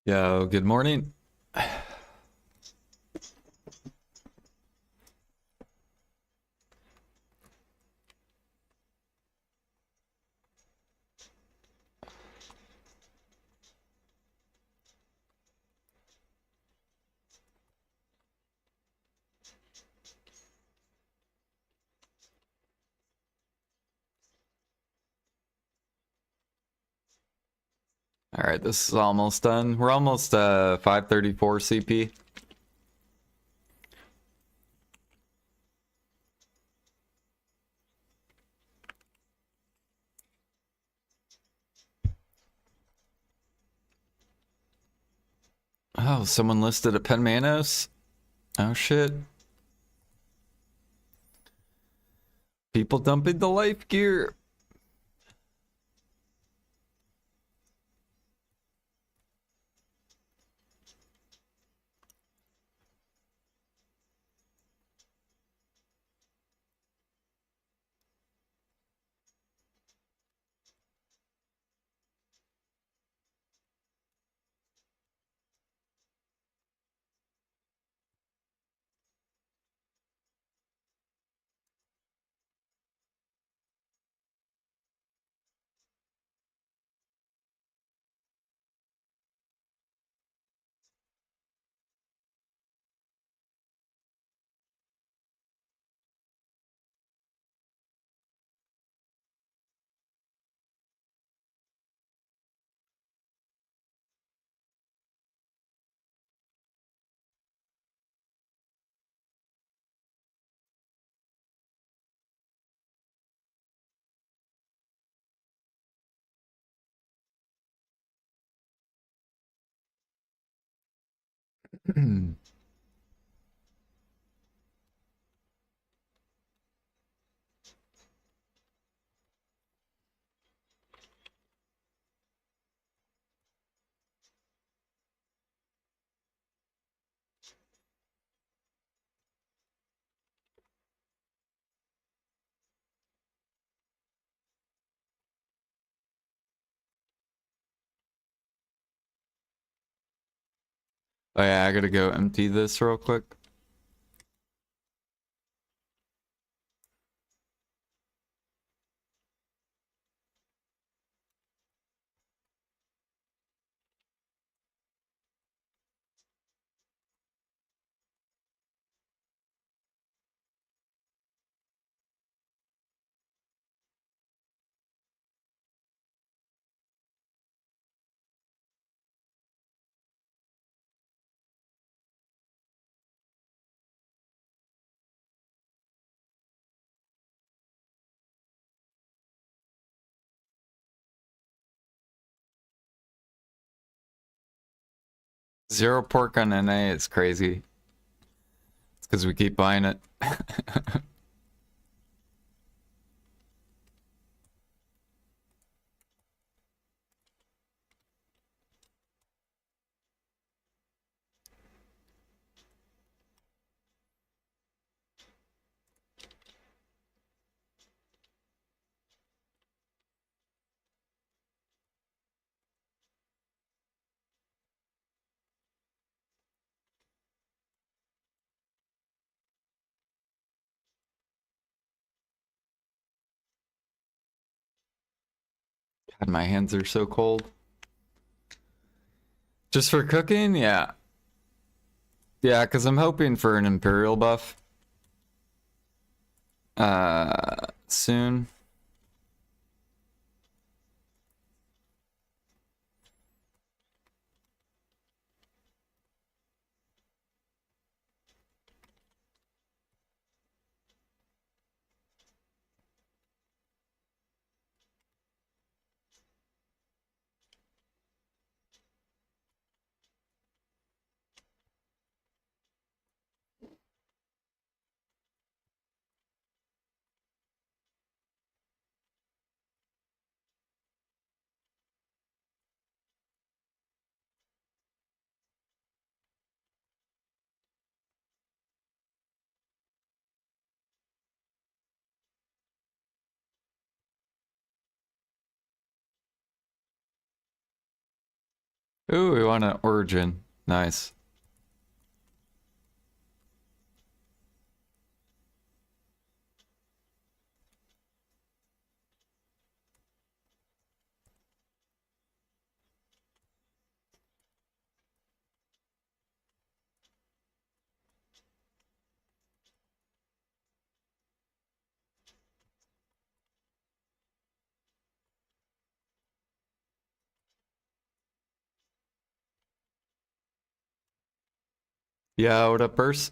Yo, good morning. All right, this is almost done. We're almost 534 CP. Oh, someone listed a Penmanos? Oh shit. People dumping the life gear. Oh yeah, I gotta go empty this real quick. Zero pork on NA is crazy. It's because we keep buying it. God, my hands are so cold. Just for cooking? Yeah. Yeah, because I'm hoping for an Imperial buff. Soon. Ooh, we want an origin. Nice. Yeah, what up, Burst?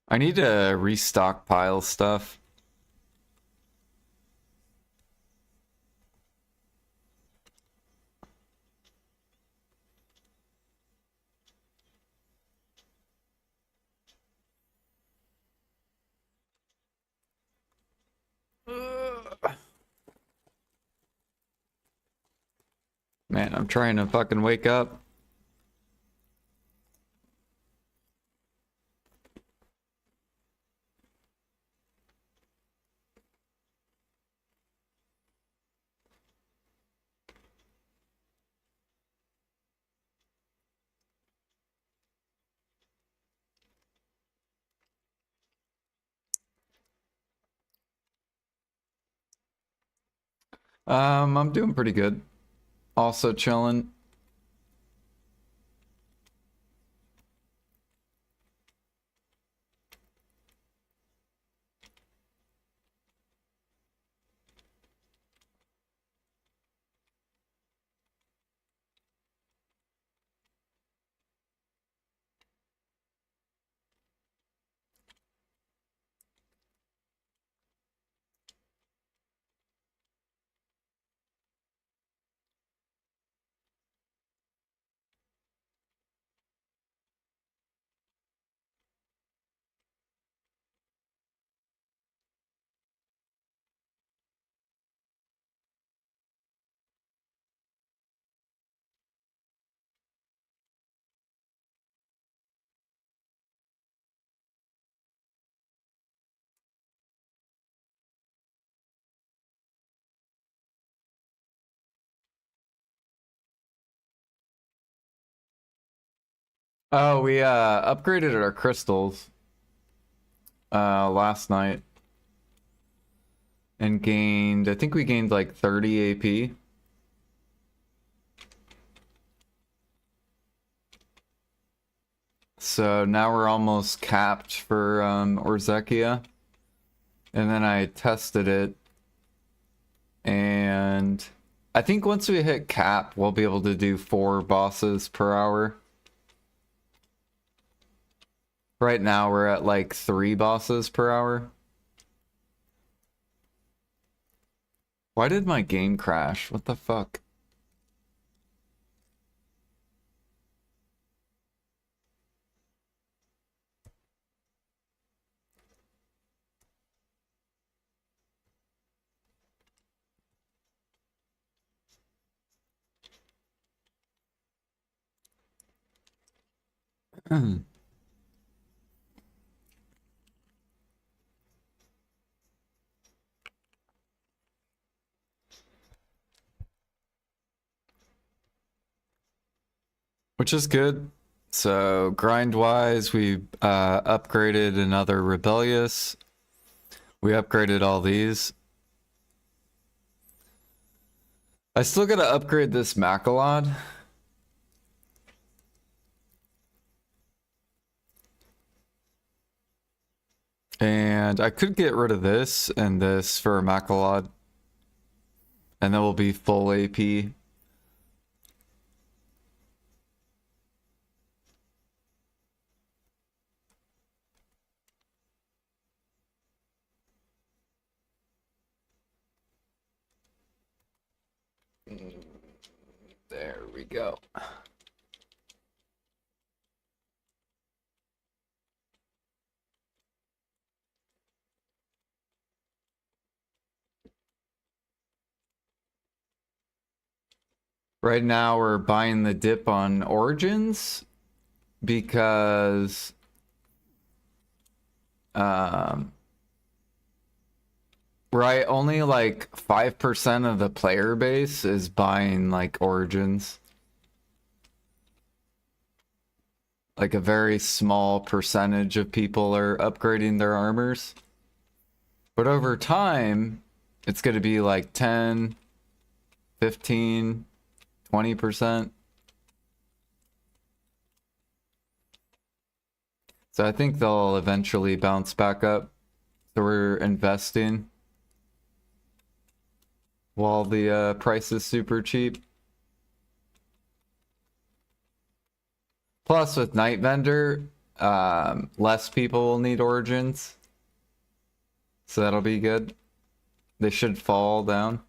I need to restockpile stuff. Man, I'm trying to fucking wake up. I'm doing pretty good. Also chilling. Oh, we upgraded our crystals last night and gained, I think we gained like 30 AP. So now we're almost capped for Orzekia. And then I tested it, and I think once we hit cap, we'll be able to do 4 bosses per hour. Right now we're at like 3 bosses per hour. Why did my game crash? What the fuck? Which is good. So grind-wise, we upgraded another Rebellious. We upgraded all these. I still gotta upgrade this Macalod. And I could get rid of this and this for a Macalod. And then we'll be full AP. There we go. Right now we're buying the dip on Origins because right, only like 5% of the player base is buying like Origins. Like a very small percentage of people are upgrading their armors. But over time, it's going to be like 10, 15, 20%. So I think they'll eventually bounce back up. So we're investing while the price is super cheap. Plus, with Night Vendor, less people will need Origins. So that'll be good. They should fall down.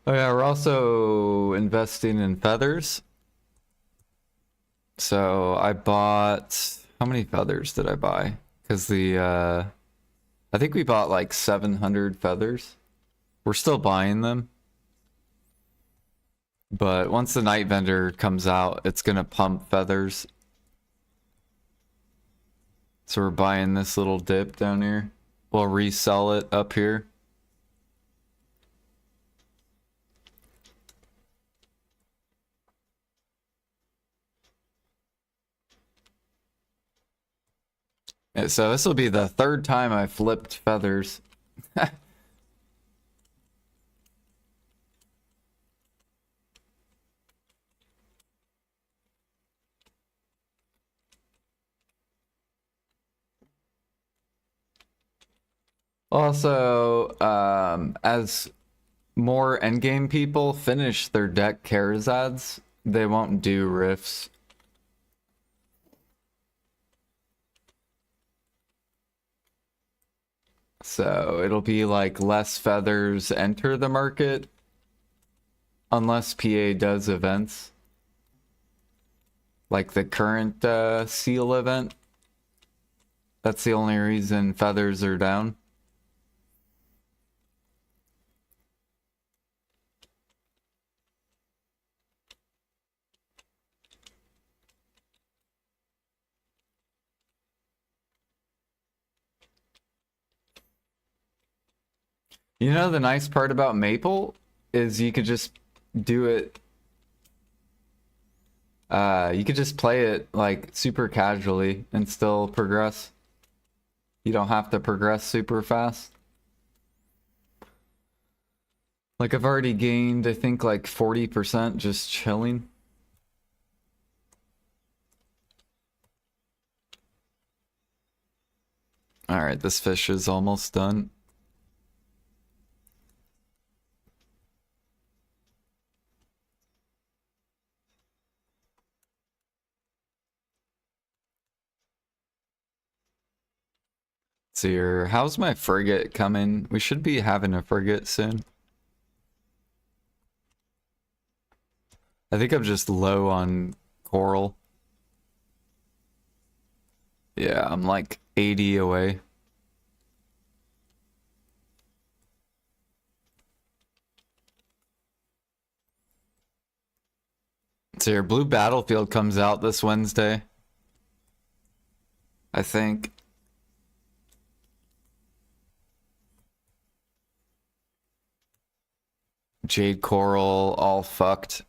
Oh yeah, we're also investing in feathers. So I bought... How many feathers did I buy? Because I think we bought like 700 feathers. We're still buying them. But once the Night Vendor comes out, it's going to pump feathers. So we're buying this little dip down here. We'll resell it up here. And so this will be the third time I flipped feathers. Also, as more endgame people finish their deck Karazads, they won't do rifts. So it'll be like less feathers enter the market unless PA does events. Like the current seal event. That's the only reason feathers are down. You know, the nice part about Maple is you could just do it. You could just play it like super casually and still progress. You don't have to progress super fast. Like I've already gained, I think like 40% just chilling. Alright, this fish is almost done. See here, how's my frigate coming? We should be having a frigate soon. I think I'm just low on coral. Yeah, I'm like 80 away. So your Blue Battlefield comes out this Wednesday, I think. Jade Coral all fucked.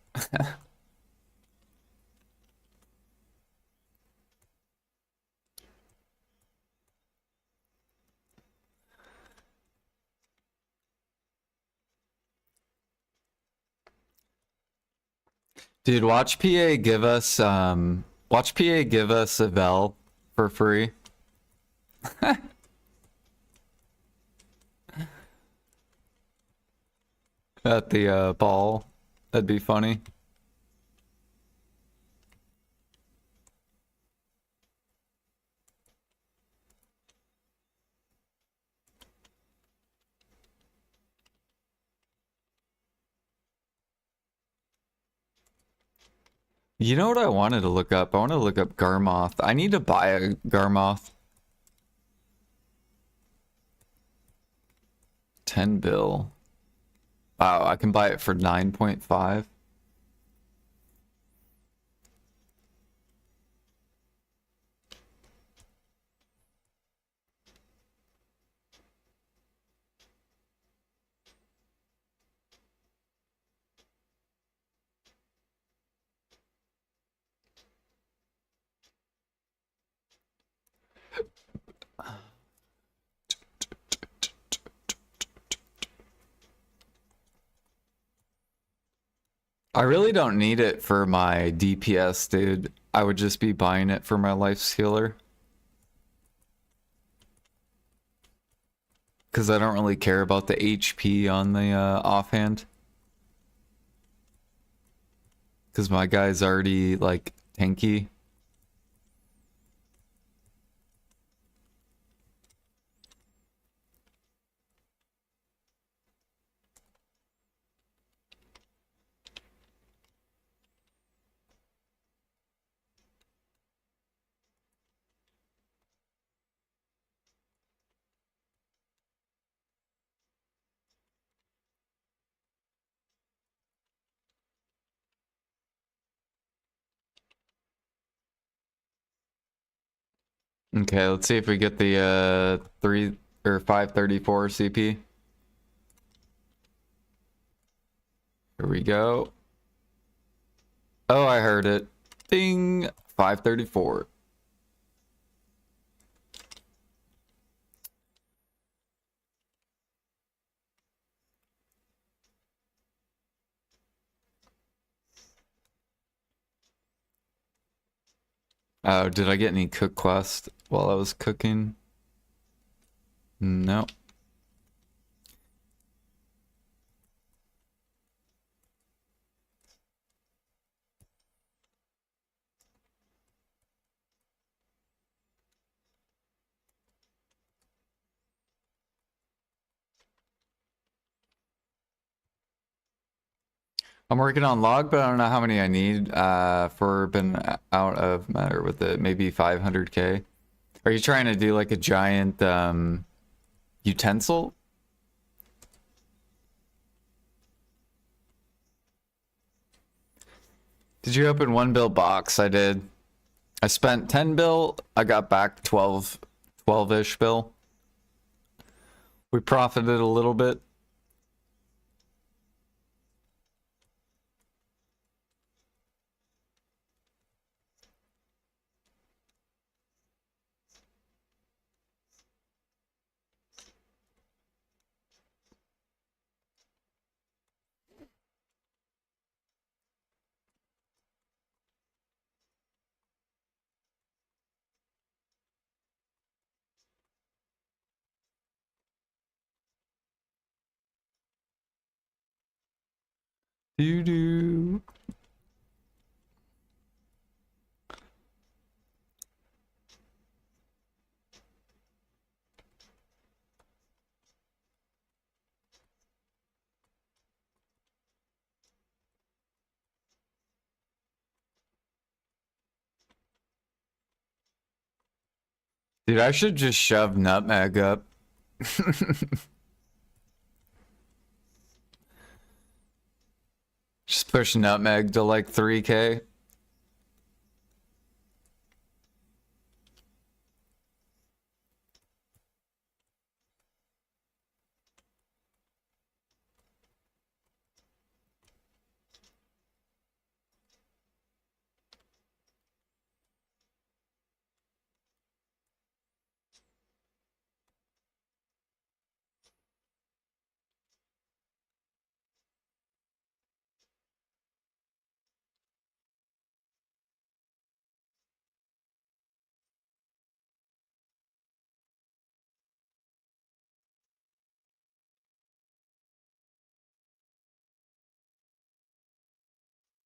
Dude, watch PA give us a Vel for free. At the ball. That'd be funny. You know what I wanted to look up? I want to look up Garmoth. I need to buy a Garmoth. 10 bill. Wow, I can buy it for 9.5. I really don't need it for my DPS, dude. I would just be buying it for my life healer. Because I don't really care about the HP on the offhand. Because my guy's already, like, tanky. Okay, let's see if we get the 3 or 534 CP. Here we go. Oh, I heard it. Ding! 534. Oh, did I get any cook quest while I was cooking? No. I'm working on log, but I don't know how many I need for been out of matter with it. Maybe 500k. Are you trying to do like a giant utensil? Did you open 1 bill box? I did. I spent 10 bill. I got back 12-ish bill. We profited a little bit. Doo-doo. Dude, I should just shove nutmeg up. Just push nutmeg to like 3k.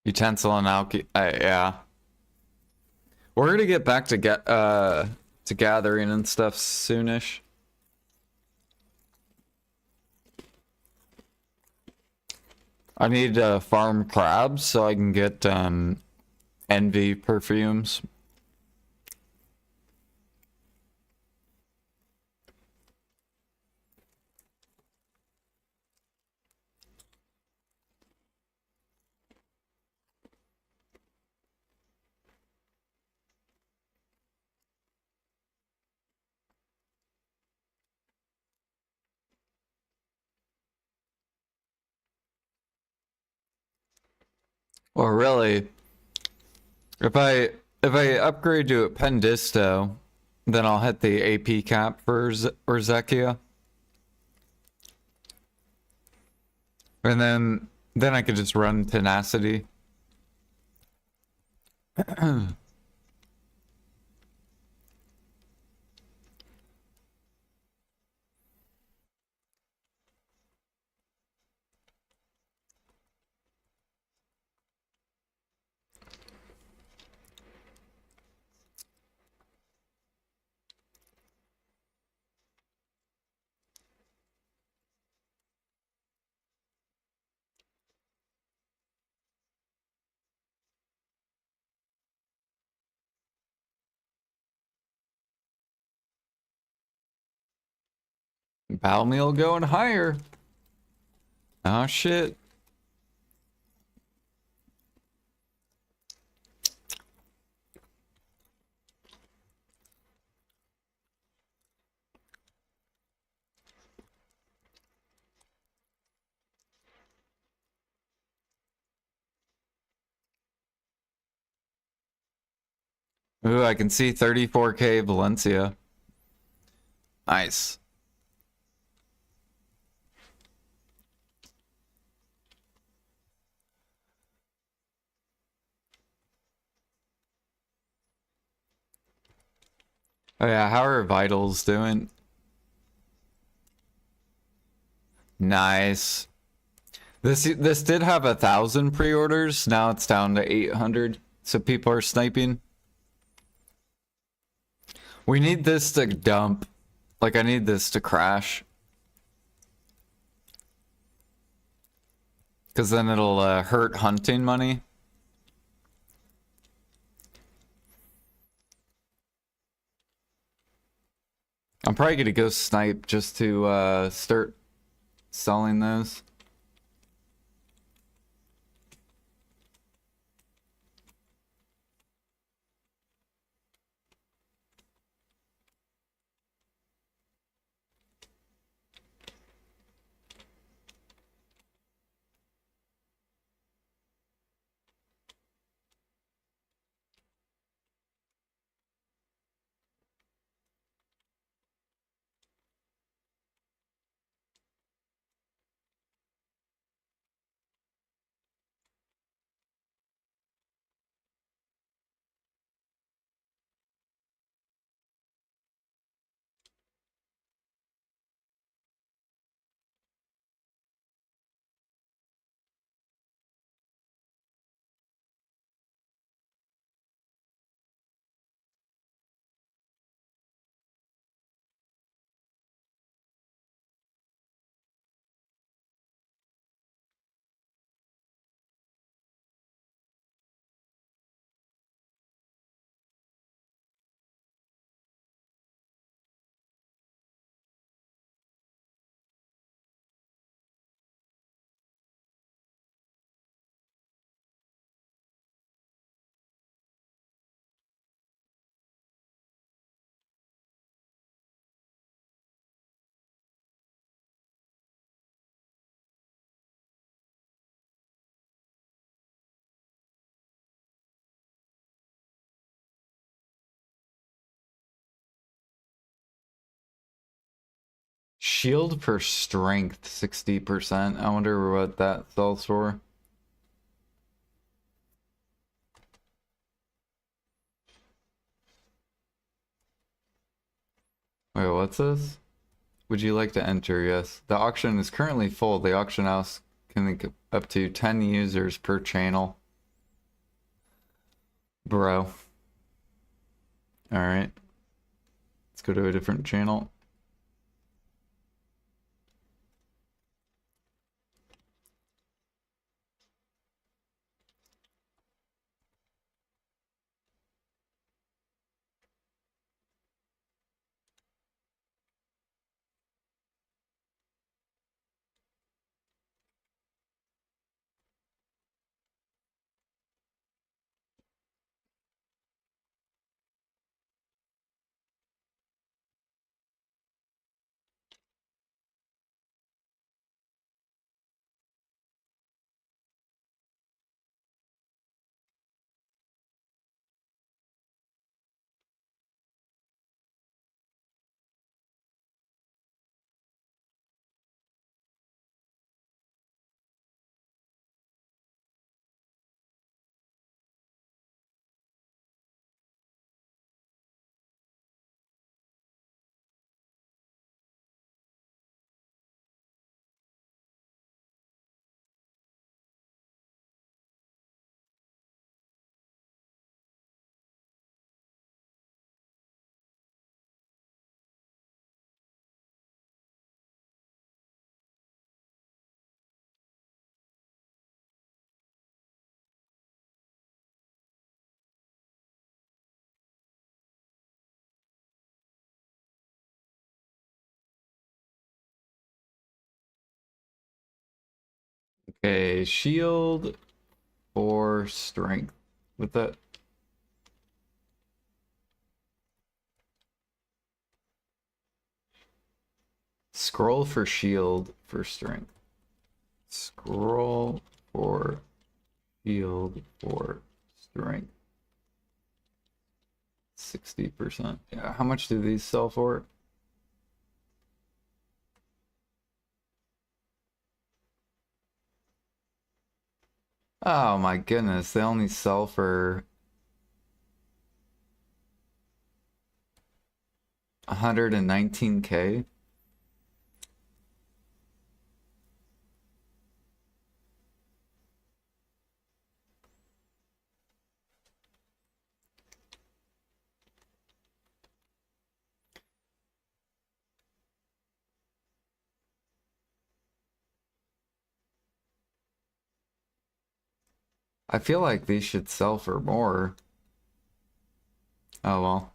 Utensil and alky. Yeah. We're gonna get back to gathering and stuff soonish. I need to farm crabs so I can get envy perfumes. Or really, if I upgrade to a Pendisto, then I'll hit the AP cap for Urzekia. And then I could just run Tenacity. Battle meal going higher. Oh shit. Ooh, I can see 34k Valencia. Nice. Oh yeah, how are vitals doing? Nice. This did have 1,000 pre-orders. Now it's down to 800. So people are sniping. We need this to dump. Like I need this to crash. Because then it'll hurt hunting money. I'm probably gonna go snipe just to start selling those. Shield per strength 60%. I wonder what that sells for. Wait, what's this? Would you like to enter? Yes. The auction is currently full. The auction house can get up to 10 users per channel. Bro. Alright. Let's go to a different channel. Okay, shield or strength with that. Scroll for shield for strength. Scroll for shield for strength. 60%. Yeah, how much do these sell for? Oh my goodness, they only sell for 119K. I feel like these should sell for more. Oh well.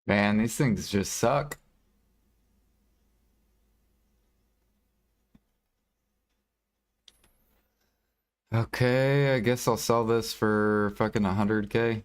Man, these things just suck. Okay, I guess I'll sell this for fucking 100K.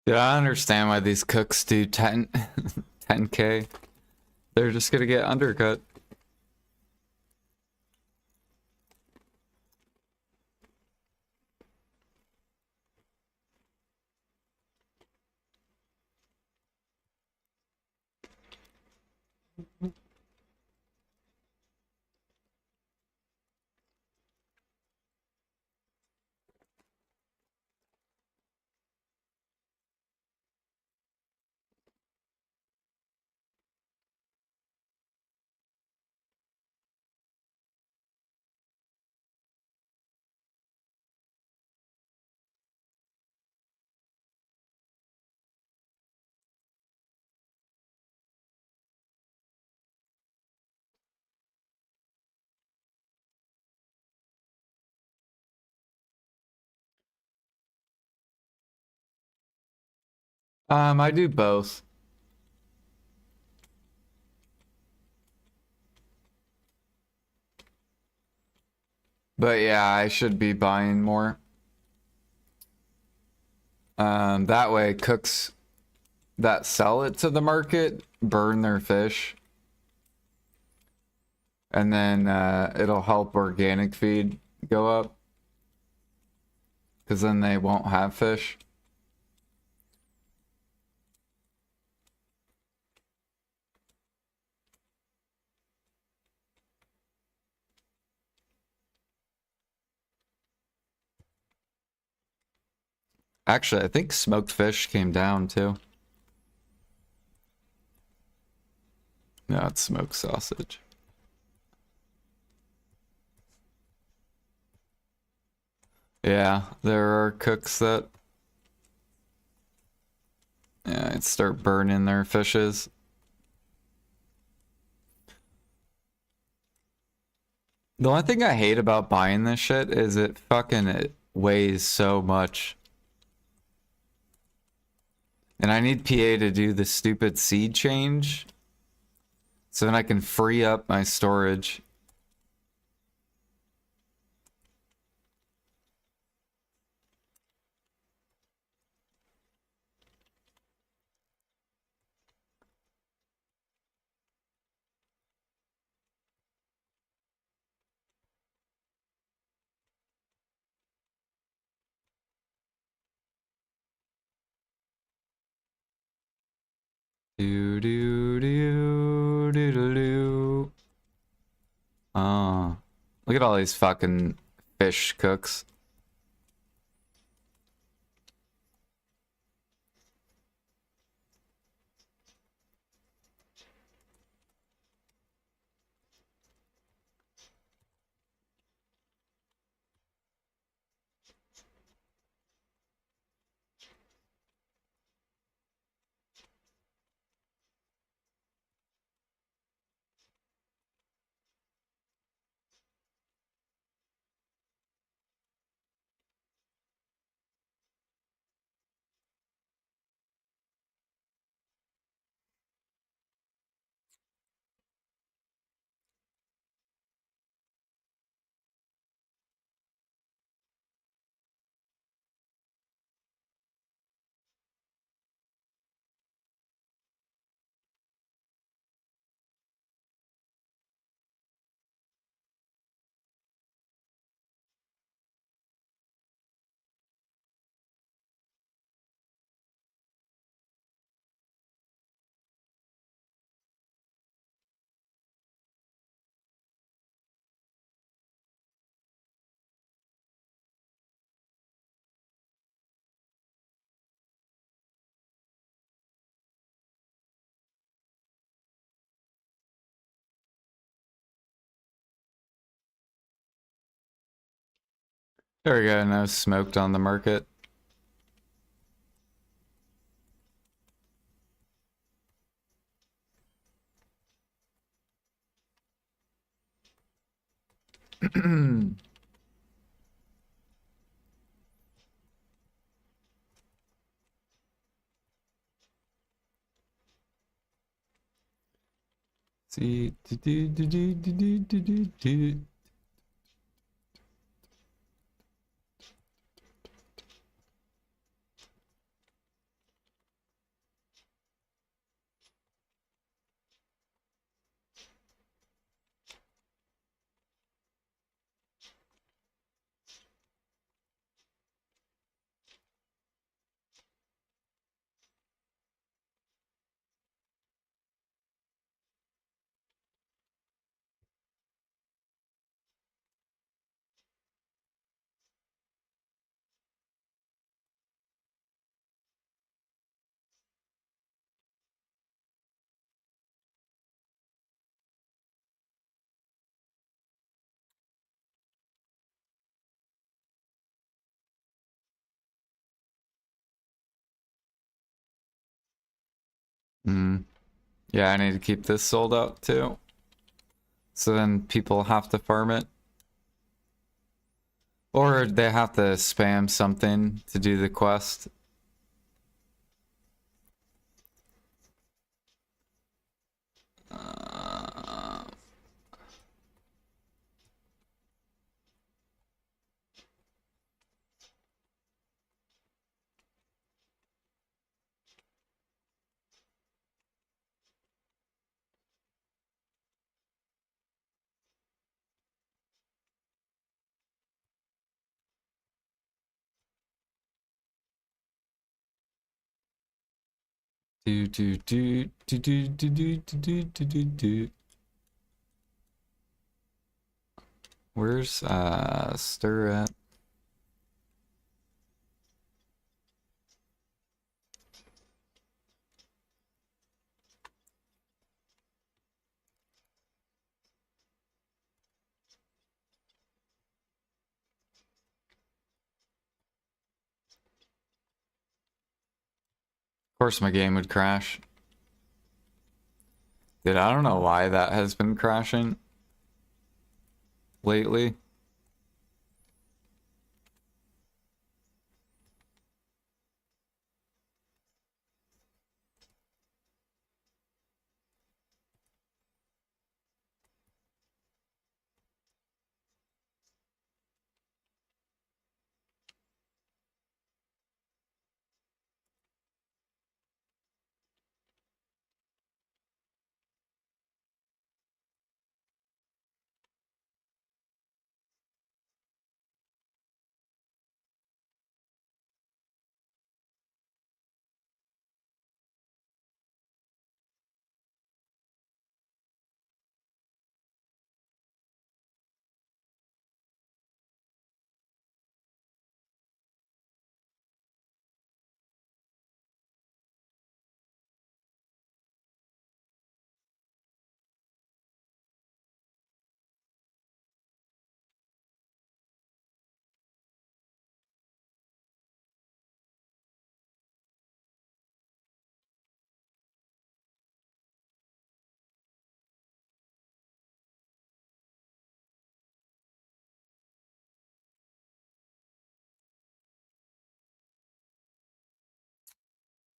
Yeah, I understand why these cooks do 10K. They're just gonna get undercut. I do both. But yeah, I should be buying more. That way cooks that sell it to the market burn their fish. And then it'll help organic feed go up. Because then they won't have fish. Actually, I think smoked fish came down too. No, it's smoked sausage. Yeah, there are cooks that start burning their fishes. The only thing I hate about buying this shit is it weighs so much. And I need PA to do the stupid seed change. So then I can free up my storage. Do do do do do do. Oh, look at all these fucking fish cooks. There we go, no smoked on the market. See, Mm. Yeah, I need to keep this sold out too. So then people have to farm it. Or they have to spam something to do the quest. Of do do do do do do do do do do do. Where's Stir at? Of course my game would crash. Dude, I don't know why that has been crashing lately.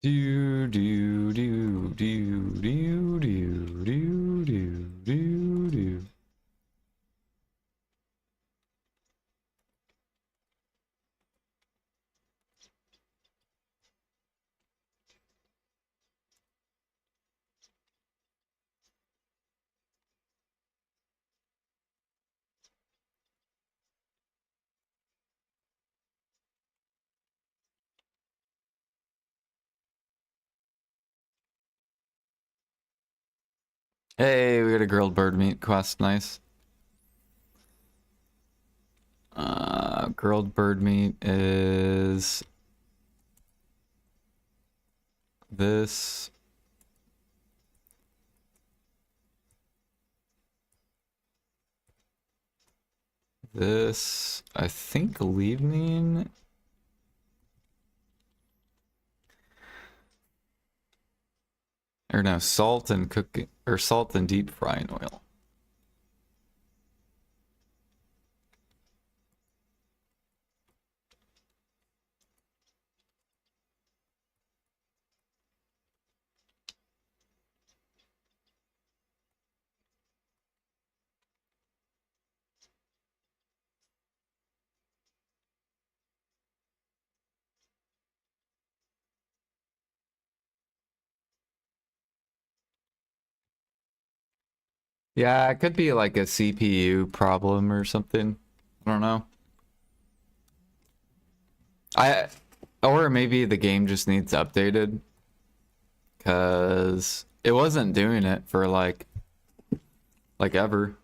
Do do do do do do do do do do. Hey, we got a grilled bird meat quest, nice. Grilled bird meat is this. This, I think, leaving. Or no, salt and cooking, or salt and deep frying oil. Yeah, it could be like a CPU problem or something. I don't know. I or maybe the game just needs updated because it wasn't doing it for like ever.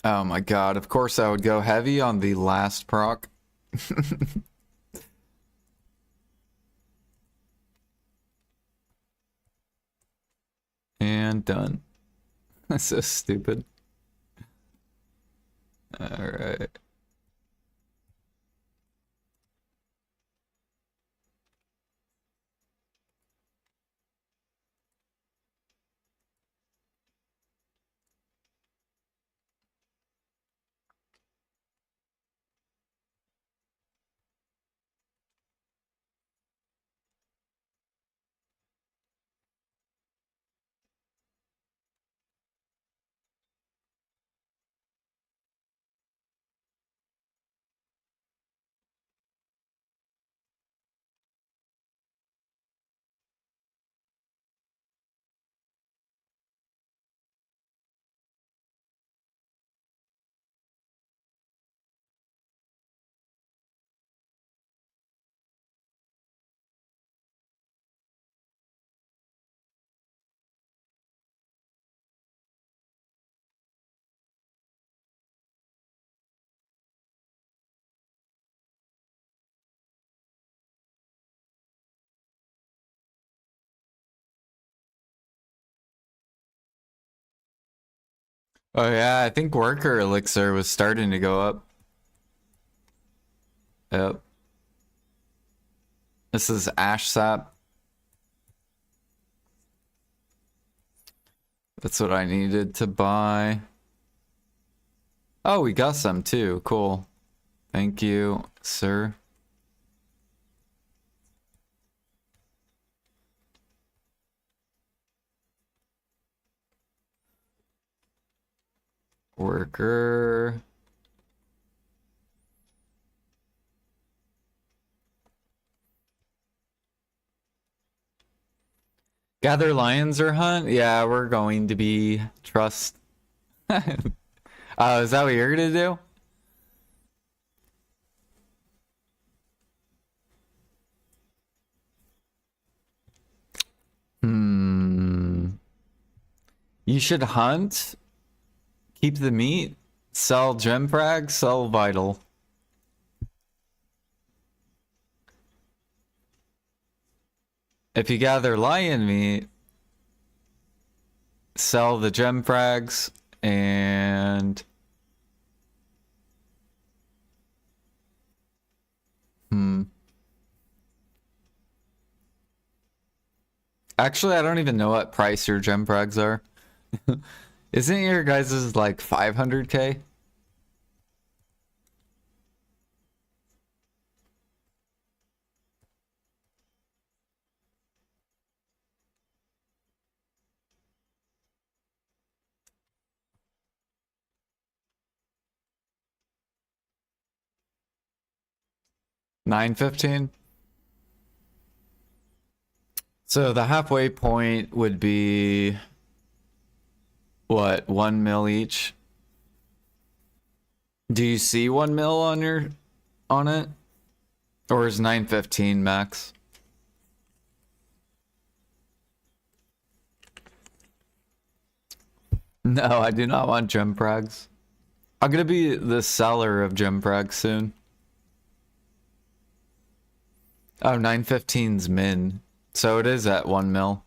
Oh my god, of course I would go heavy on the last proc. And done. That's so stupid. Alright. Oh yeah, I think worker elixir was starting to go up. Yep. This is ash sap. That's what I needed to buy. Oh, we got some too. Cool. Thank you, sir. Worker. Gather lions or hunt? Yeah, we're going to be trust. Is that what you're gonna do? Hmm. You should hunt, keep the meat, sell gem frag, sell vital. If you gather lion meat, sell the gem frags and actually I don't even know what price your gem frags are. Isn't your guys's like 500k? $9.15? So the halfway point would be what, 1 mil each? Do you see 1 mil on it? Or is 9.15 max? No, I do not want gem frags. I'm gonna be the seller of gem frags soon. Oh, 9.15's min. So it is at 1 mil.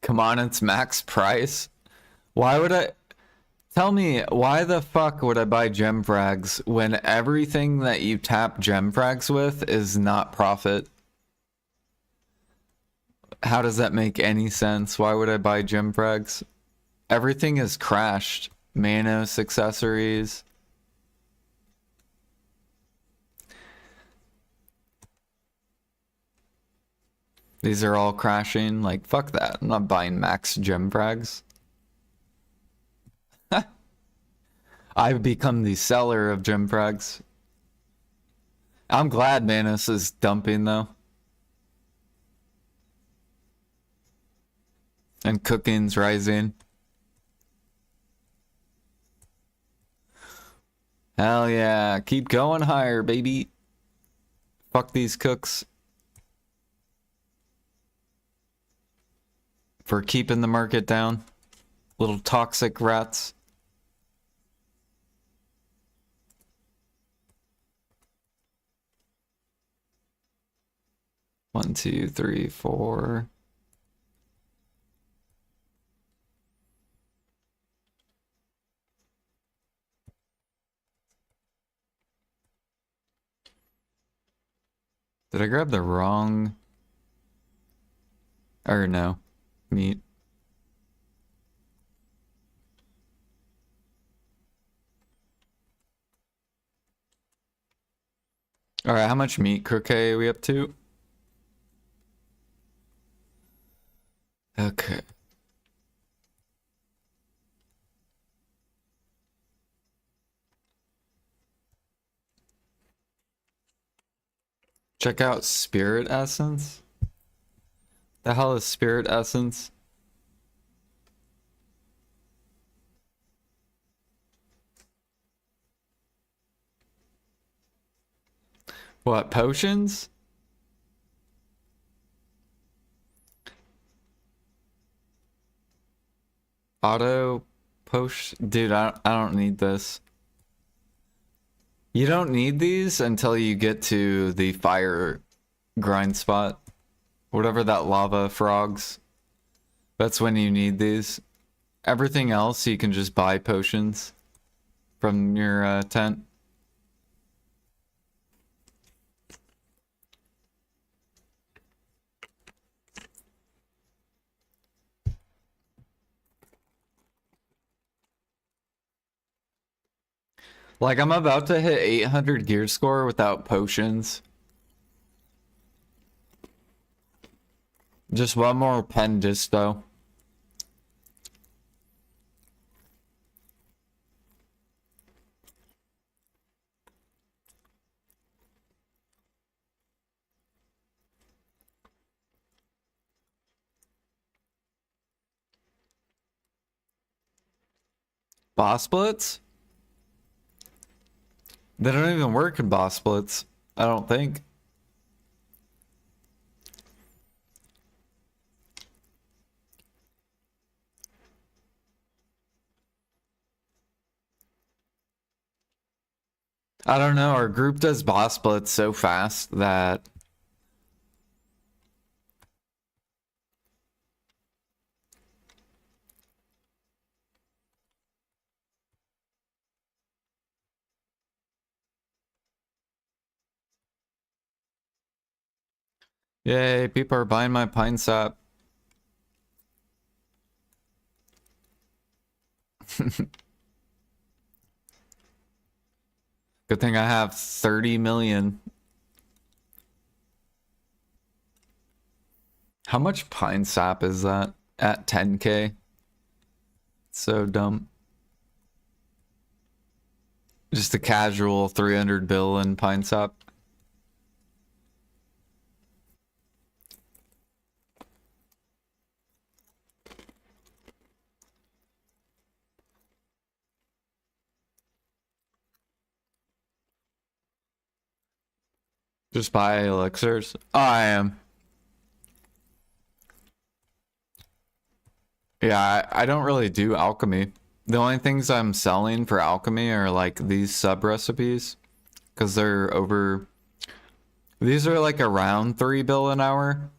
Come on, it's max price. Why would I... Tell me, why the fuck would I buy gem frags when everything that you tap gem frags with is not profit? How does that make any sense? Why would I buy gem frags? Everything is crashed. Manos, accessories. These are all crashing. Like, fuck that. I'm not buying max gem frags. I've become the seller of gem frags. I'm glad Manos is dumping, though. And cooking's rising. Hell yeah. Keep going higher, baby. Fuck these cooks. For keeping the market down. Little toxic rats. One, two, three, four. Did I grab the wrong... Or no. Meat. Alright, how much meat croquet are we up to? Okay. Check out Spirit Essence. The hell is Spirit Essence? What, potions? Auto potion? Dude, I don't need this. You don't need these until you get to the fire grind spot. Whatever that lava frogs. That's when you need these. Everything else, you can just buy potions from your tent. Like, I'm about to hit 800 gear score without potions. Just one more pen disto. Boss splits? They don't even work in boss splits, I don't think. I don't know, our group does boss splits so fast that... Yay, people are buying my pine sap. Good thing I have 30 million. How much pine sap is that at 10k? So dumb. Just a casual 300 bill in pine sap. Just buy elixirs. Oh, I am. Yeah, I don't really do alchemy. The only things I'm selling for alchemy are like these sub recipes, because they're over. These are like around 3 bill an hour.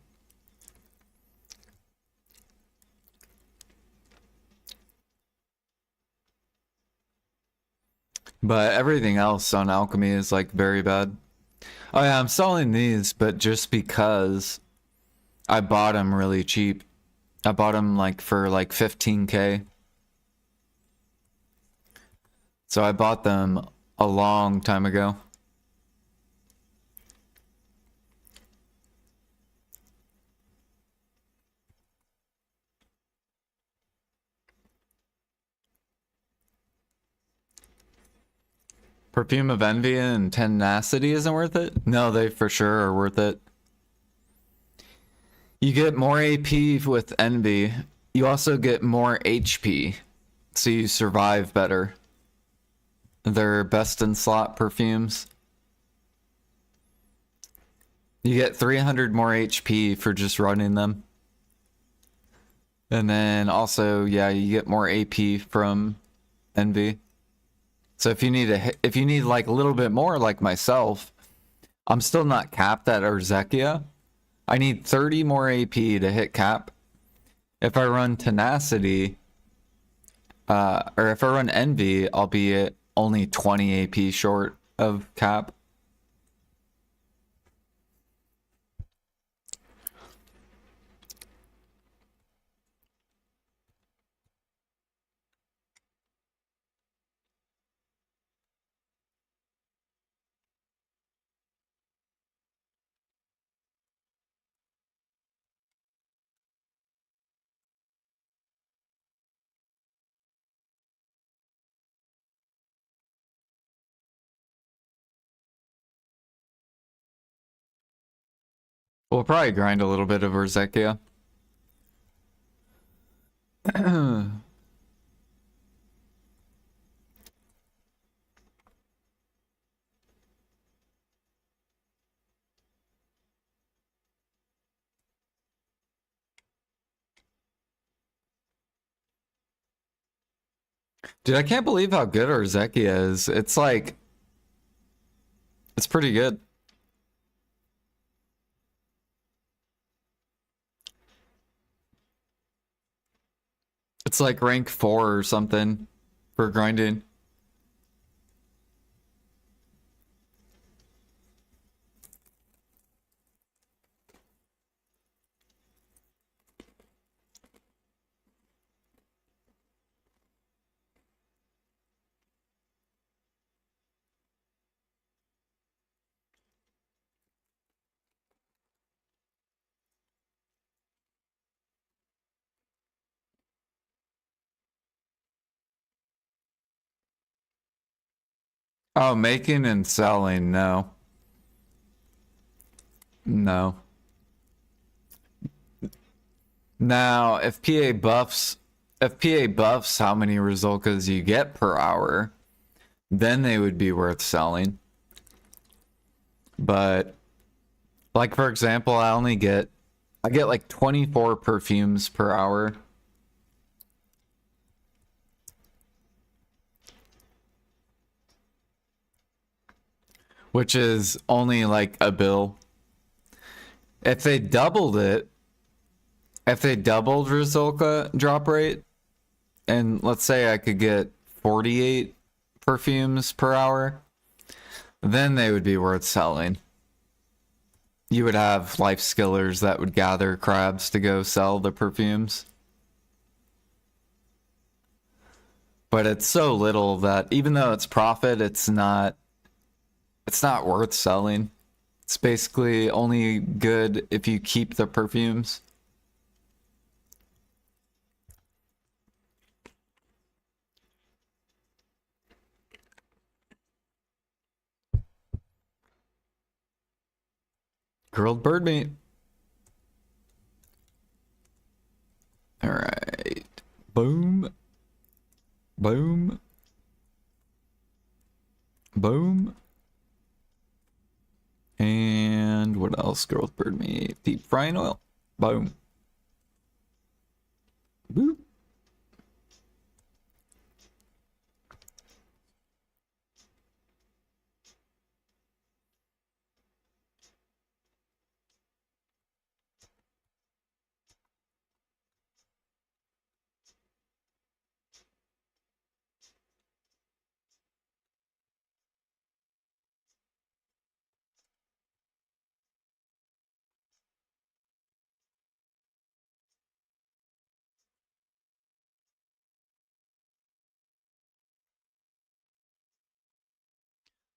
But everything else on alchemy is like very bad. Oh yeah, I'm selling these, but just because I bought them really cheap. I bought them like for like 15k. So I bought them a long time ago. Perfume of Envy and Tenacity isn't worth it? No, they for sure are worth it. You get more AP with Envy. You also get more HP, so you survive better. They're best in slot perfumes. You get 300 more HP for just running them. And then also, yeah, you get more AP from Envy. So if you need like a little bit more, like myself, I'm still not capped at Urzekia. I need 30 more AP to hit cap. If I run Tenacity, or if I run Envy, I'll be at only 20 AP short of cap. We'll probably grind a little bit of Urzekia. Dude, I can't believe how good Urzekia is. It's like... It's pretty good. It's like rank 4 or something for grinding. Oh, making and selling, no. No. Now, if PA buffs how many Rizulkas you get per hour, then they would be worth selling. But like for example, I get like 24 perfumes per hour. Which is only like a bill. If they doubled Rizulka drop rate, and let's say I could get 48 perfumes per hour, then they would be worth selling. You would have life skillers that would gather crabs to go sell the perfumes. But it's so little that even though it's profit, it's not worth selling. It's basically only good if you keep the perfumes. Grilled bird meat. All right. Boom. Boom. Boom. And what else? Grilled bird meat. Deep frying oil. Boom. Boop.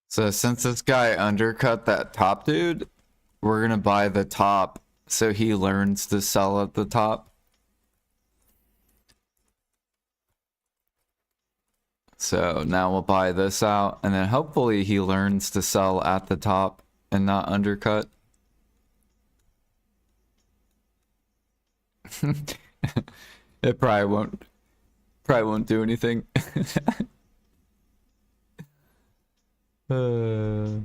So since this guy undercut that top dude, we're gonna buy the top so he learns to sell at the top. So now we'll buy this out, and then hopefully he learns to sell at the top and not undercut. It probably won't do anything. uh...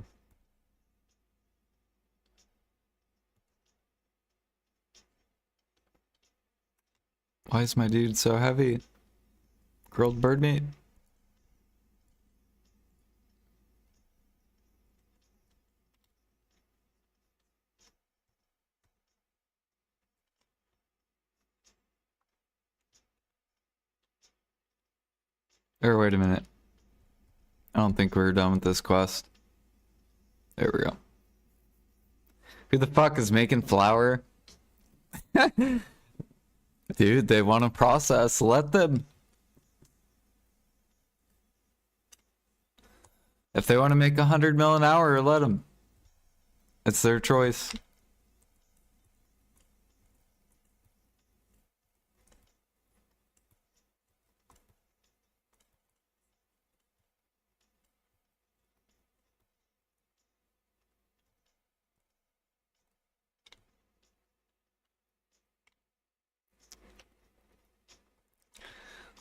Why is my dude so heavy? Grilled bird meat? Or wait a minute. I don't think we're done with this quest. There we go. Who the fuck is making flour? Dude, they want to process. Let them. If they want to make 100 mil an hour, let them. It's their choice.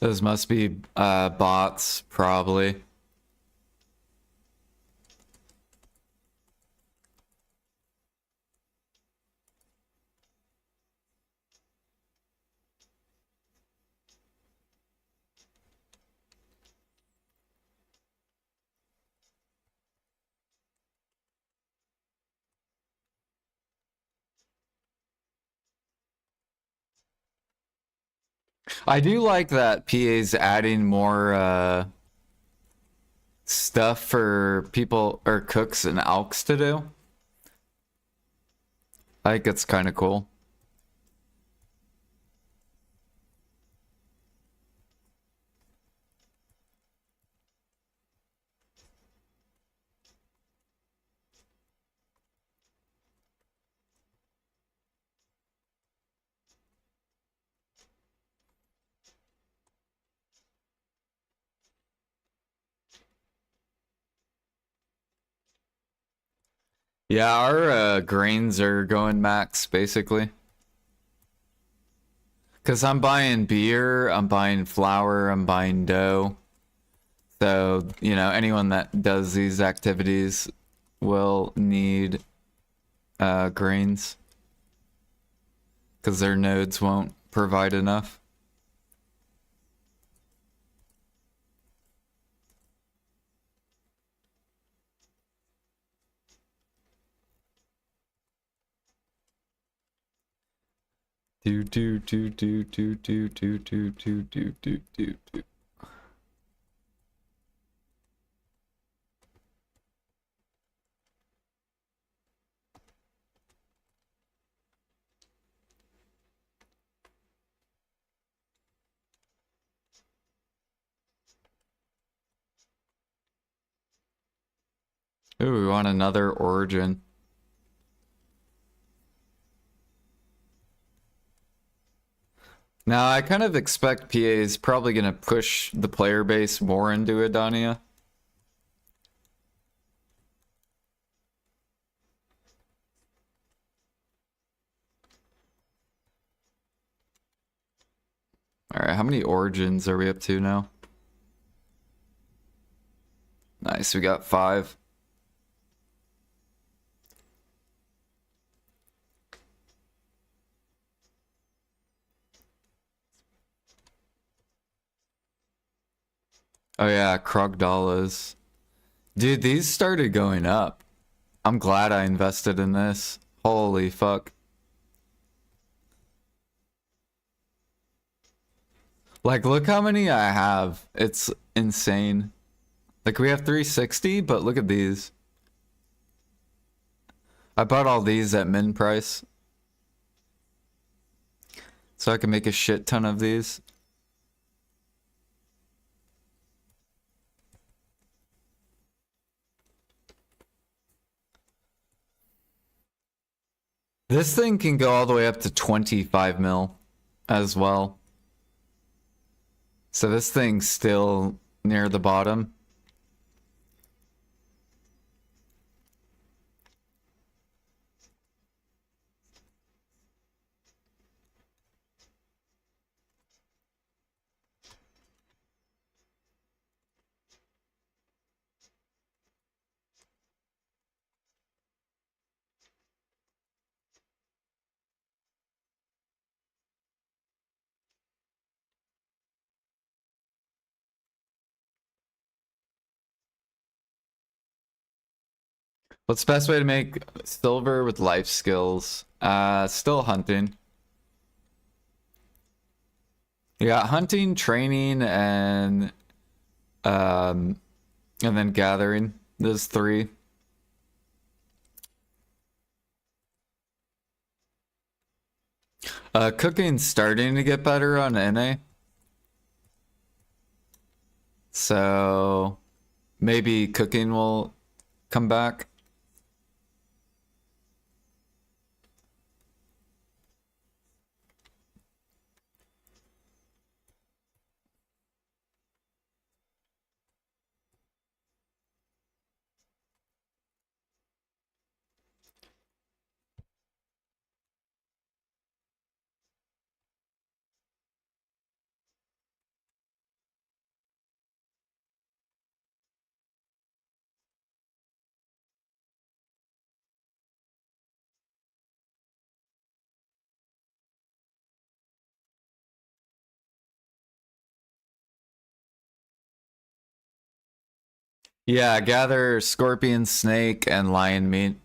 Those must be bots, probably. I do like that PA's adding more stuff for people or cooks and alks to do. I think it's kind of cool. Yeah, our grains are going max basically. Because I'm buying beer, I'm buying flour, I'm buying dough. So, you know, anyone that does these activities will need grains. Because their nodes won't provide enough. Do do do do do do do do do do do do do. Ooh, we want another origin. Now, I kind of expect PA is probably going to push the player base more into Adania. Alright, how many origins are we up to now? Nice, we got 5. Oh yeah, Krogdalas. Dude, these started going up. I'm glad I invested in this. Holy fuck. Like, look how many I have. It's insane. Like, we have 360, but look at these. I bought all these at min price. So I can make a shit ton of these. This thing can go all the way up to 25 mil as well. So this thing's still near the bottom. What's the best way to make silver with life skills? Still hunting. You got hunting, training, and then gathering. Those 3. Cooking's starting to get better on NA. So maybe cooking will come back. Yeah, gather scorpion, snake, and lion meat.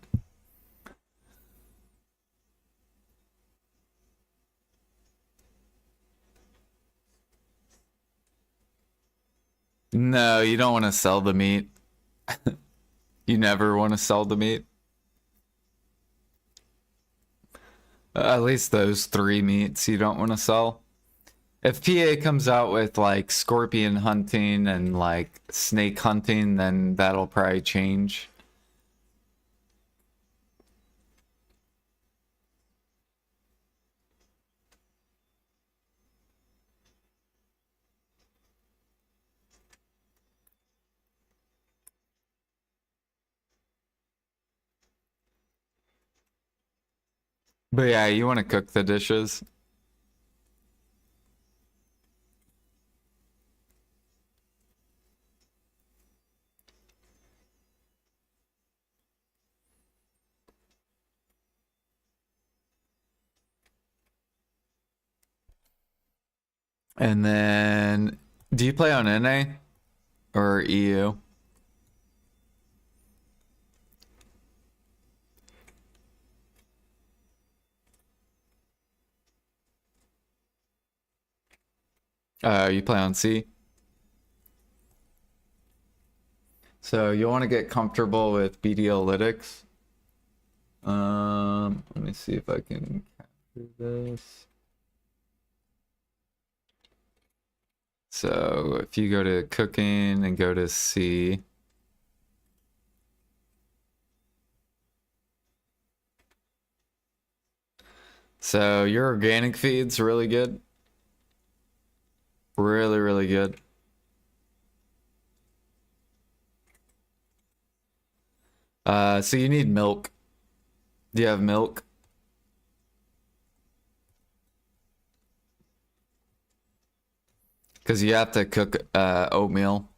No, you don't want to sell the meat. You never want to sell the meat. At least those three meats you don't want to sell. If PA comes out with like scorpion hunting and like snake hunting, then that'll probably change. But yeah, you want to cook the dishes. And then, do you play on NA or EU? You play on C. So you want to get comfortable with BDO lytics. Let me see if I can capture this. So if you go to cooking and go to C. So your organic feed's really good. Really, really good. So you need milk. Do you have milk? Because you have to cook oatmeal.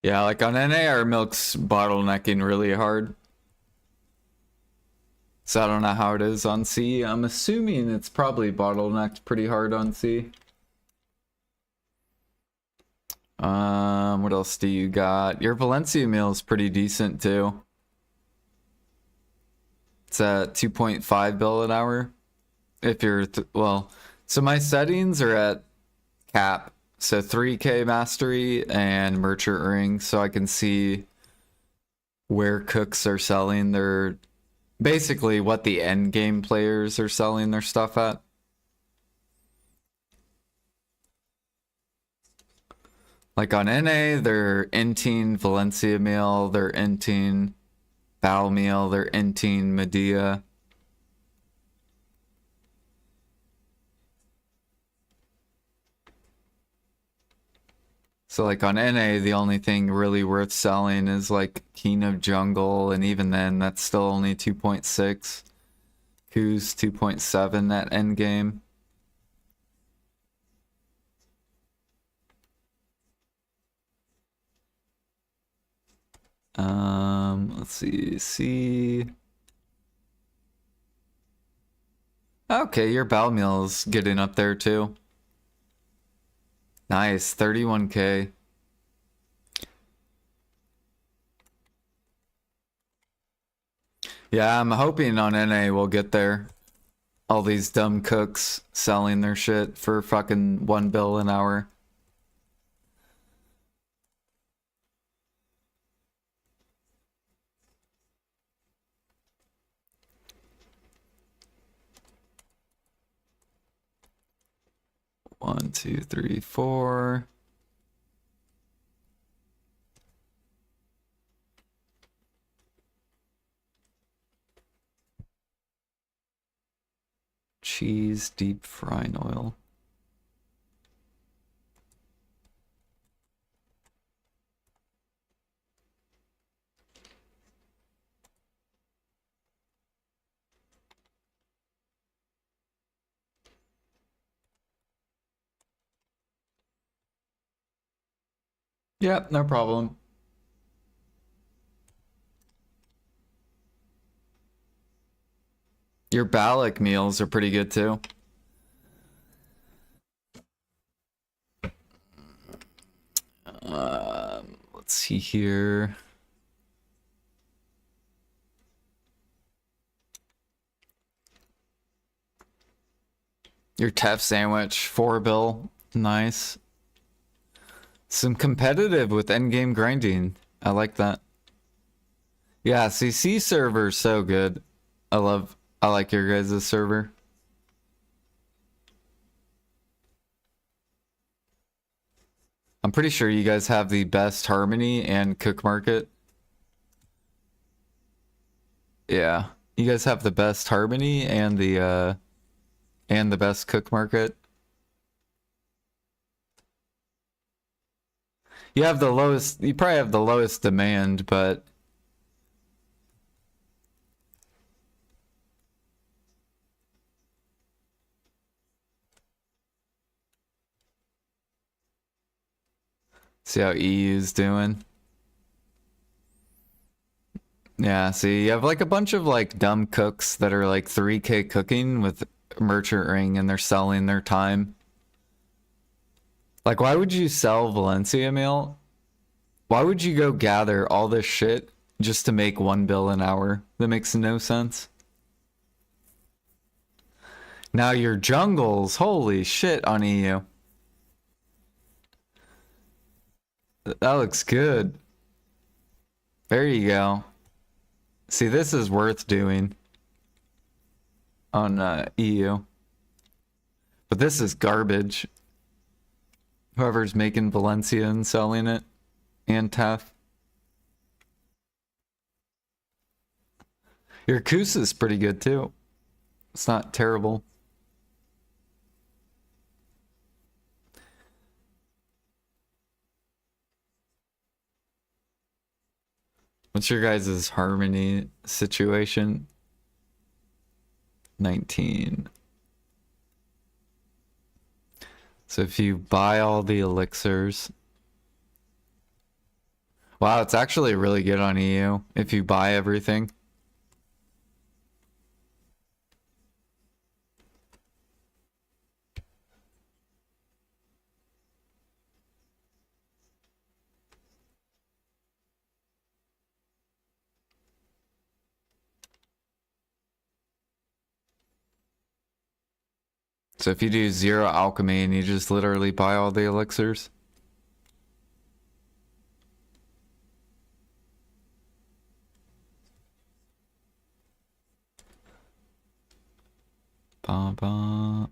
Yeah, like on NA, our milk's bottlenecking really hard. So I don't know how it is on C. I'm assuming it's probably bottlenecked pretty hard on C. What else do you got? Your Valencia meal is pretty decent too. It's at 2.5 bill an hour. If you're, well, so my settings are at cap. So 3K mastery and merchant ring. So I can see where cooks are selling their, basically what the end game players are selling their stuff at. Like on NA, they're inting Valencia meal, they're inting Bow meal, they're inting Medea. So like on NA, the only thing really worth selling is like King of Jungle, and even then, that's still only 2.6. Who's 2.7 at end game. Let's see. Okay, your Bow meal's getting up there too. Nice, 31K. Yeah, I'm hoping on NA we'll get there. All these dumb cooks selling their shit for fucking 1 bill an hour. One, two, three, four. Cheese, deep frying oil. Yep, no problem. Your Balak meals are pretty good too. Let's see here. Your Tef sandwich, 4 bill. Nice. Some competitive with endgame grinding. I like that. Yeah, CC server's so good. I like your guys' server. I'm pretty sure you guys have the best harmony and cook market. Yeah. You guys have the best harmony and the best cook market. You probably have the lowest demand, but see how EU's doing. Yeah, see, you have like a bunch of like dumb cooks that are like 3K cooking with Merchant Ring and they're selling their time. Like, why would you sell Valencia meal? Why would you go gather all this shit just to make 1 bill an hour? That makes no sense. Now your jungles, holy shit on EU. That looks good. There you go. See, this is worth doing on EU. But this is garbage. Whoever's making Valencia and selling it. And Tef. Your Kus is pretty good too. It's not terrible. What's your guys' harmony situation? 19. So if you buy all the elixirs... Wow, it's actually really good on EU if you buy everything. So if you do 0 alchemy and you just literally buy all the elixirs. Ba ba.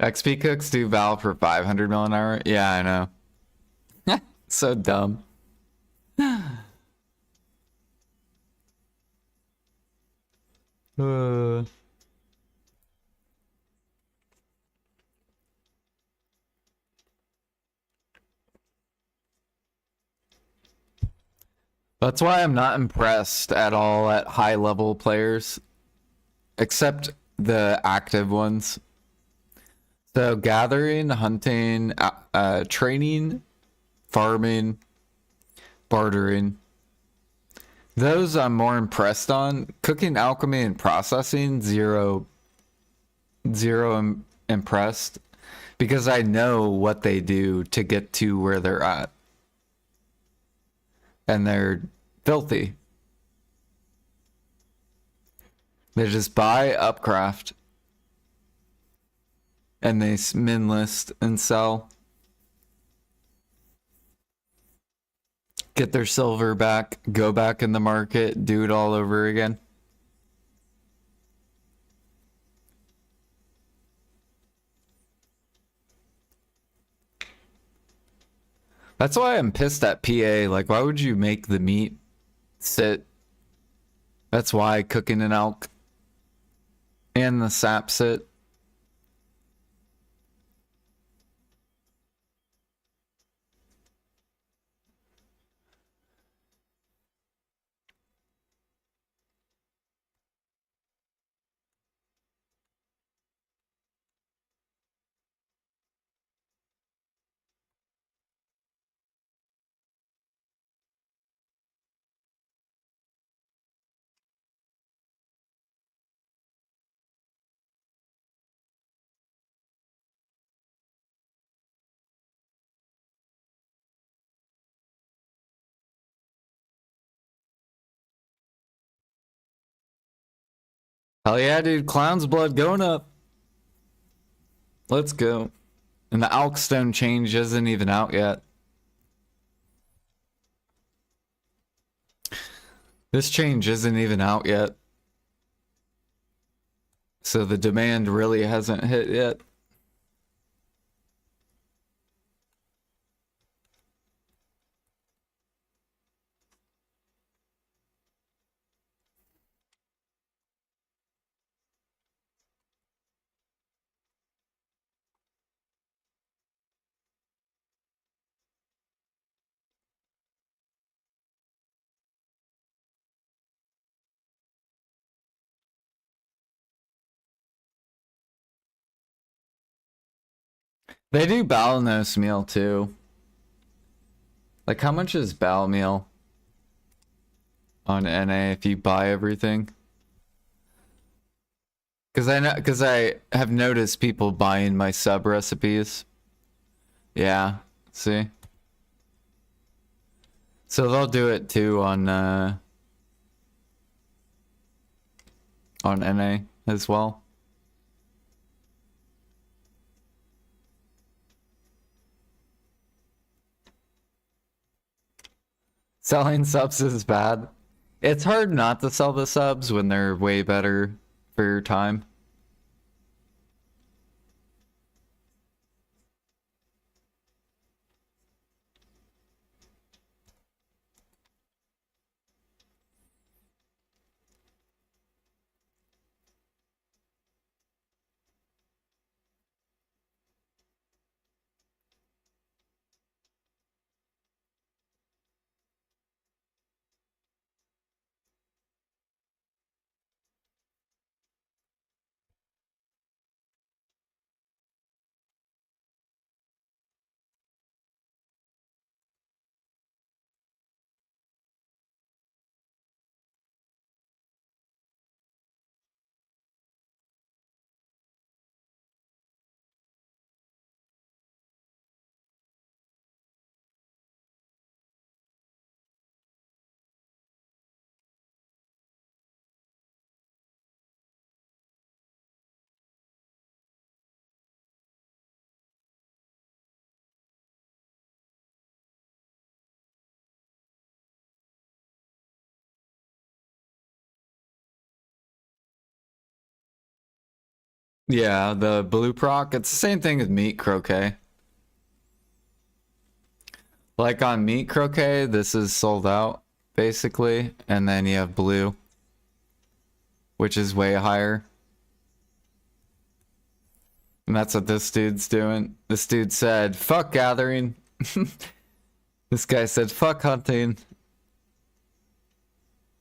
XP cooks do Val for 500 mil an hour? Yeah, I know. So dumb. That's why I'm not impressed at all at high level players, except the active ones. So gathering, hunting, training, farming, bartering. Those I'm more impressed on. Cooking, alchemy, and processing, zero impressed. Because I know what they do to get to where they're at. And they're filthy. They just buy upcraft. And they min list and sell. Get their silver back, go back in the market, do it all over again. That's why I'm pissed at PA. Like, why would you make the meat sit That's why cooking an elk and the sap sit. Hell yeah, dude. Clown's blood going up. Let's go. And the Alkstone change isn't even out yet. This change isn't even out yet. So the demand really hasn't hit yet. They do Balnos meal too. Like, how much is Bal meal on NA if you buy everything? Because I have noticed people buying my sub recipes. Yeah, see? So they'll do it too on NA as well. Selling subs is bad. It's hard not to sell the subs when they're way better for your time. Yeah, the blue proc, it's the same thing as meat croquet. Like on meat croquet, this is sold out, basically, and then you have blue, which is way higher. And that's what this dude's doing. This dude said, fuck gathering. This guy said, fuck hunting.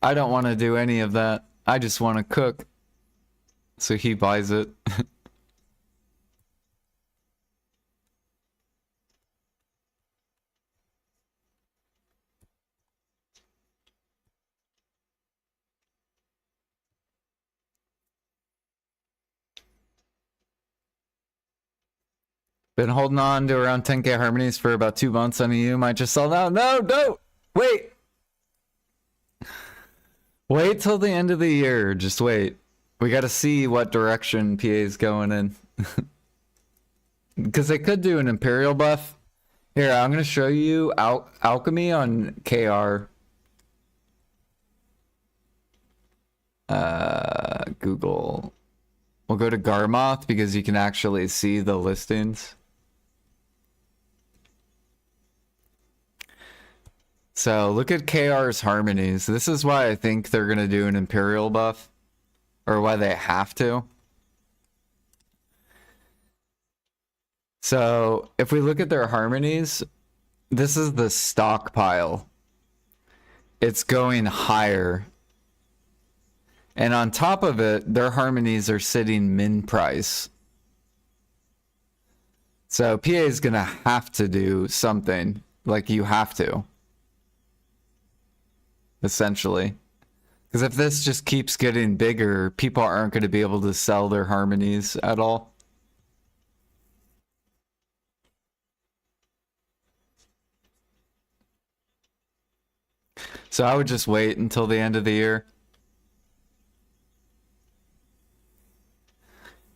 I don't want to do any of that. I just want to cook. So he buys it. Been holding on to around 10k harmonies for about 2 months on EU. Might just sell now. No, don't! Wait! Wait till the end of the year. Just wait. We gotta see what direction PA is going in. Because they could do an Imperial buff. Here, I'm gonna show you Alchemy on KR. Google. We'll go to Garmoth because you can actually see the listings. So look at KR's harmonies. This is why I think they're going to do an Imperial buff. Or why they have to. So if we look at their harmonies, this is the stockpile. It's going higher. And on top of it, their harmonies are sitting min price. So PA is going to have to do something. Like you have to. Essentially. Because if this just keeps getting bigger, people aren't going to be able to sell their harmonies at all. So I would just wait until the end of the year.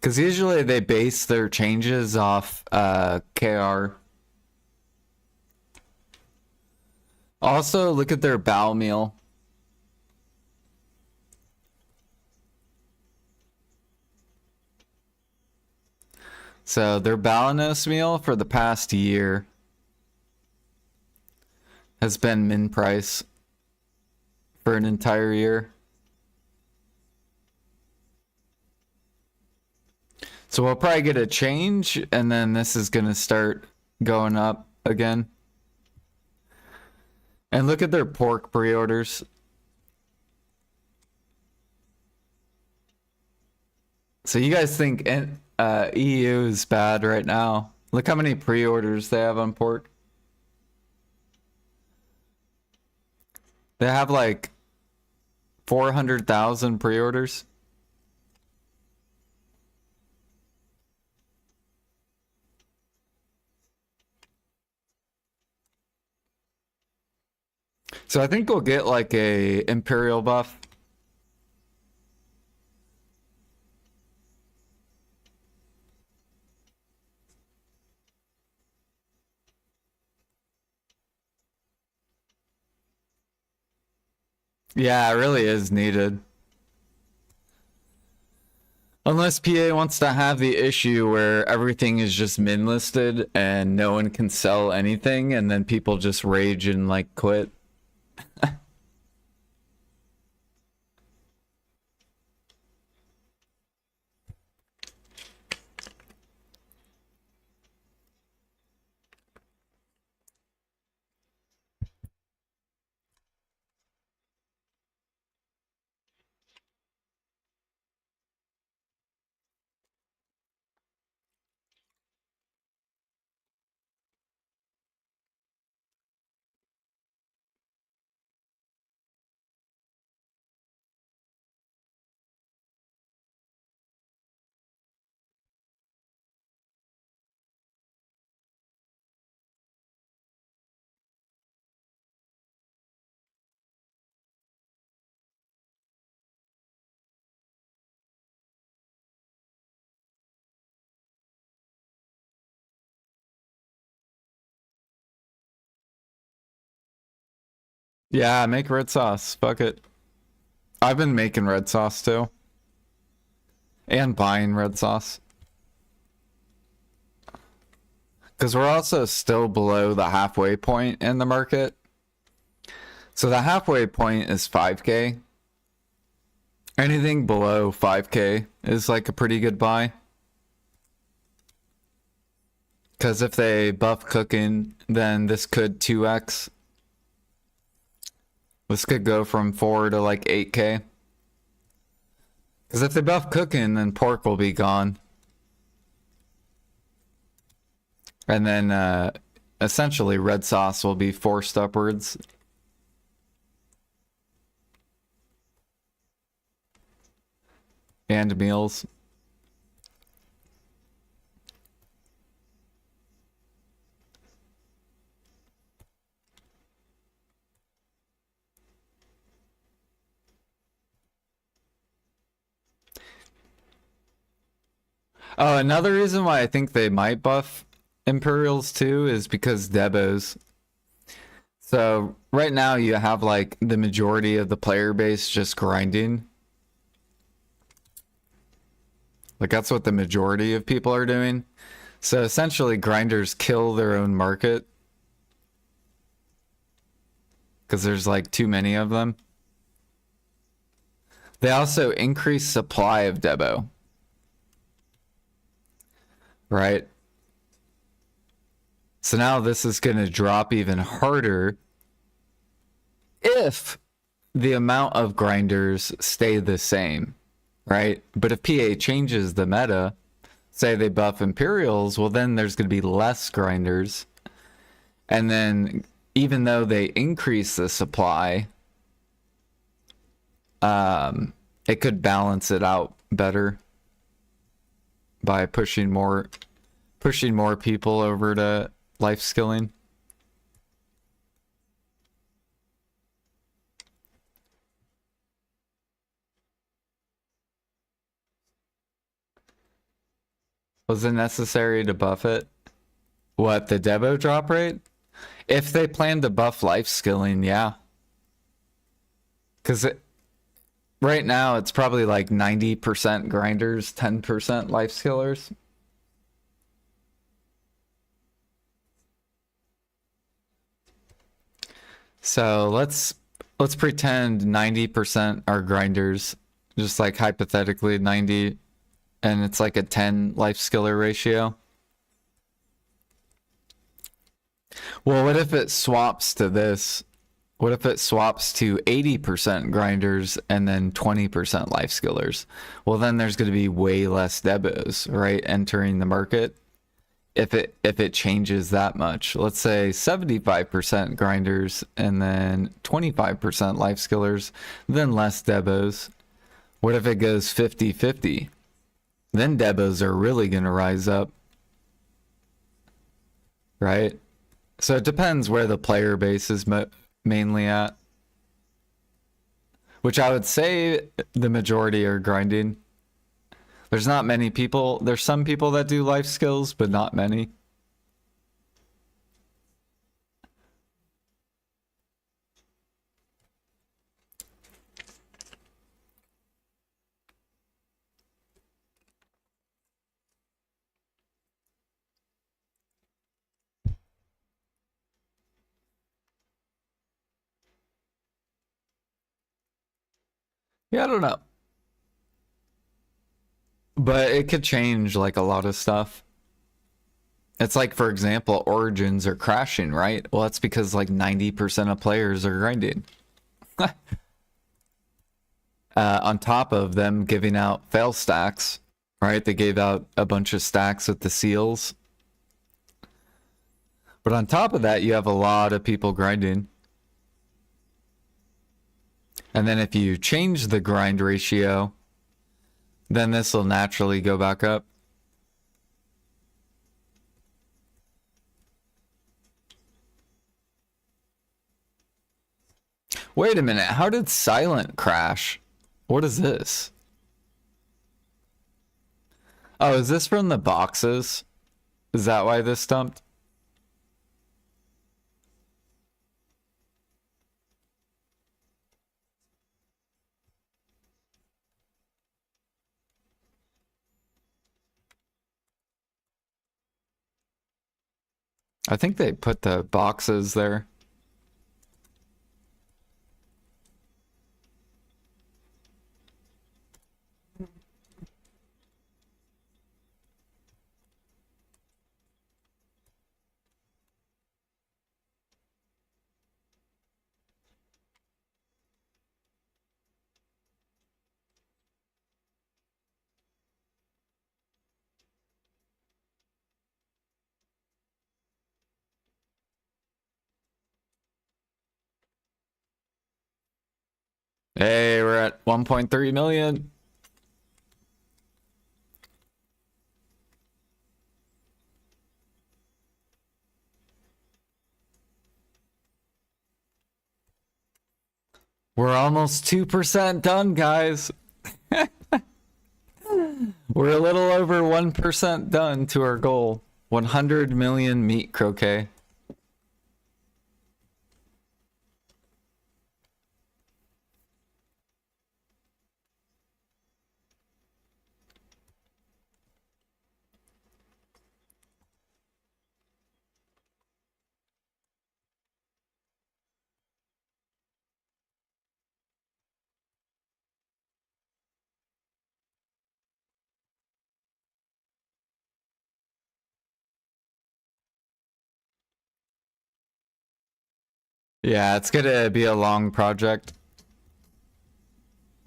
Because usually they base their changes off KR. Also, look at their bow meal. So their Balanos meal for the past year has been min price for an entire year. So we'll probably get a change, and then this is going to start going up again. And look at their pork pre-orders. So you guys think EU is bad right now. Look how many pre-orders they have on pork. They have like 400,000 pre-orders. So I think we'll get like a Imperial buff. Yeah, it really is needed. Unless PA wants to have the issue where everything is just min listed and no one can sell anything, and then people just rage and like quit. Yeah, make red sauce. Fuck it. I've been making red sauce too. And buying red sauce. Because we're also still below the halfway point in the market. So the halfway point is 5K. Anything below 5K is like a pretty good buy. Because if they buff cooking, then this could 2x. This could go from 4 to like 8K. Because if they buff cooking, then pork will be gone. And then essentially red sauce will be forced upwards. And meals. Oh, another reason why I think they might buff Imperials too is because Debos. So right now you have like the majority of the player base just grinding. Like that's what the majority of people are doing. So essentially grinders kill their own market. because there's like too many of them. They also increase supply of Debo, right? So now this is going to drop even harder if the amount of grinders stay the same, right? But if PA changes the meta, say they buff Imperials, well, then there's going to be less grinders. And then even though they increase the supply, it could balance it out better by pushing more people over to life skilling. Was it necessary to buff it? What, the Debo drop rate? If they plan to buff life skilling, yeah. Because right now it's probably like 90% grinders, 10% life skillers. So let's pretend 90% are grinders, just like hypothetically 90, and it's like a 10 life skiller ratio. Well, what if it swaps to this? What if it swaps to 80% grinders and then 20% life skillers? Well, then there's going to be way less Debos, right, entering the market. If it changes that much, let's say 75% grinders and then 25% life skillers, then less Debos. What if it goes 50-50? Then Debos are really going to rise up, right? So it depends where the player base is mainly at. Which I would say the majority are grinding. There's not many people. There's some people that do life skills, but not many. Yeah, I don't know. But it could change like a lot of stuff. It's like, for example, Origins are crashing, right? Well, that's because like 90% of players are grinding. On top of them giving out fail stacks, right? They gave out a bunch of stacks with the seals. But on top of that, you have a lot of people grinding. And then if you change the grind ratio, then this will naturally go back up. Wait a minute, how did Silent crash? What is this? Oh, is this from the boxes? Is that why this dumped? I think they put the boxes there. Hey, we're at 1.3 million. We're almost 2% done, guys. We're a little over 1% done to our goal. 100 million meat croquet. Yeah, it's gonna be a long project.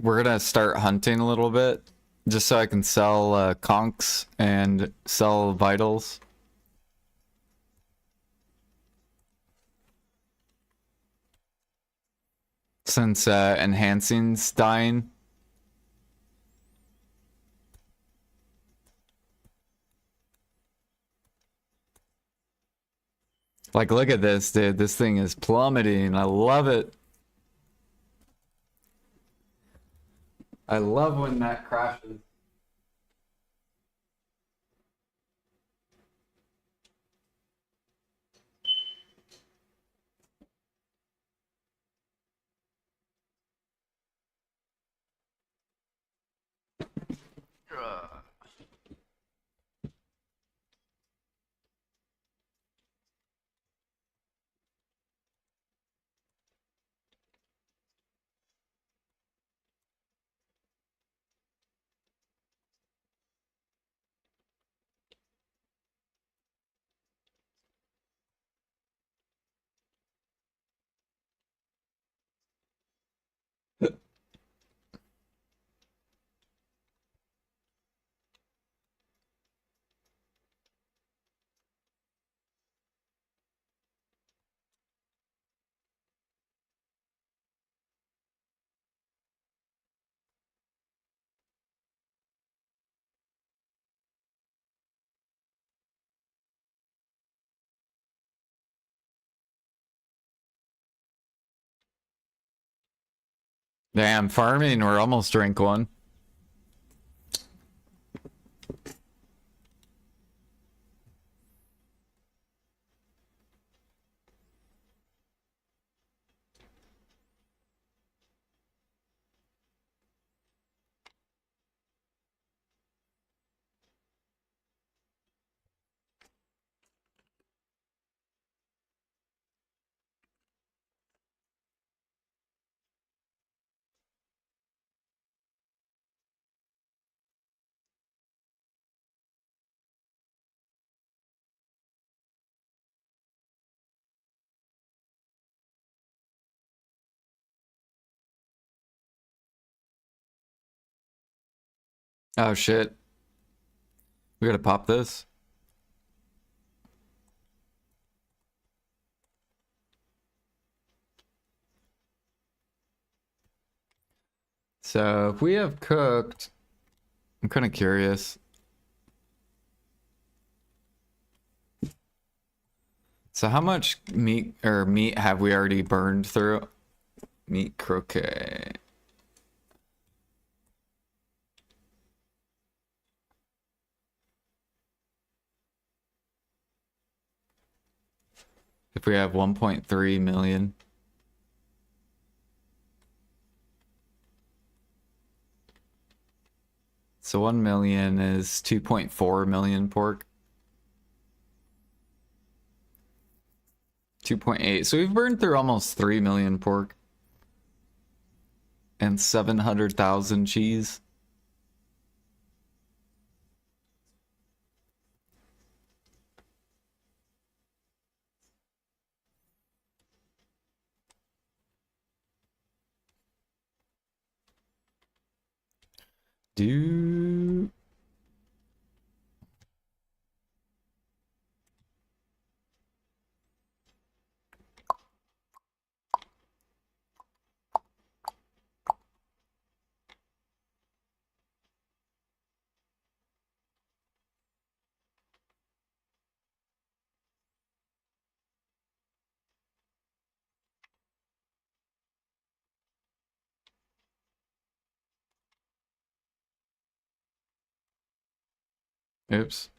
We're gonna start hunting a little bit, just so I can sell conchs and sell vitals. Since enhancing's dying. Like, look at this, dude. This thing is plummeting. I love it. I love when that crashes. Damn, farming, we're almost rank 1. Oh shit. We gotta pop this. So if we have cooked, I'm kind of curious. So how much meat have we already burned through? Meat croquet. If we have 1.3 million. So 1 million is 2.4 million pork. 2.8. So we've burned through almost 3 million pork. And 700,000 cheese. Do Oops.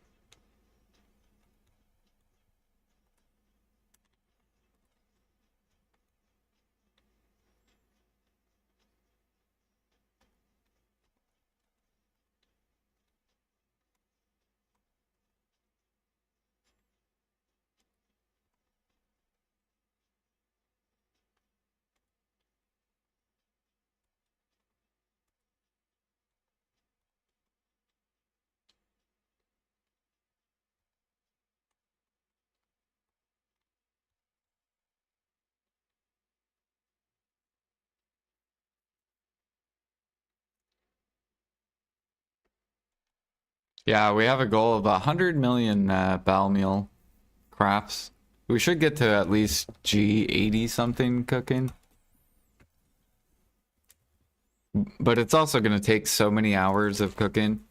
Yeah, we have a goal of 100 million bowel meal crafts. We should get to at least G80 something cooking. But it's also going to take so many hours of cooking.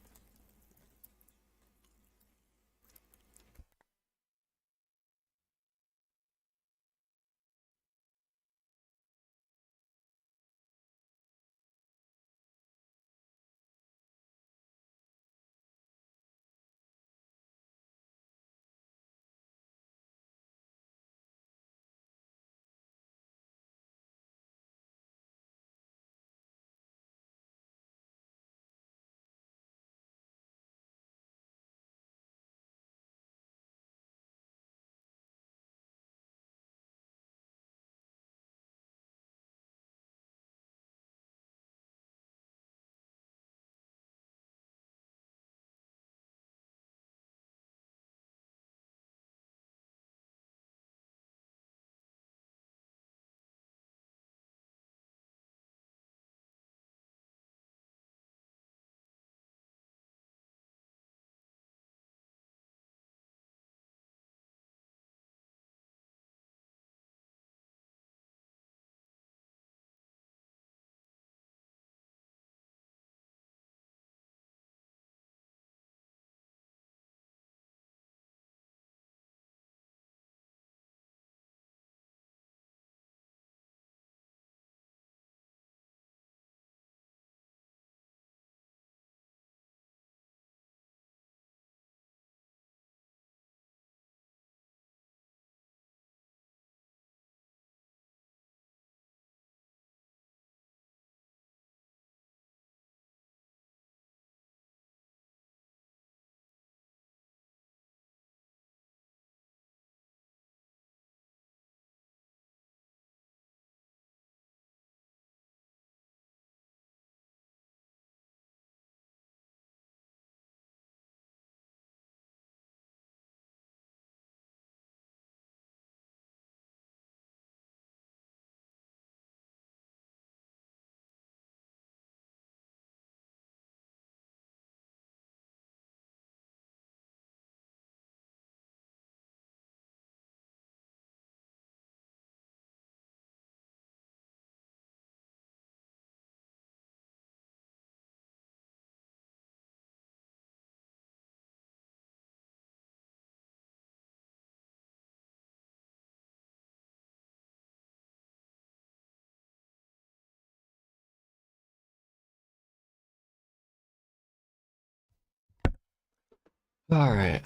All right.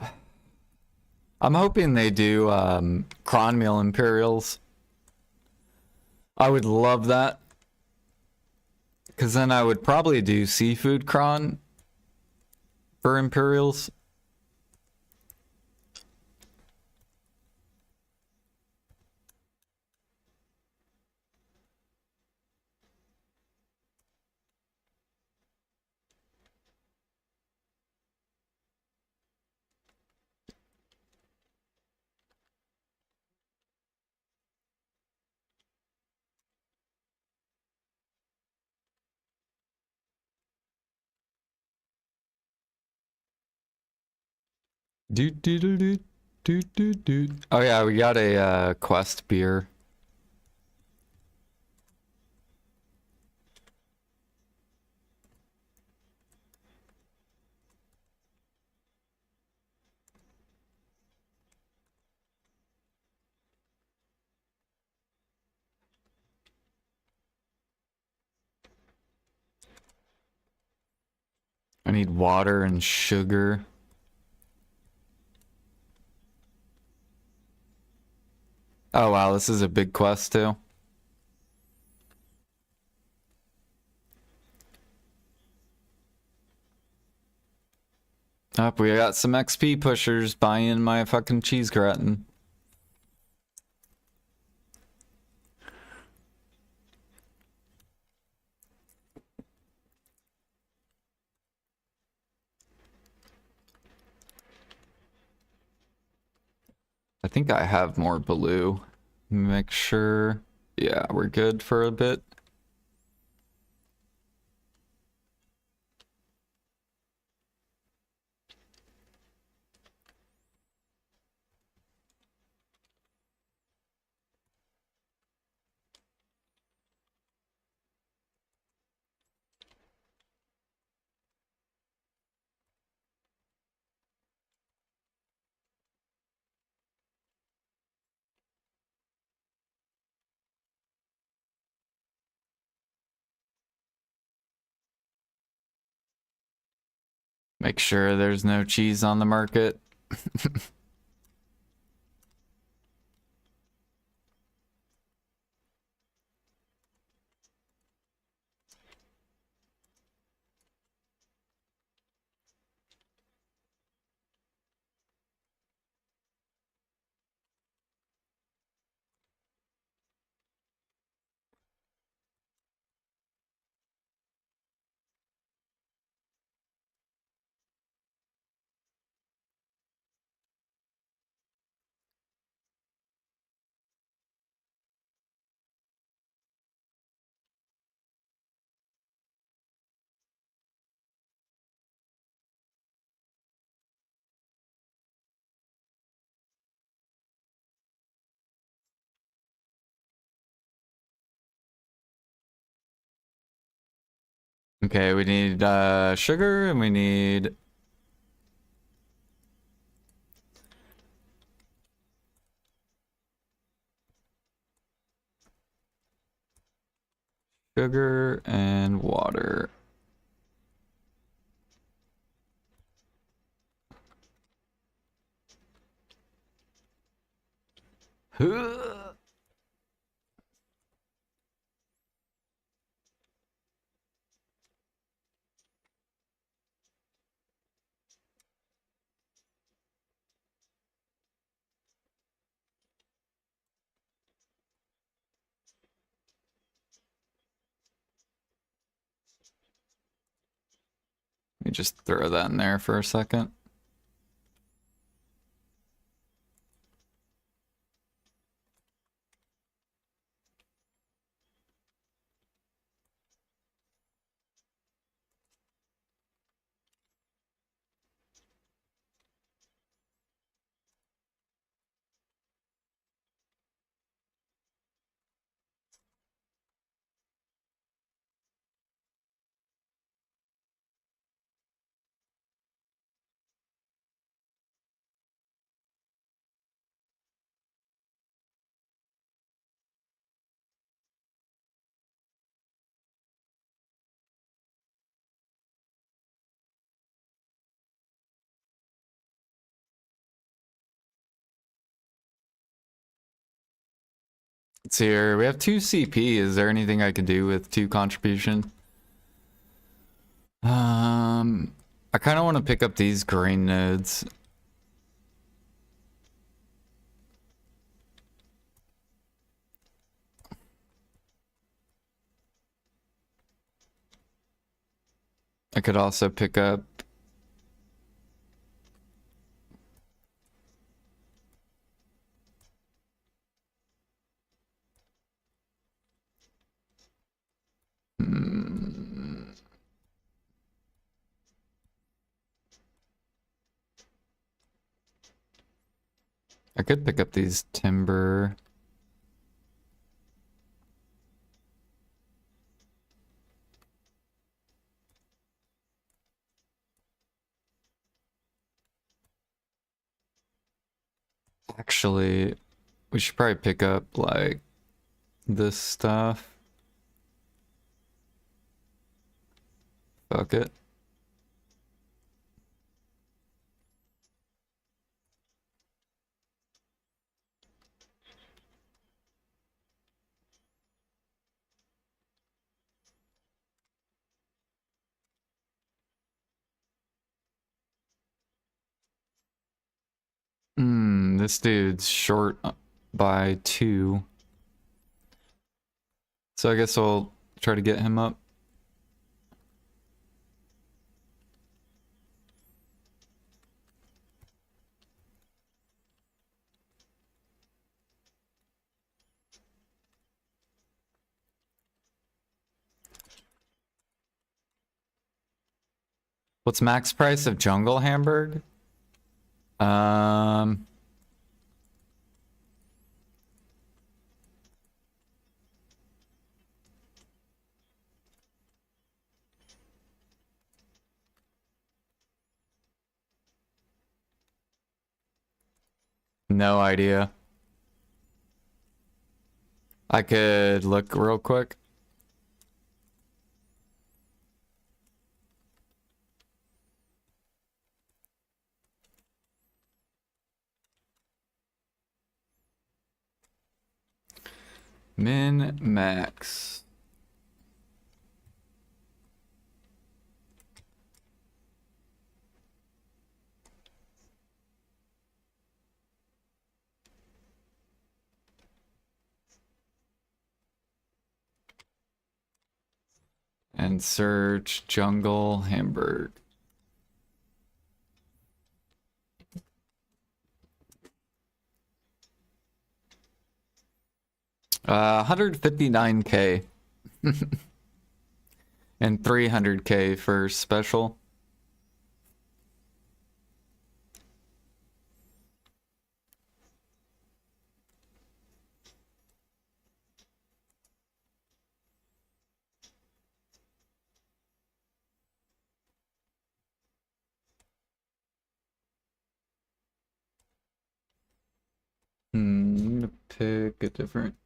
I'm hoping they do cron meal Imperials. I would love that. Because then I would probably do seafood cron for Imperials. Do do do do do do do. Oh yeah, we got a quest beer. I need water and sugar. Oh wow, this is a big quest too. Up, we got some XP pushers buying my fucking cheese gratin. I think I have more blue. Make sure. Yeah, we're good for a bit. Make sure there's no cheese on the market. Okay, we need sugar and we need sugar and water. Let me just throw that in there for a second. Let's see here. We have 2 CP. Is there anything I can do with 2 contribution? I kind of want to pick up these grain nodes. I could also pick up I could pick up these timber. Actually, we should probably pick up like this stuff. Fuck it. This dude's short by 2. So I guess I'll try to get him up. What's max price of jungle hamburg? No idea. I could look real quick. Min max. And search jungle Hamburg. Uh, 159k. And 300k for special. I'm gonna pick a different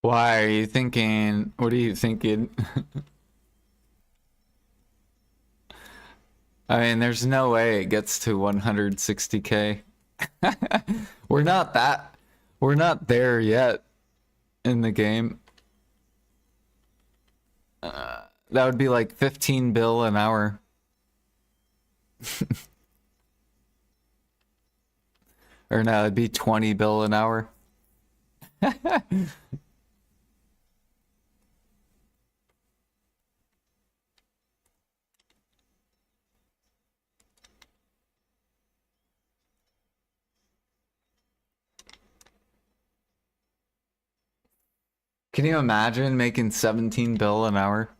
Why are you thinking? What are you thinking? I mean, there's no way it gets to 160k. We're not there yet in the game. That would be like 15 bill an hour. Or no, it'd be 20 bill an hour. Can you imagine making 17 bill an hour?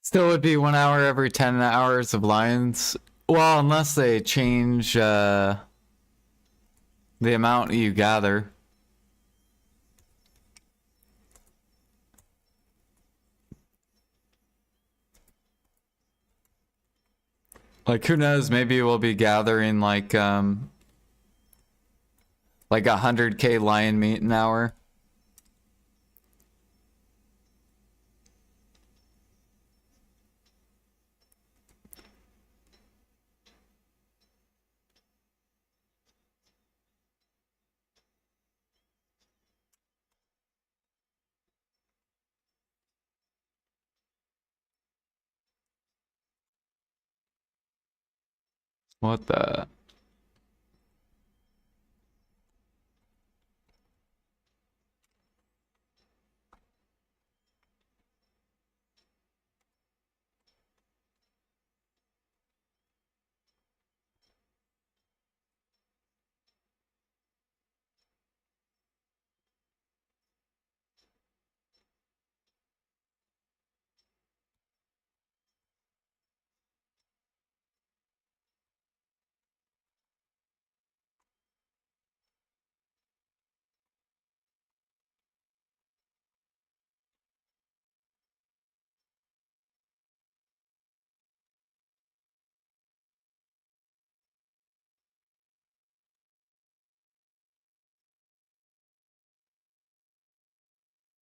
Still would be 1 hour every 10 hours of lions. Well, unless they change the amount you gather. Like, who knows? Maybe we'll be gathering like 100k lion meat an hour. What the?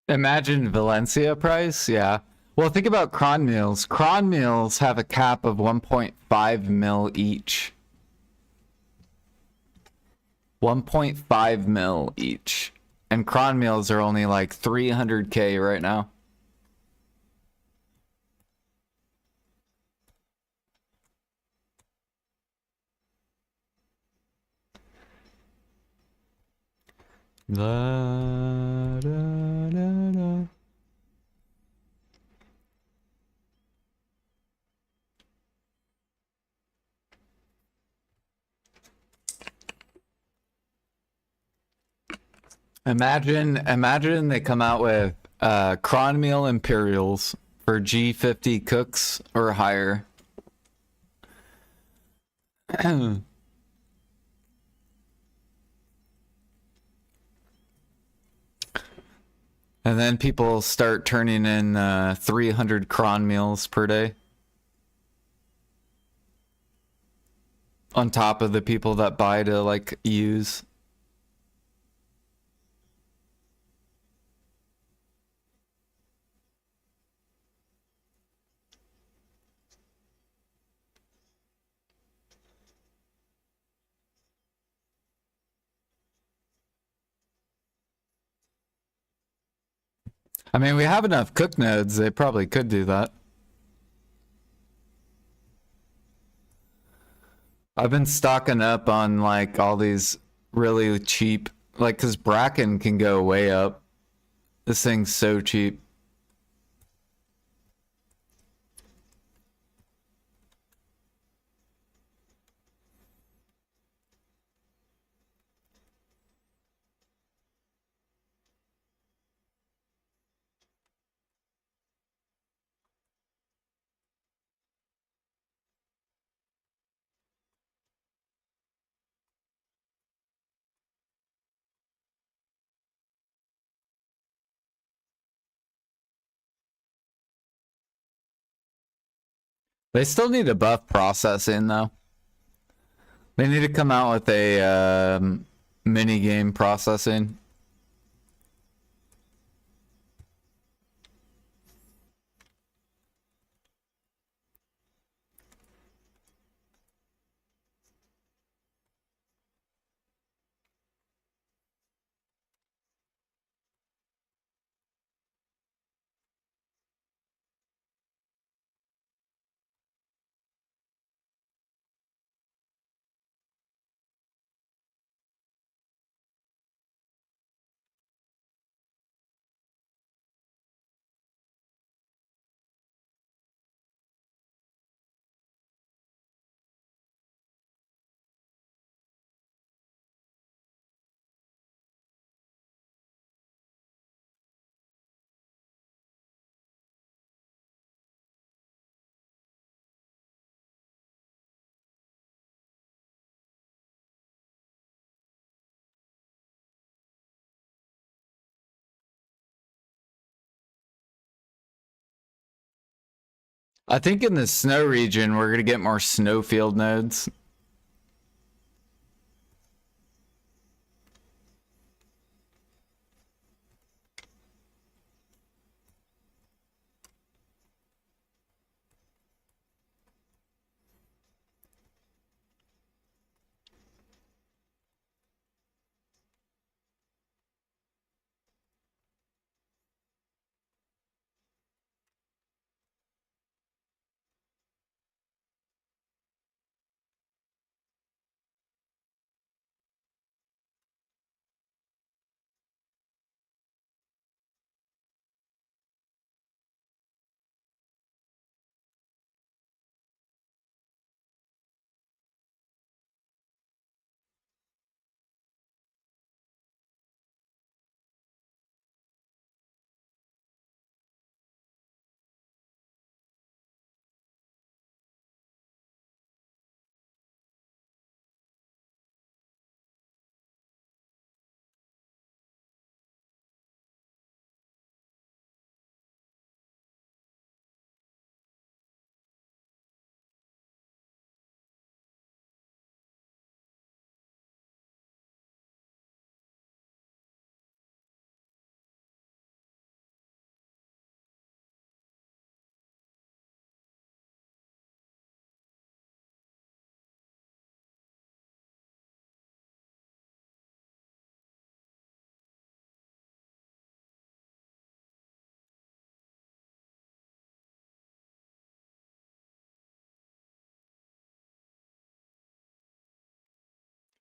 Imagine Valencia price? Yeah. Well, think about cron meals. Cron meals have a cap of 1.5 mil each. 1.5 mil each. And cron meals are only like 300k right now. Da, da, da, da. Imagine they come out with cron meal Imperials for G50 cooks or higher. And then people start turning in 300 cron meals per day. On top of the people that buy to like use. I mean, we have enough cook nodes. They probably could do that. I've been stocking up on like all these really cheap, like, cause Bracken can go way up. This thing's so cheap. They still need to buff processing though. They need to come out with a mini game processing. I think in the snow region, we're gonna get more snowfield nodes.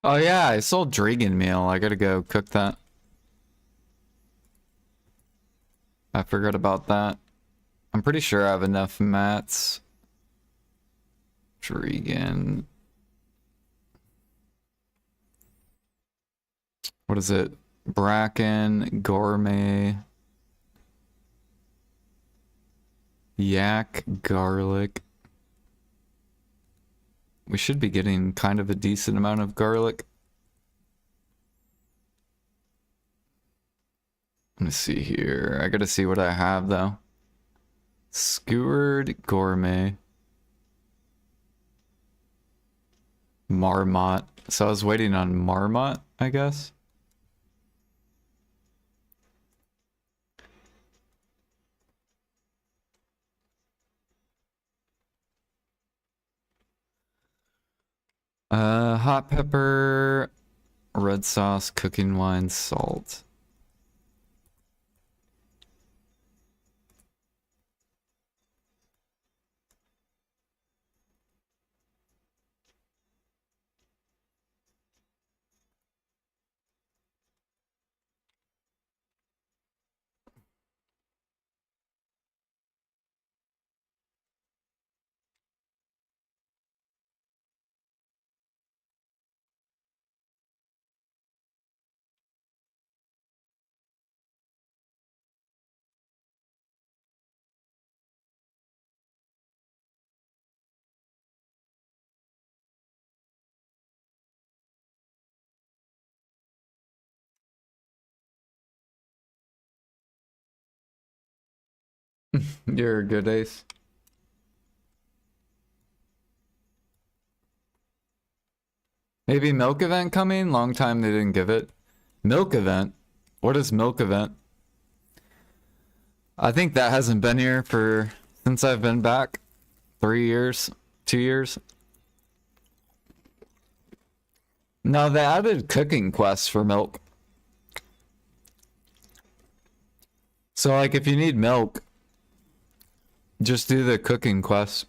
Oh yeah, I sold Dragon meal. I gotta go cook that. I forgot about that. I'm pretty sure I have enough mats. Dragon. What is it? Bracken, gourmet, yak, garlic. We should be getting kind of a decent amount of garlic. Let me see here. I gotta see what I have though. Skewered, gourmet, marmot. So I was waiting on marmot, I guess. Hot pepper, red sauce, cooking wine, salt. You're a good ace. Maybe milk event coming? Long time they didn't give it. Milk event? What is milk event? I think that hasn't been here for since I've been back. 3 years? 2 years? No, they added cooking quests for milk. So like if you need milk, just do the cooking quest.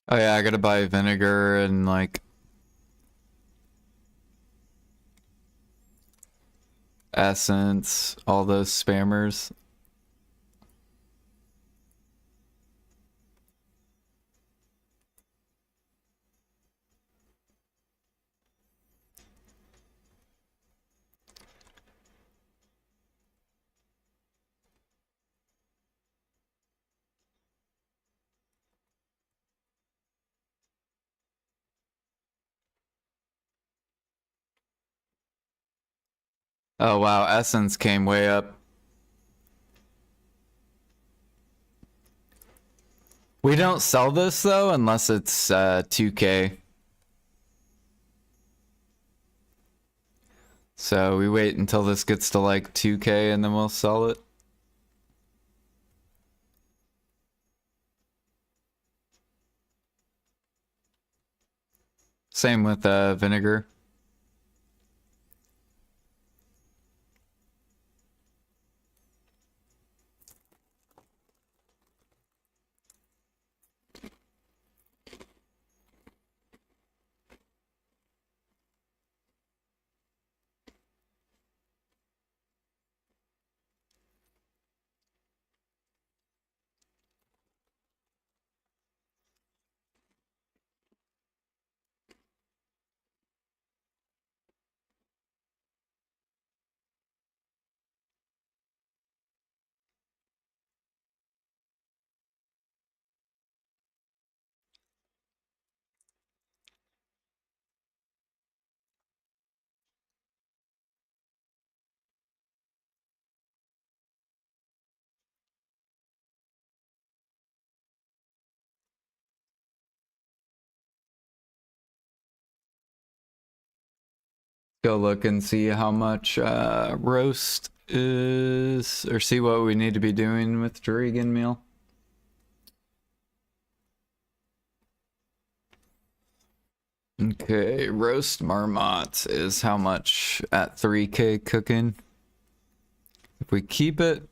Oh yeah, I gotta buy vinegar and like essence, all those spammers. Oh wow, essence came way up. We don't sell this though unless it's 2K. So we wait until this gets to like 2K and then we'll sell it. Same with vinegar. Go look and see how much roast is, or see what we need to be doing with Dragon meal. Okay, roast marmot is how much at 3K cooking? If we keep it,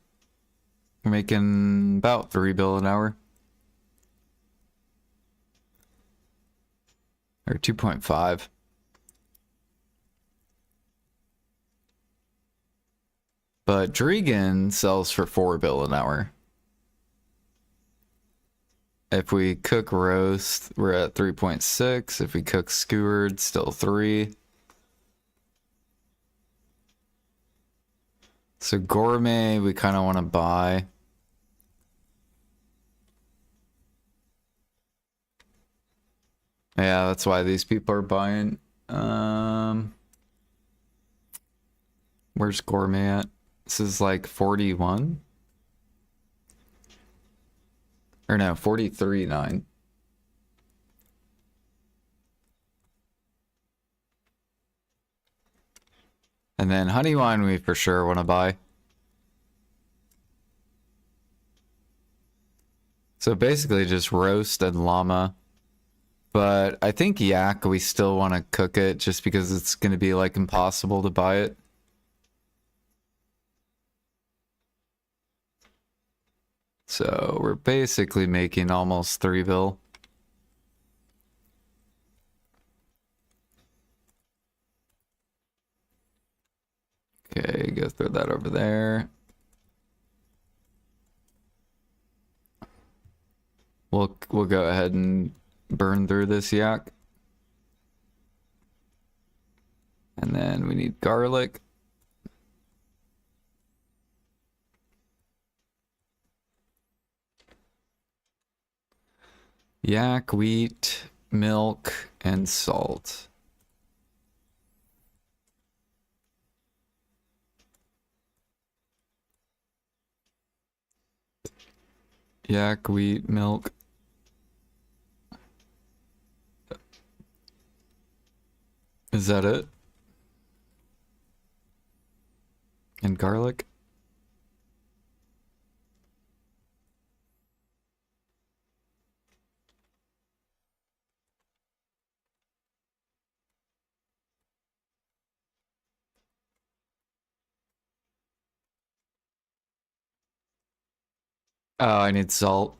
we're making about 3 bill an hour. Or 2.5. But Dragon sells for 4 bill an hour. If we cook roast, we're at 3.6. If we cook skewered, still 3. So gourmet, we kind of want to buy. Yeah, that's why these people are buying. Where's gourmet at? This is like 41. Or no, 43.9. And then honey wine we for sure want to buy. So basically just roast and llama. But I think yak, we still want to cook it just because it's going to be like impossible to buy it. So we're basically making almost 3 bill. Okay, go throw that over there. We'll go ahead and burn through this yak. And then we need garlic. Yak, wheat, milk, and salt. Yak, wheat, milk. Is that it? And garlic? Oh, I need salt.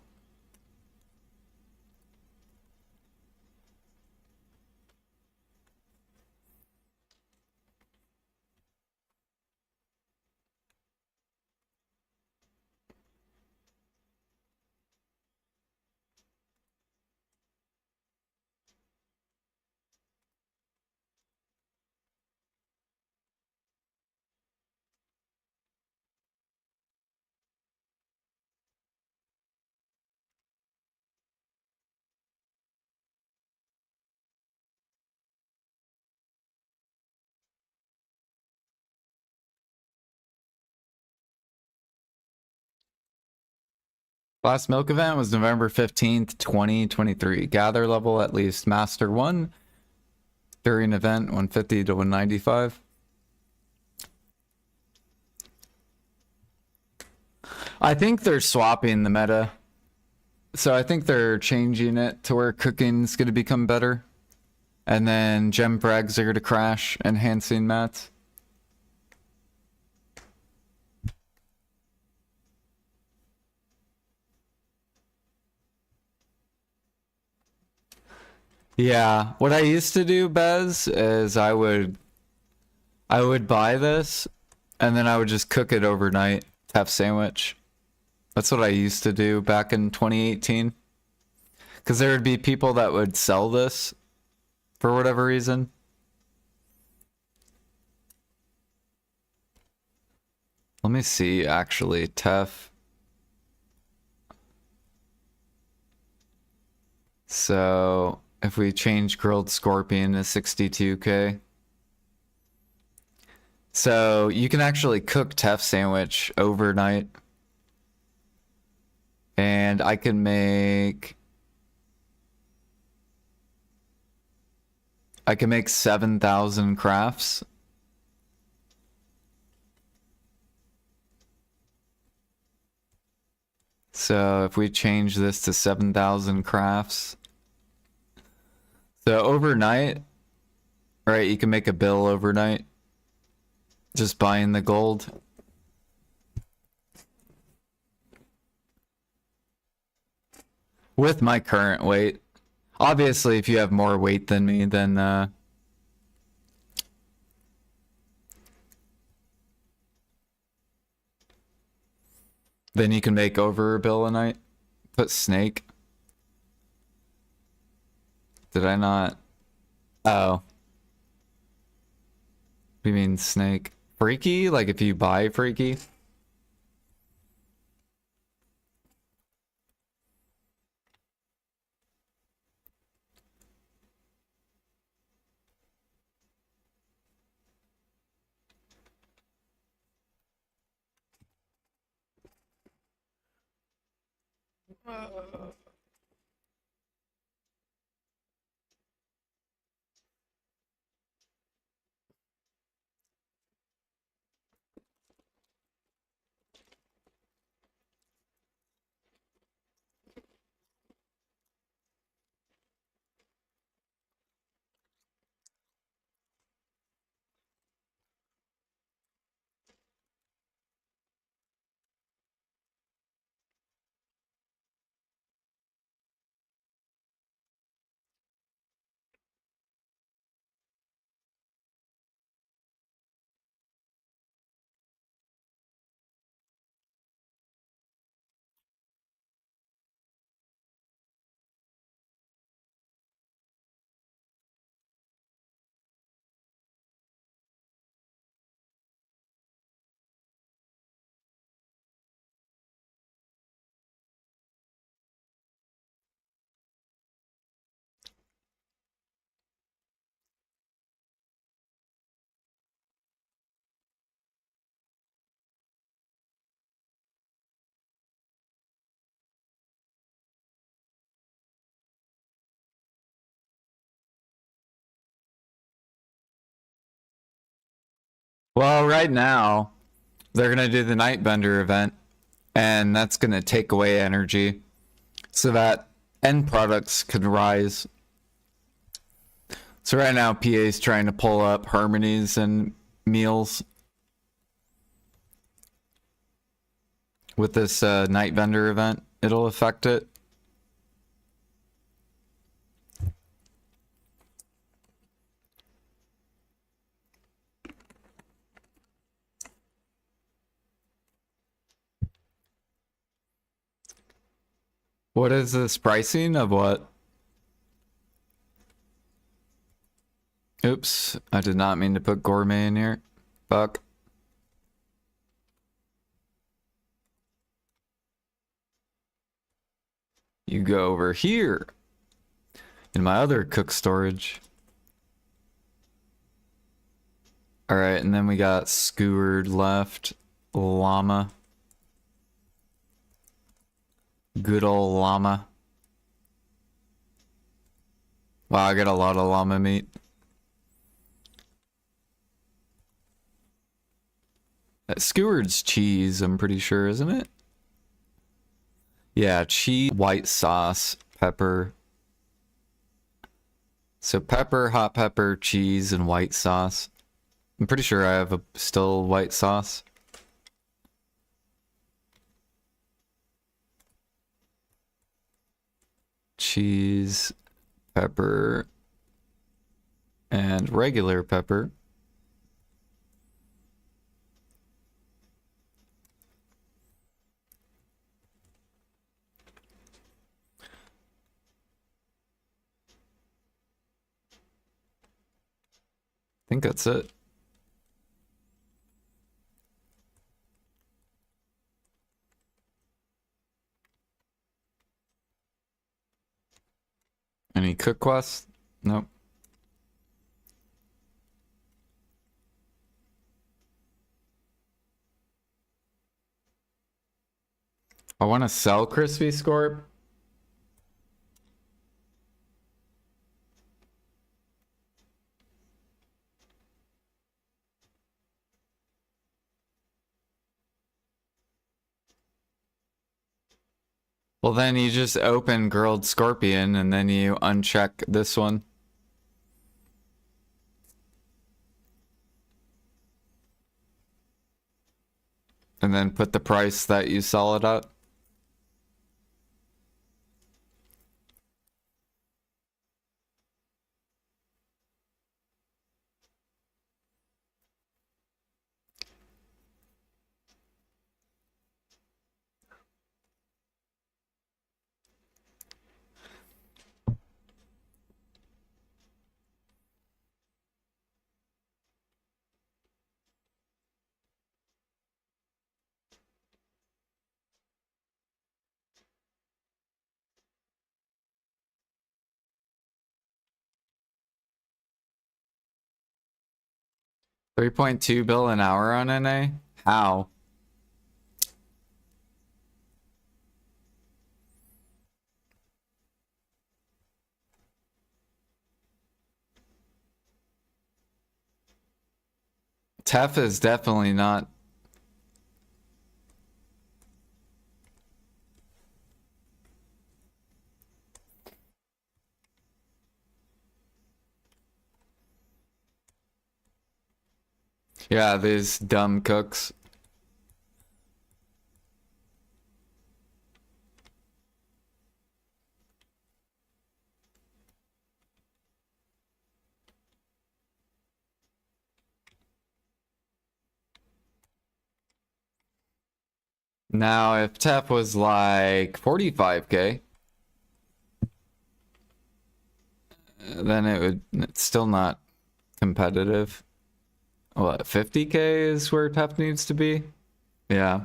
Last milk event was November 15th, 2023. Gather level at least Master 1. During event 150 to 195. I think they're swapping the meta. So I think they're changing it to where cooking's going to become better. And then gem frags are going to crash, enhancing mats. Yeah, what I used to do, Bez, is I would buy this and then I would just cook it overnight, have sandwich. That's what I used to do back in 2018. Because there would be people that would sell this for whatever reason. Let me see, actually, Tef. So if we change grilled scorpion to 62K. So you can actually cook Tef sandwich overnight. And I can make 7,000 crafts So if we change this to 7,000 crafts. So overnight, right, you can make a bill overnight. Just buying the gold. With my current weight. Obviously, if you have more weight than me, then you can make over a bill a night. Put snake. Did I not? Oh. What do you mean snake? Freaky? Like if you buy freaky? Well, right now, they're gonna do the Nightbender event, and that's gonna take away energy so that end products could rise. So right now, PA's trying to pull up harmonies and meals with this Nightbender event. It'll affect it. What is this pricing of what? Oops, I did not mean to put gourmet in here. Fuck. You go over here in my other cook storage. All right, and then we got skewered left, llama. Good old llama. Wow, I got a lot of llama meat. Skewered's cheese, I'm pretty sure, isn't it? Yeah, cheese, white sauce, pepper. So pepper, hot pepper, cheese, and white sauce. I'm pretty sure I have still white sauce. Cheese, pepper, and regular pepper. I think that's it. Any cook quests? Nope. I want to sell Crispy Scorp. Well, then you just open Grilled Scorpion and then you uncheck this one. And then put the price that you sell it at. $3.2 an hour on NA? How? Tef is definitely not. Yeah, these dumb cooks. Now, if Tef was like 45K, then it's still not competitive. What, 50K is where Tef needs to be? Yeah.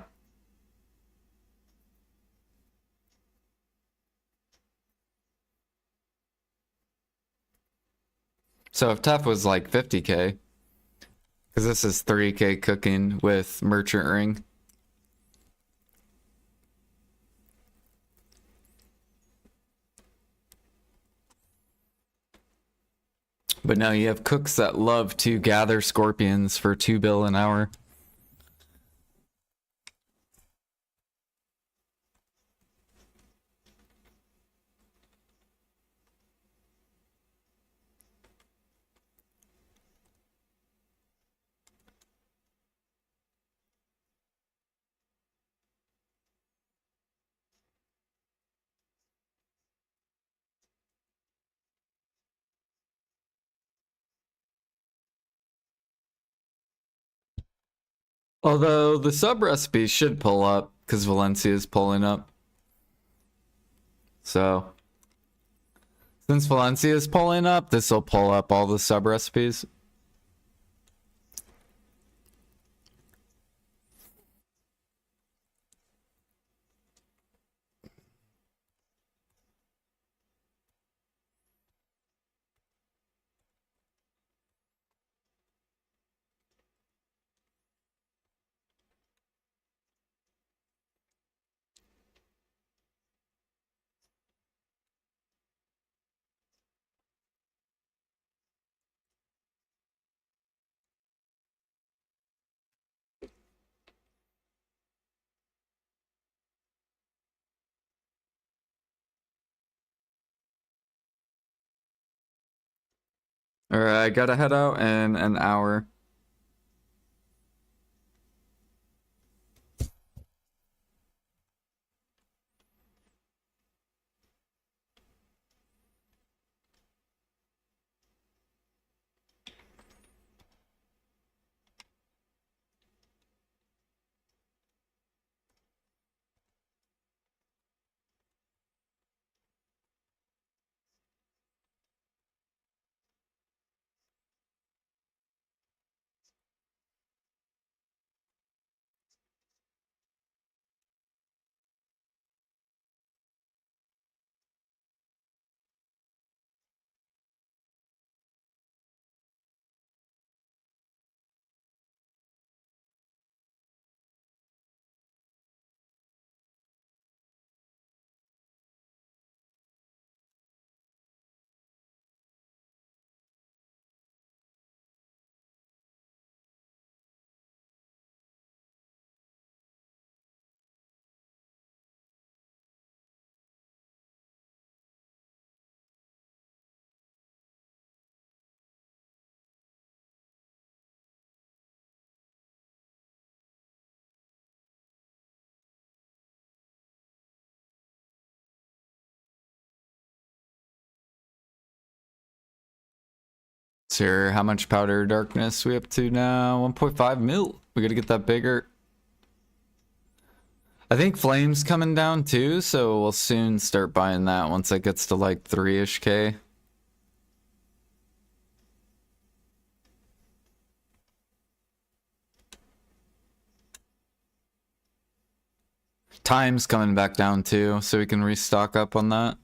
So if Tef was like 50K, because this is 3K cooking with Merchant Ring. But now you have cooks that love to gather scorpions for $2 an hour. Although the sub recipe should pull up because Valencia is pulling up. So since Valencia is pulling up, this will pull up all the sub recipes. All right, I gotta head out in an hour. here, how much powder darkness we up to now? 1.5 mil. We gotta get that bigger. I think flame's coming down too, so we'll soon start buying that once it gets to like 3-ish K. Time's coming back down too, so we can restock up on that.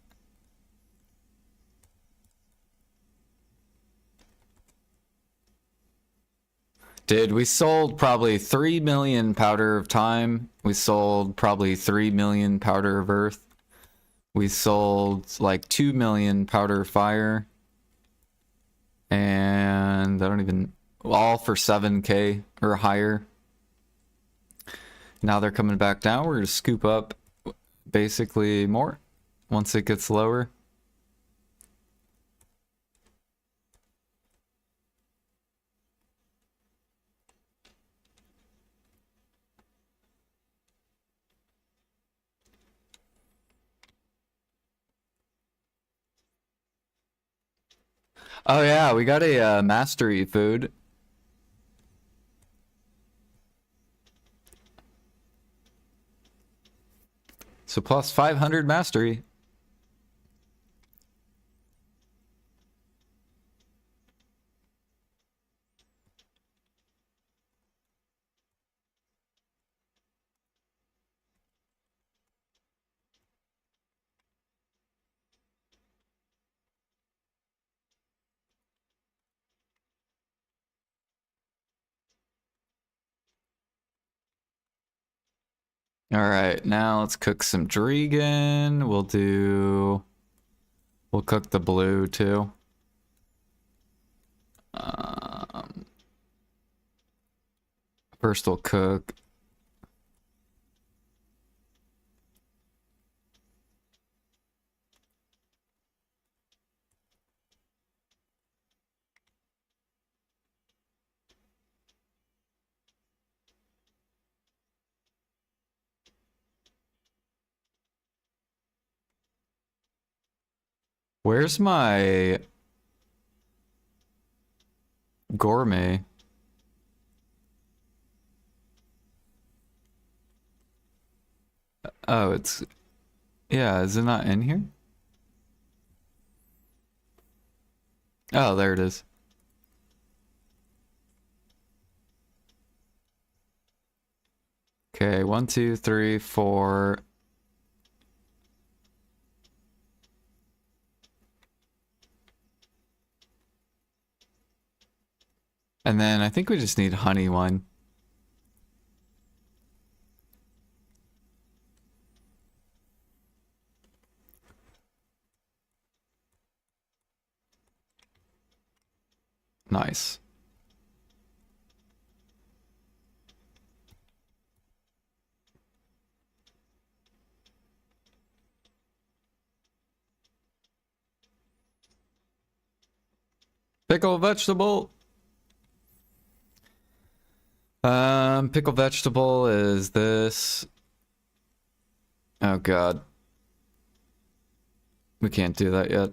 Dude, we sold probably 3 million powder of time. We sold probably 3 million powder of earth. We sold like 2 million powder of fire. And I don't even... all for 7K or higher. Now they're coming back down. We're going to scoop up basically more once it gets lower. Oh yeah, we got a mastery food. So plus 500 mastery. All right, now let's cook some Drigan. We'll cook the blue too. First we'll cook. Where's my gourmet? Oh, it's... yeah, is it not in here? Oh, there it is. Okay, 1, 2, 3, 4. And then I think we just need honey one. Nice. Pickle vegetable. Pickle vegetable is this. Oh god. We can't do that yet.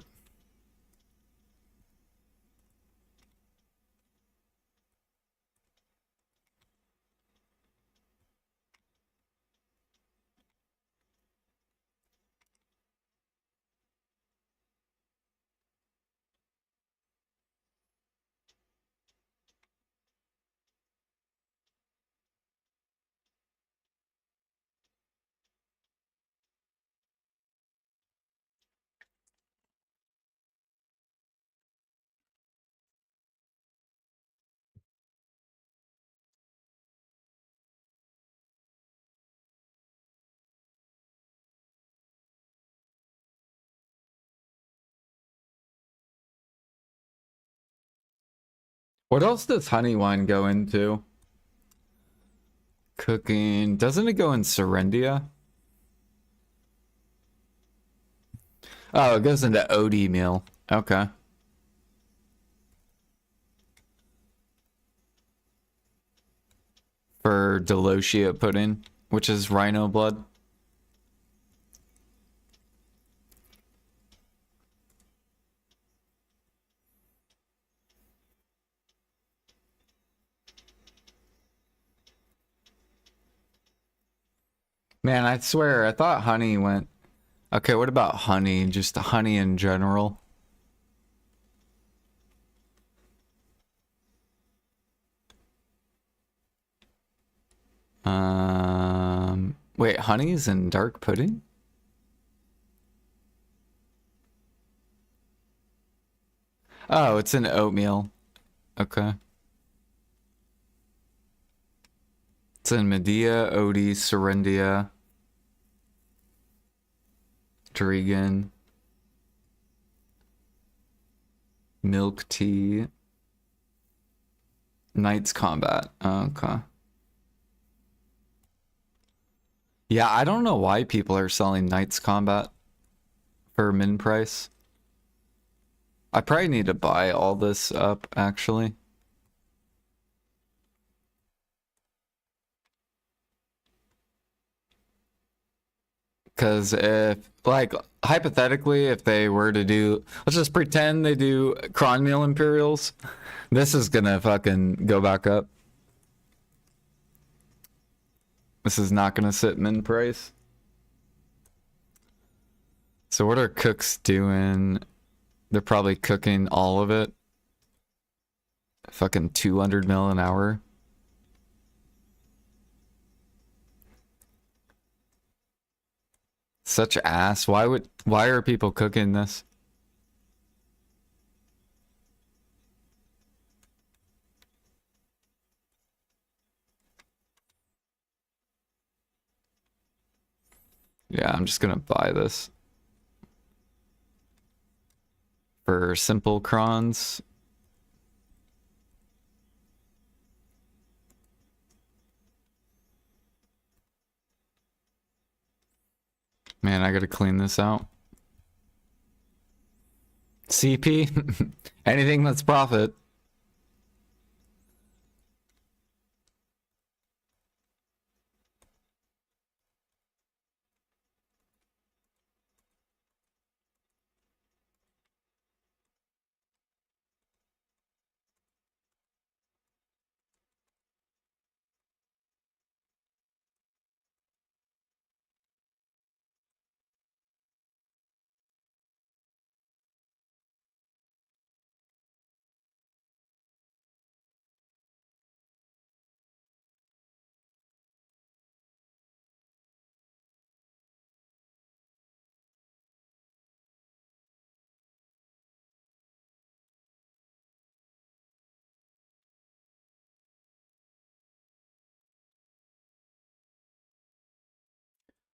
What else does honey wine go into? Cooking. Doesn't it go in Serendia? Oh, it goes into OD meal. Okay. For Delotia pudding, which is rhino blood. Man, I swear, I thought honey went... Okay, what about honey? Just honey in general? Wait, honey's in dark pudding? Oh, it's in oatmeal. Okay. It's in Medea, Odie, Serendia, Drigan, milk tea, Knights Combat. Okay. Yeah, I don't know why people are selling Knights Combat for min price. I probably need to buy all this up, actually. Because if, like, hypothetically, if they were to do, let's just pretend they do Cronmeal Imperials, this is gonna fucking go back up. This is not gonna sit min price. So what are cooks doing? They're probably cooking all of it. Fucking 200 mil an hour. Such ass. Why are people cooking this? Yeah, I'm just gonna buy this. For simple crons. Man, I gotta clean this out. CP? Anything that's profit.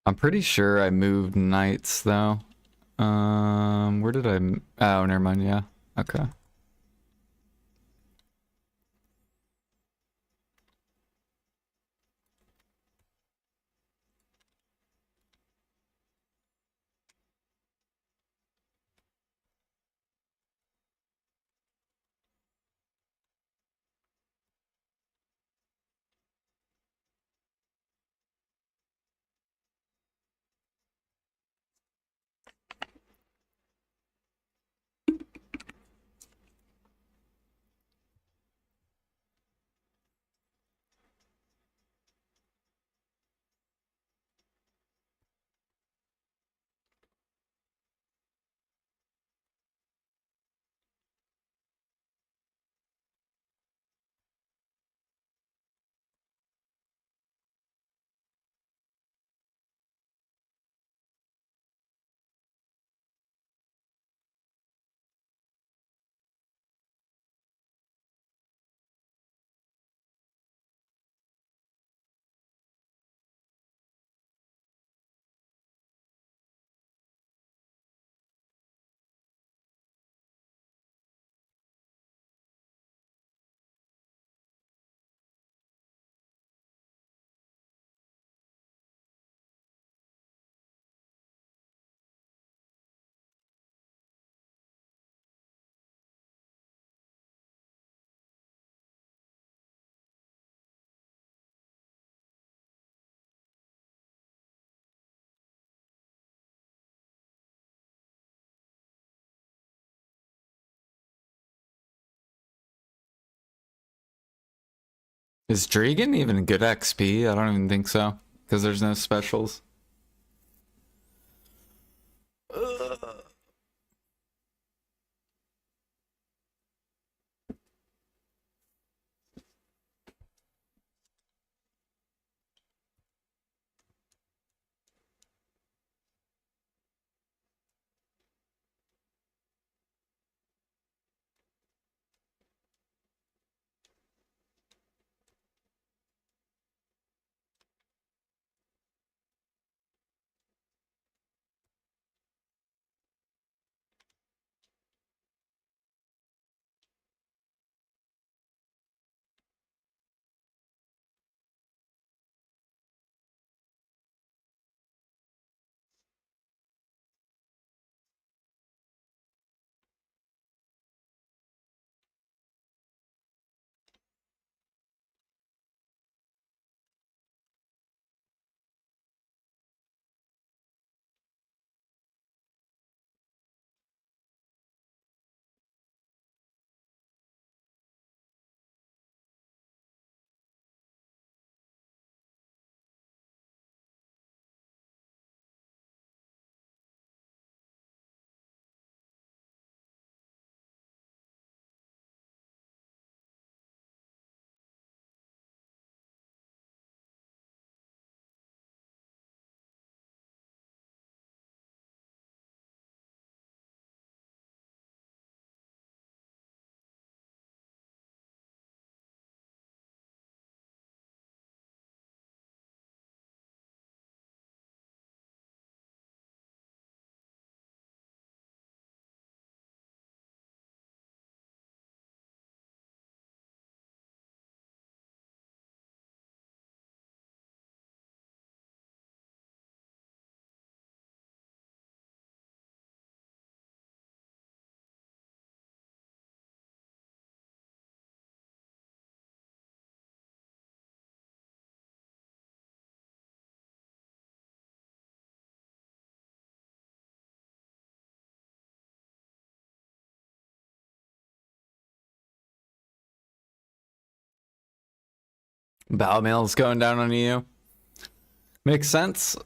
I'm pretty sure I moved knights though. Where did I? Oh, never mind. Yeah. Okay. Is Dragon even good XP? I don't even think so. because there's no specials. Battle mail's going down on EU. Makes sense.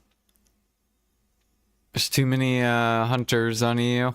There's too many hunters on EU.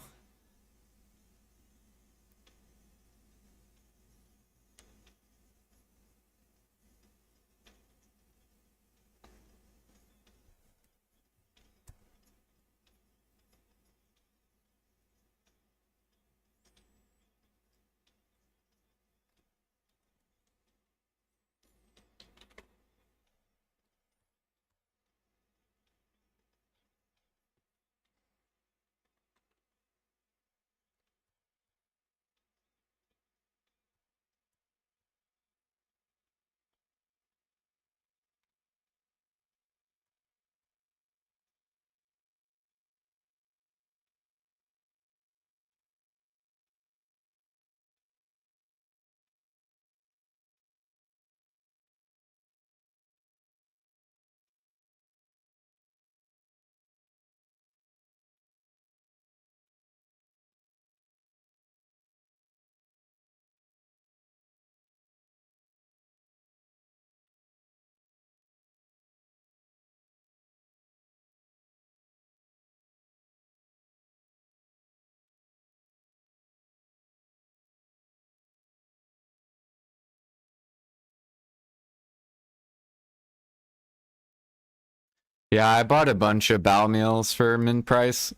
Yeah, I bought a bunch of battle meals for min price.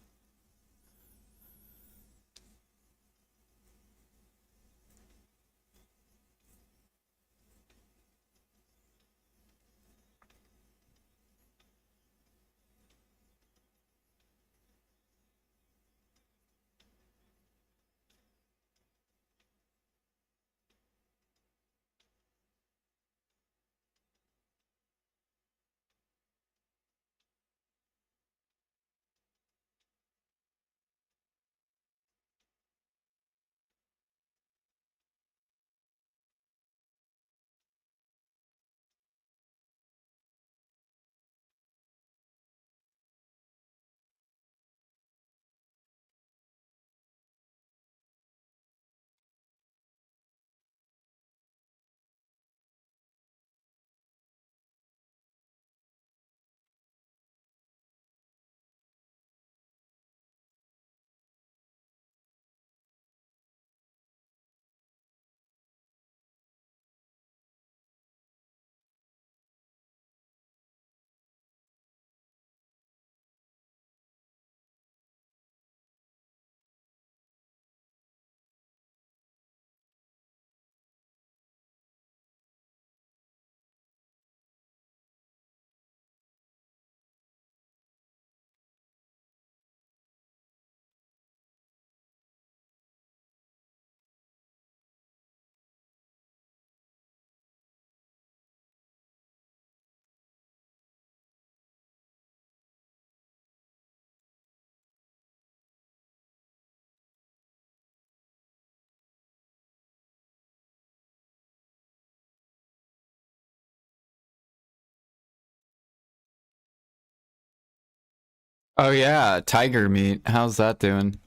Oh yeah, tiger meat. How's that doing?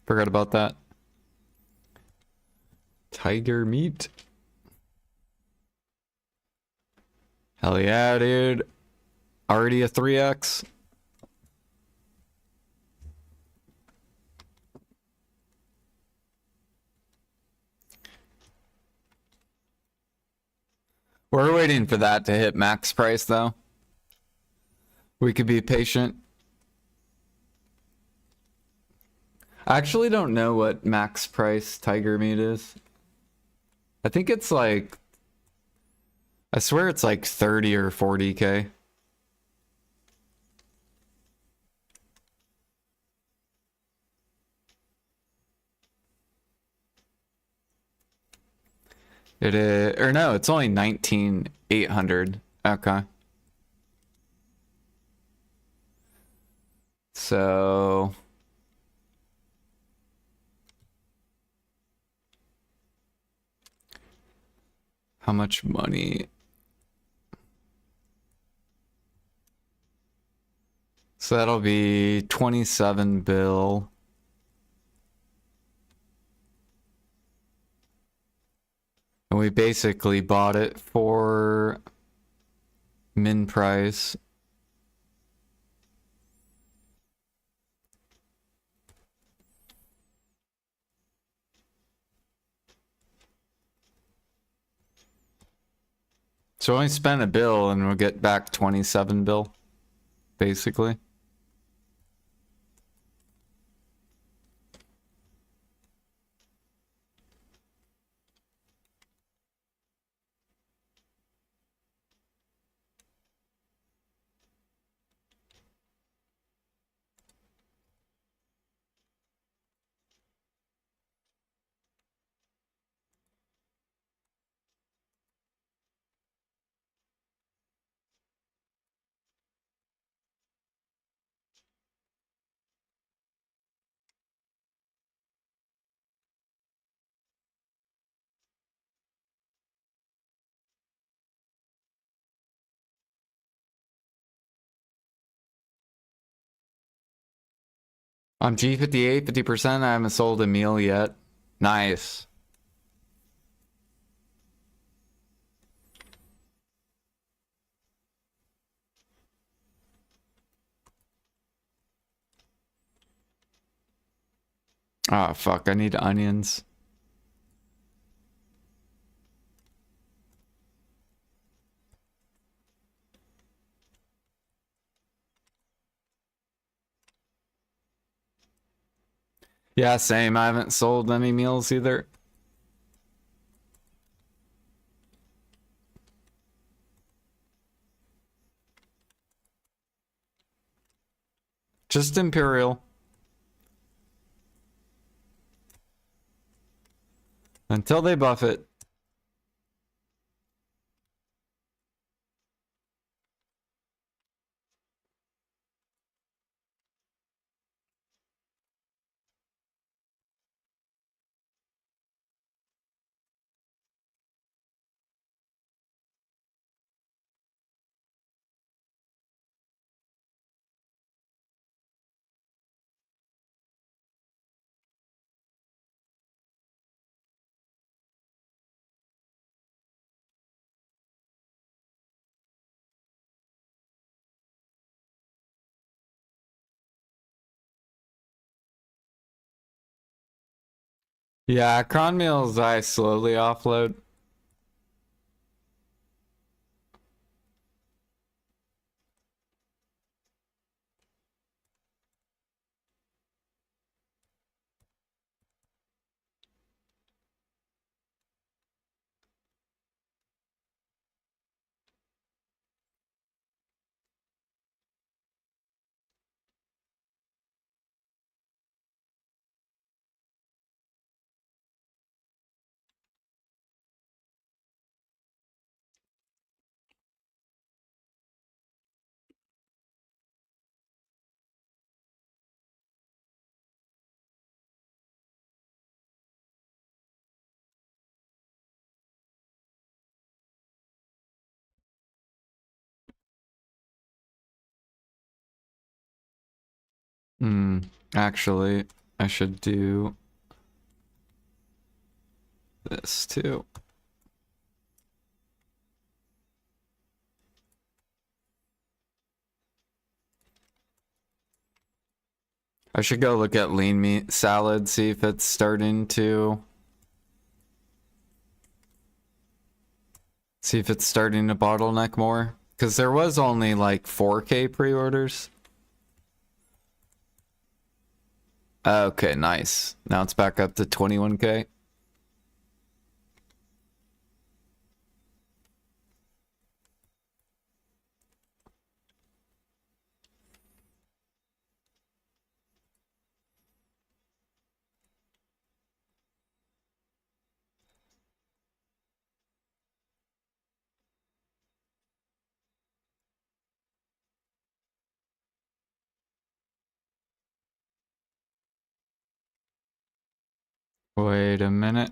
Forgot about that. Tiger meat. Hell yeah, dude. Already a 3x. We're waiting for that to hit max price though. We could be patient. I actually don't know what max price tiger meat is. I think it's like, I swear it's like 30 or 40K. It is, or no, it's only 19,800. Okay. So how much money? So that'll be 27 bill. And we basically bought it for min price. So only spend a bill and we'll get back 27 bill, basically. On G58, 50%, I haven't sold a meal yet. Nice. Oh, fuck, I need onions. Yeah, same. I haven't sold any meals either. Just Imperial. Until they buff it. Yeah, cron meals I slowly offload. Hmm. Actually, I should do this too. I should go look at lean meat salad, see if it's starting to bottleneck more. Because there was only like 4K pre-orders. Okay, nice. Now it's back up to 21K. Wait a minute.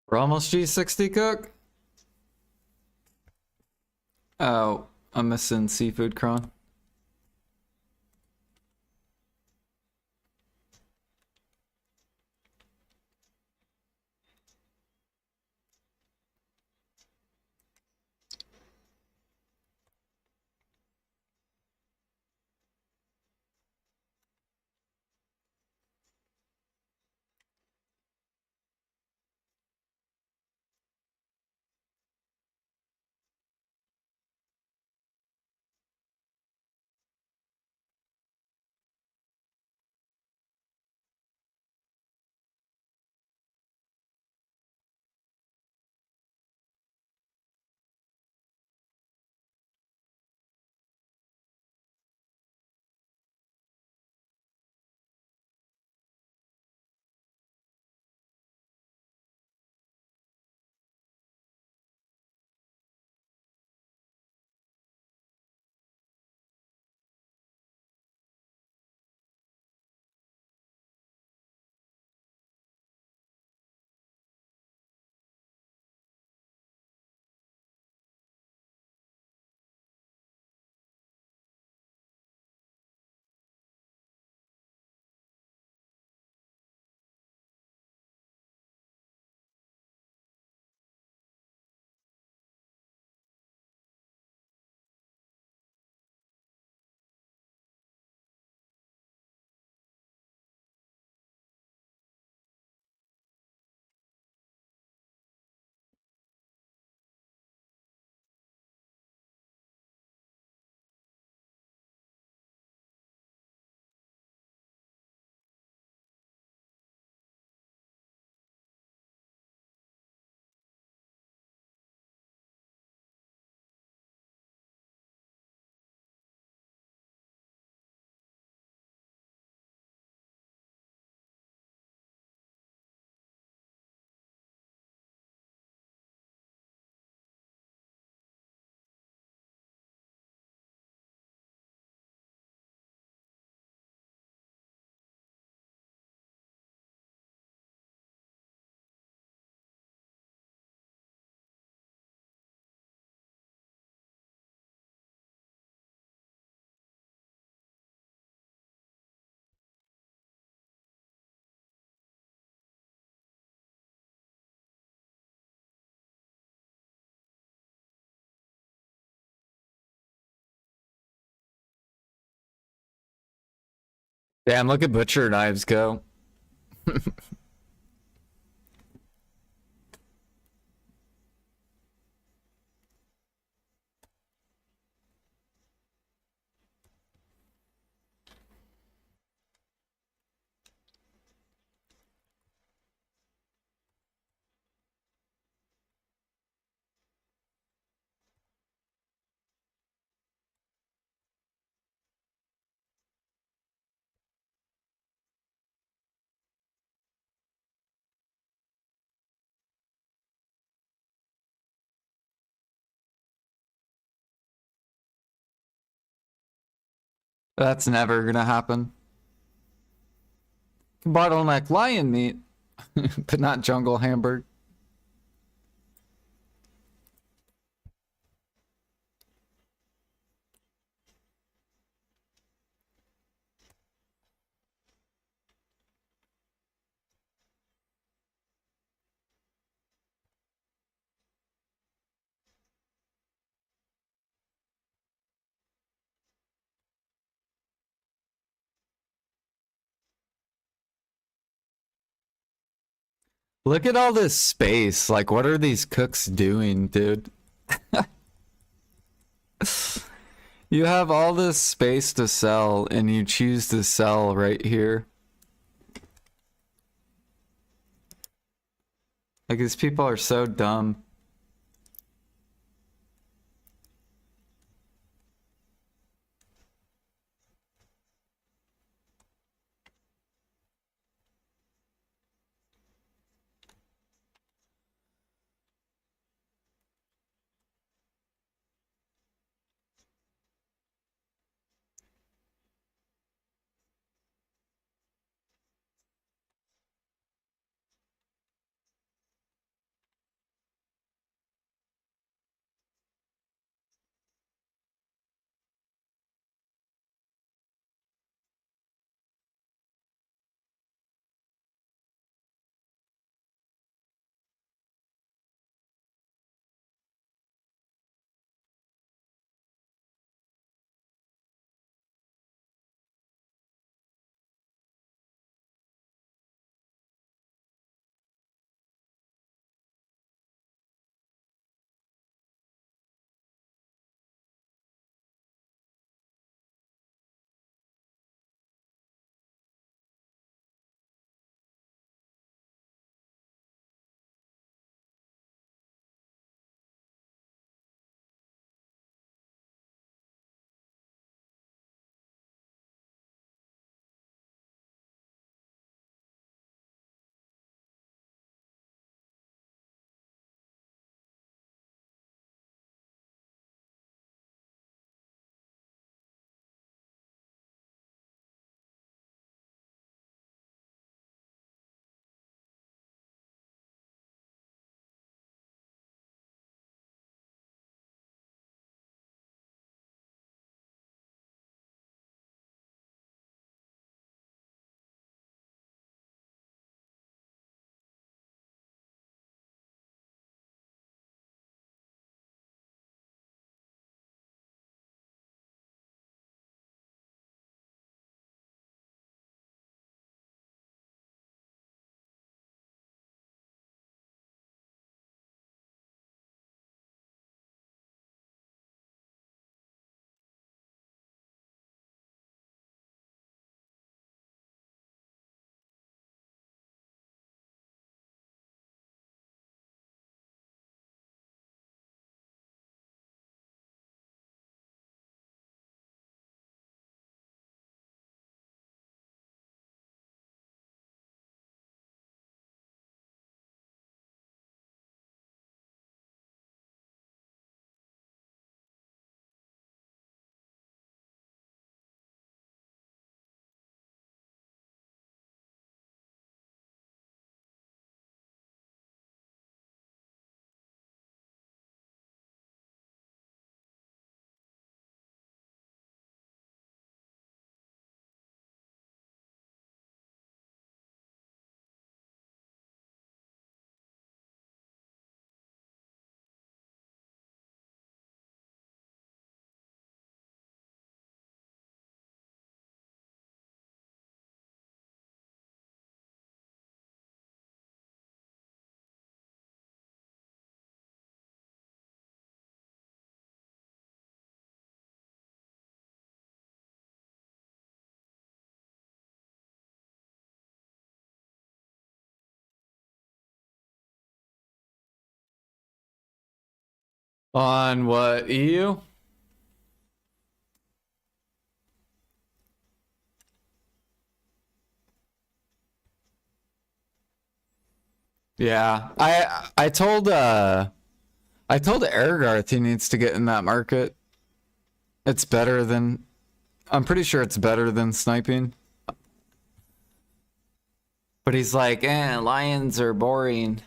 We're almost G60 cook. Oh, I'm missing seafood cron. Damn, look at butcher knives go. That's never gonna happen. Bottleneck lion meat, but not jungle hamburg. Look at all this space. Like, what are these cooks doing, dude? You have all this space to sell, and you choose to sell right here. Like, these people are so dumb. On what, EU? Yeah. I told Ergarth he needs to get in that market. It's better than I'm pretty sure it's better than sniping. But he's like, lions are boring.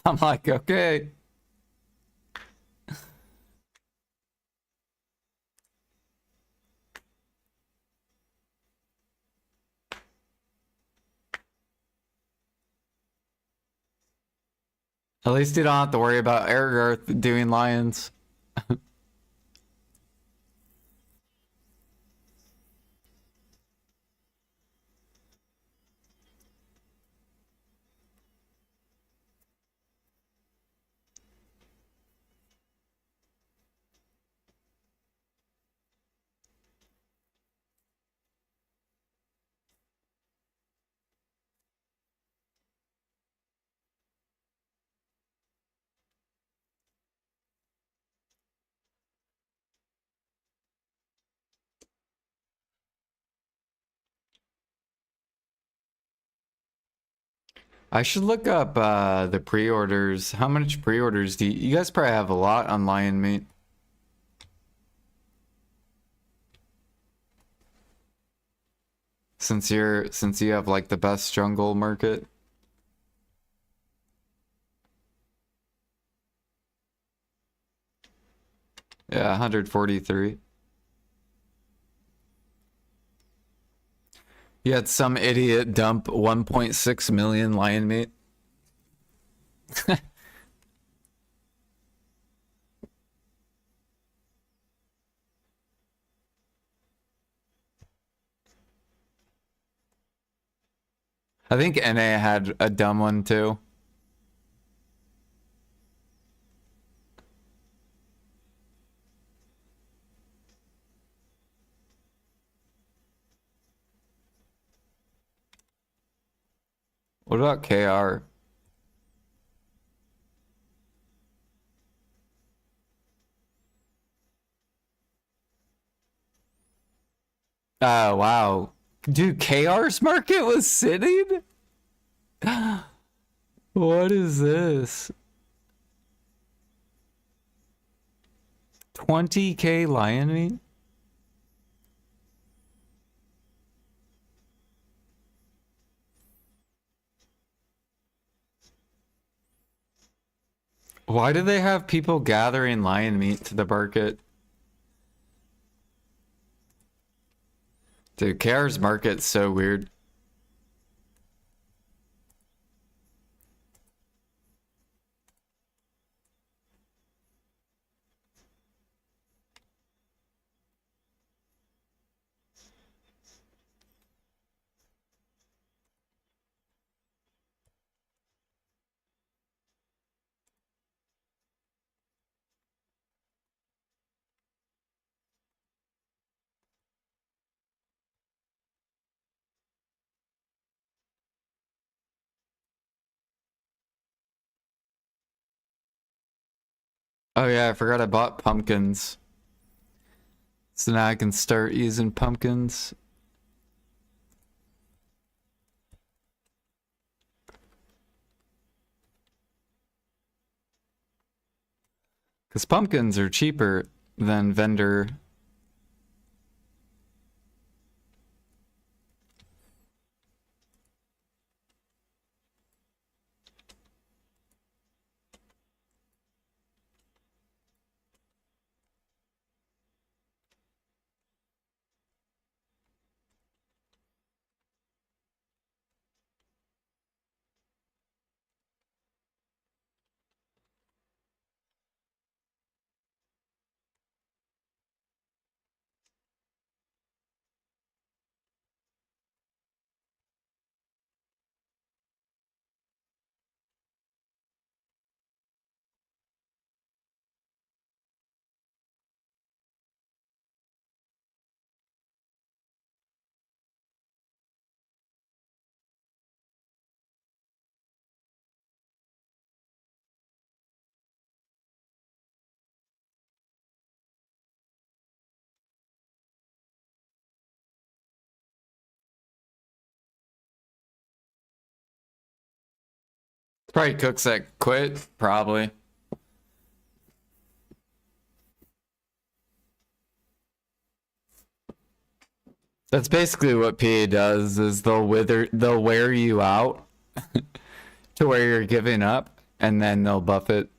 I'm like, okay. At least you don't have to worry about Ergarth doing lions. I should look up the pre-orders. How much pre-orders do you guys probably have a lot on lion meat? Since you have like the best jungle market. Yeah, 143. You had some idiot dump 1.6 million lion meat. I think NA had a dumb one too. What about KR? Oh, wow. Dude, KR's market was sitting? What is this? 20k lion meat? Why do they have people gathering lion meat to the market? Dude, KR's market's so weird. Oh yeah, I forgot I bought pumpkins. So now I can start using pumpkins. Because pumpkins are cheaper than vendor. Probably cooks that quit, probably. That's basically what PA does, is they'll wear you out to where you're giving up, and then they'll buff it.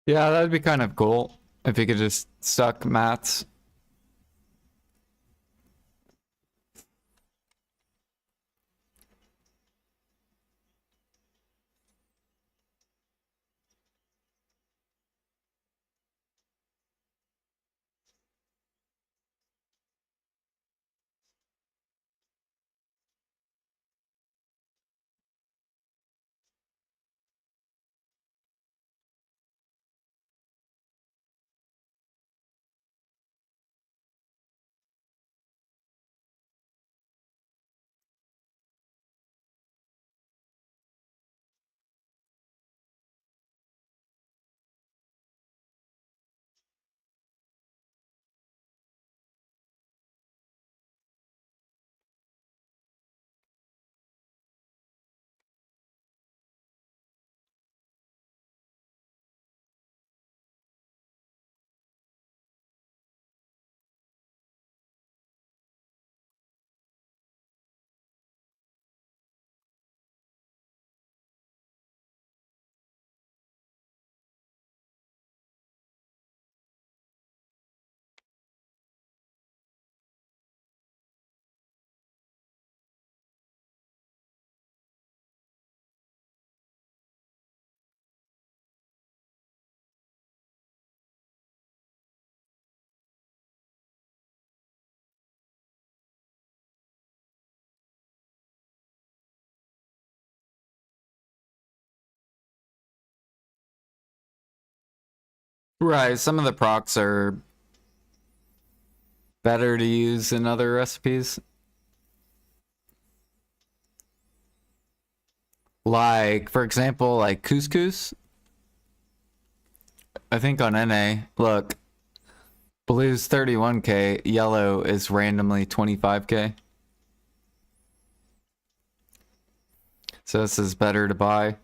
Yeah, that'd be kind of cool if you could just suck mats. Right, some of the procs are better to use in other recipes. Like, for example, like couscous. I think on NA, look, blue's 31k, yellow is randomly 25k. So this is better to buy.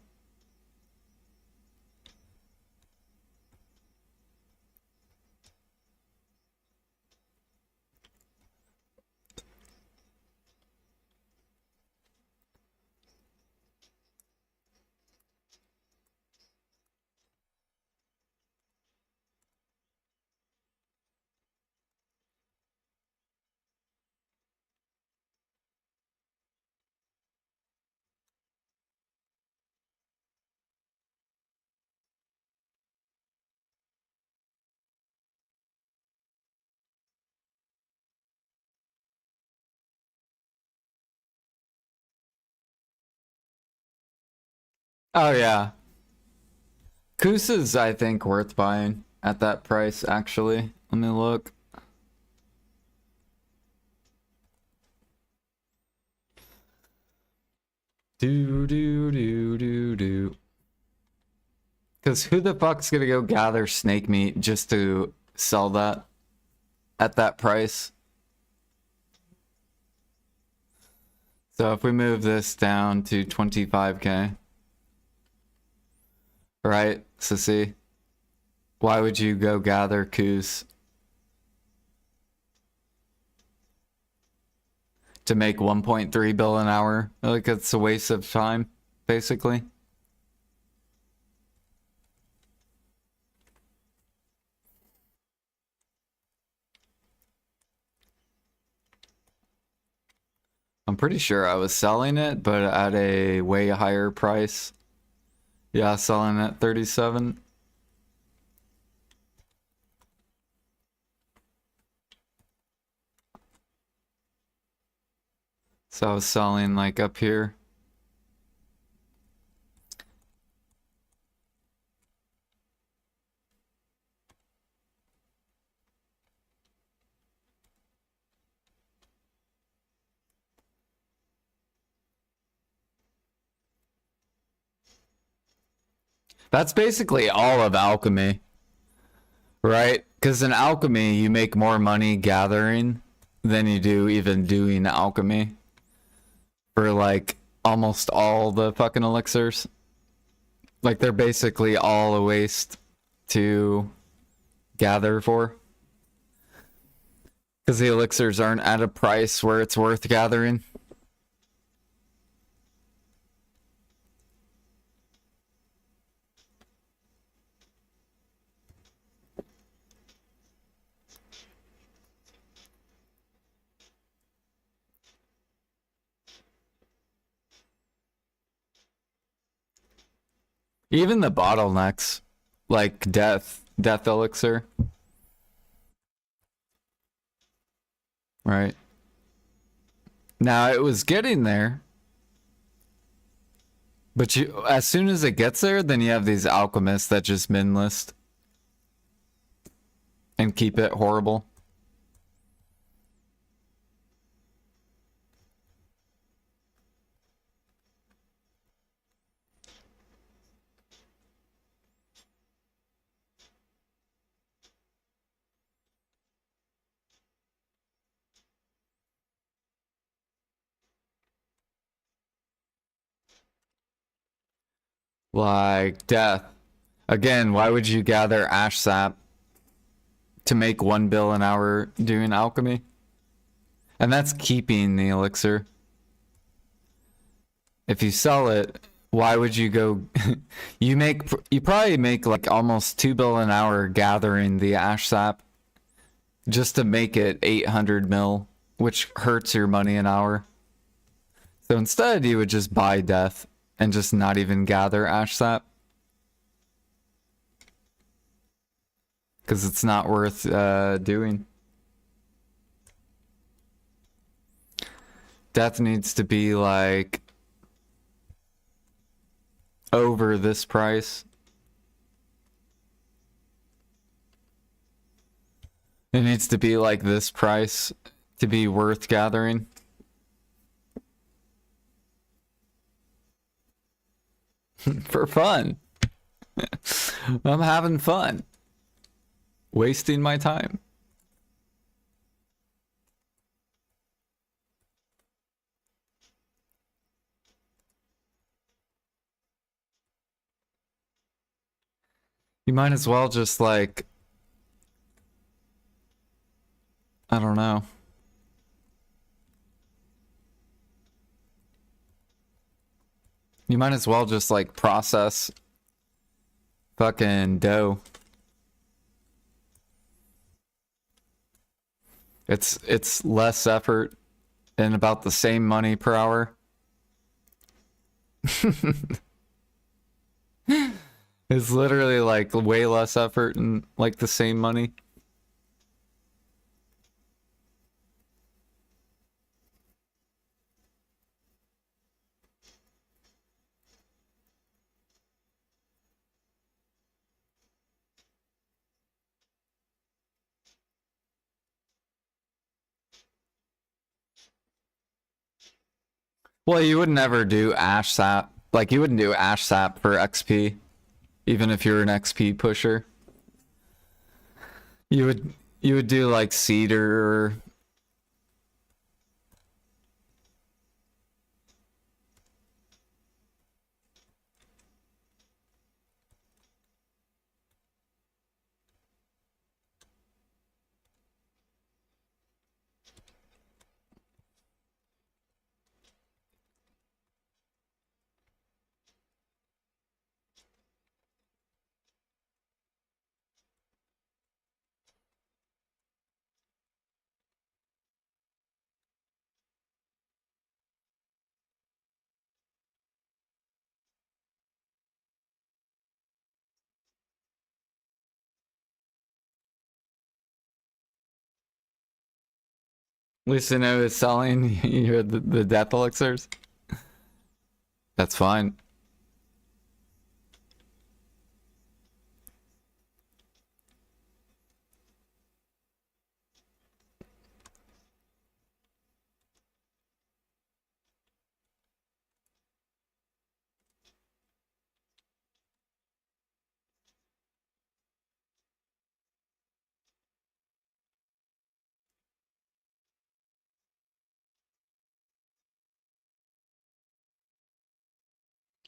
Oh yeah. Koos is, I think, worth buying at that price, actually. Let me look. Do. Because who the fuck's gonna go gather snake meat just to sell that at that price? So if we move this down to 25k, right? So see, why would you go gather coos to make 1.3 bill an hour? Like, it's a waste of time, basically. I'm pretty sure I was selling it, but at a way higher price. Yeah, selling at 37. So I was selling like up here. That's basically all of alchemy, right? Because in alchemy, you make more money gathering than you do even doing alchemy for like almost all the fucking elixirs. Like they're basically all a waste to gather for. Because the elixirs aren't at a price where it's worth gathering. Even the bottlenecks, like death elixir, right? Now it was getting there, but you, as soon as it gets there, then you have these alchemists that just min list and keep it horrible. Like death. Again, why would you gather ash sap to make 1 bill an hour doing alchemy? And that's keeping the elixir. If you sell it, why would you go? You probably make like almost 2 bill an hour gathering the ash sap just to make it 800 mil, which hurts your money an hour. So instead, you would just buy death and just not even gather ash sap. Because it's not worth doing. Death needs to be like over this price. It needs to be like this price to be worth gathering. For fun. I'm having fun. Wasting my time. You might as well just like, I don't know. You might as well just like process fucking dough. It's less effort and about the same money per hour. It's literally like way less effort and like the same money. Well, you would never do ash sap. Like you wouldn't do ash sap for XP, even if you're an XP pusher. You would do like cedar. Lucino is selling you the death elixirs. That's fine.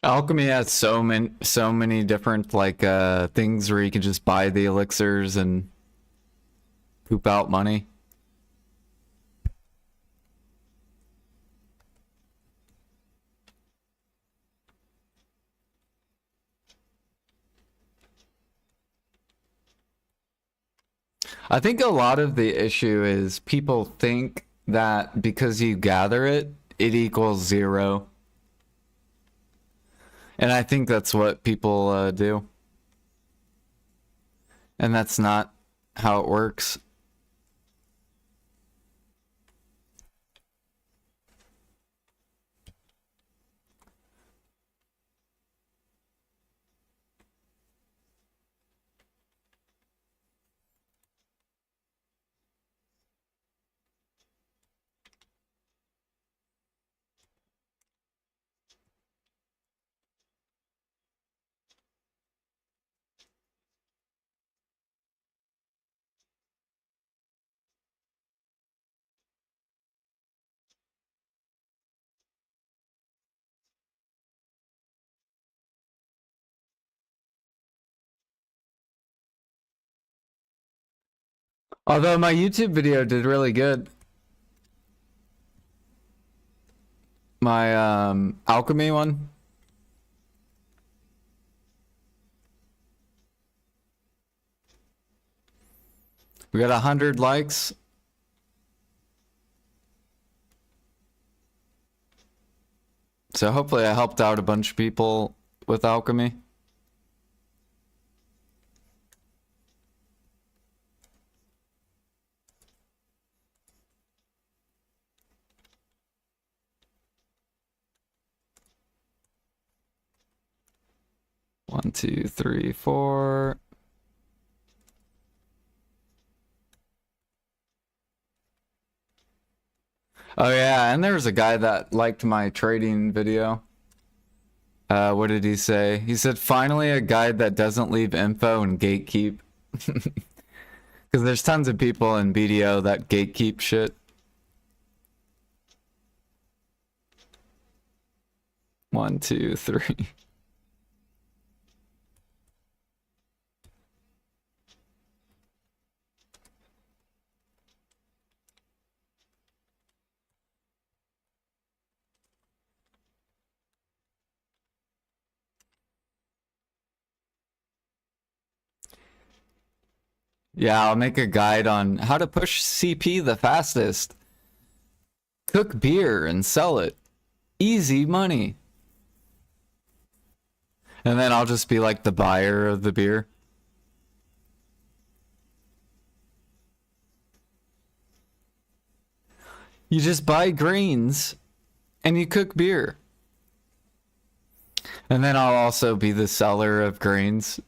Alchemy has so many different like things where you can just buy the elixirs and poop out money. I think a lot of the issue is people think that because you gather it, it equals 0. And I think that's what people do. And that's not how it works. Although my YouTube video did really good. My alchemy one. We got 100 likes. So hopefully I helped out a bunch of people with alchemy. One, two, three, four. Oh yeah, and there was a guy that liked my trading video. What did he say? He said, finally a guide that doesn't leave info and gatekeep. Because there's tons of people in BDO that gatekeep shit. One, two, three. Yeah, I'll make a guide on how to push CP the fastest. Cook beer and sell it. Easy money. And then I'll just be like the buyer of the beer. You just buy grains and you cook beer. And then I'll also be the seller of grains.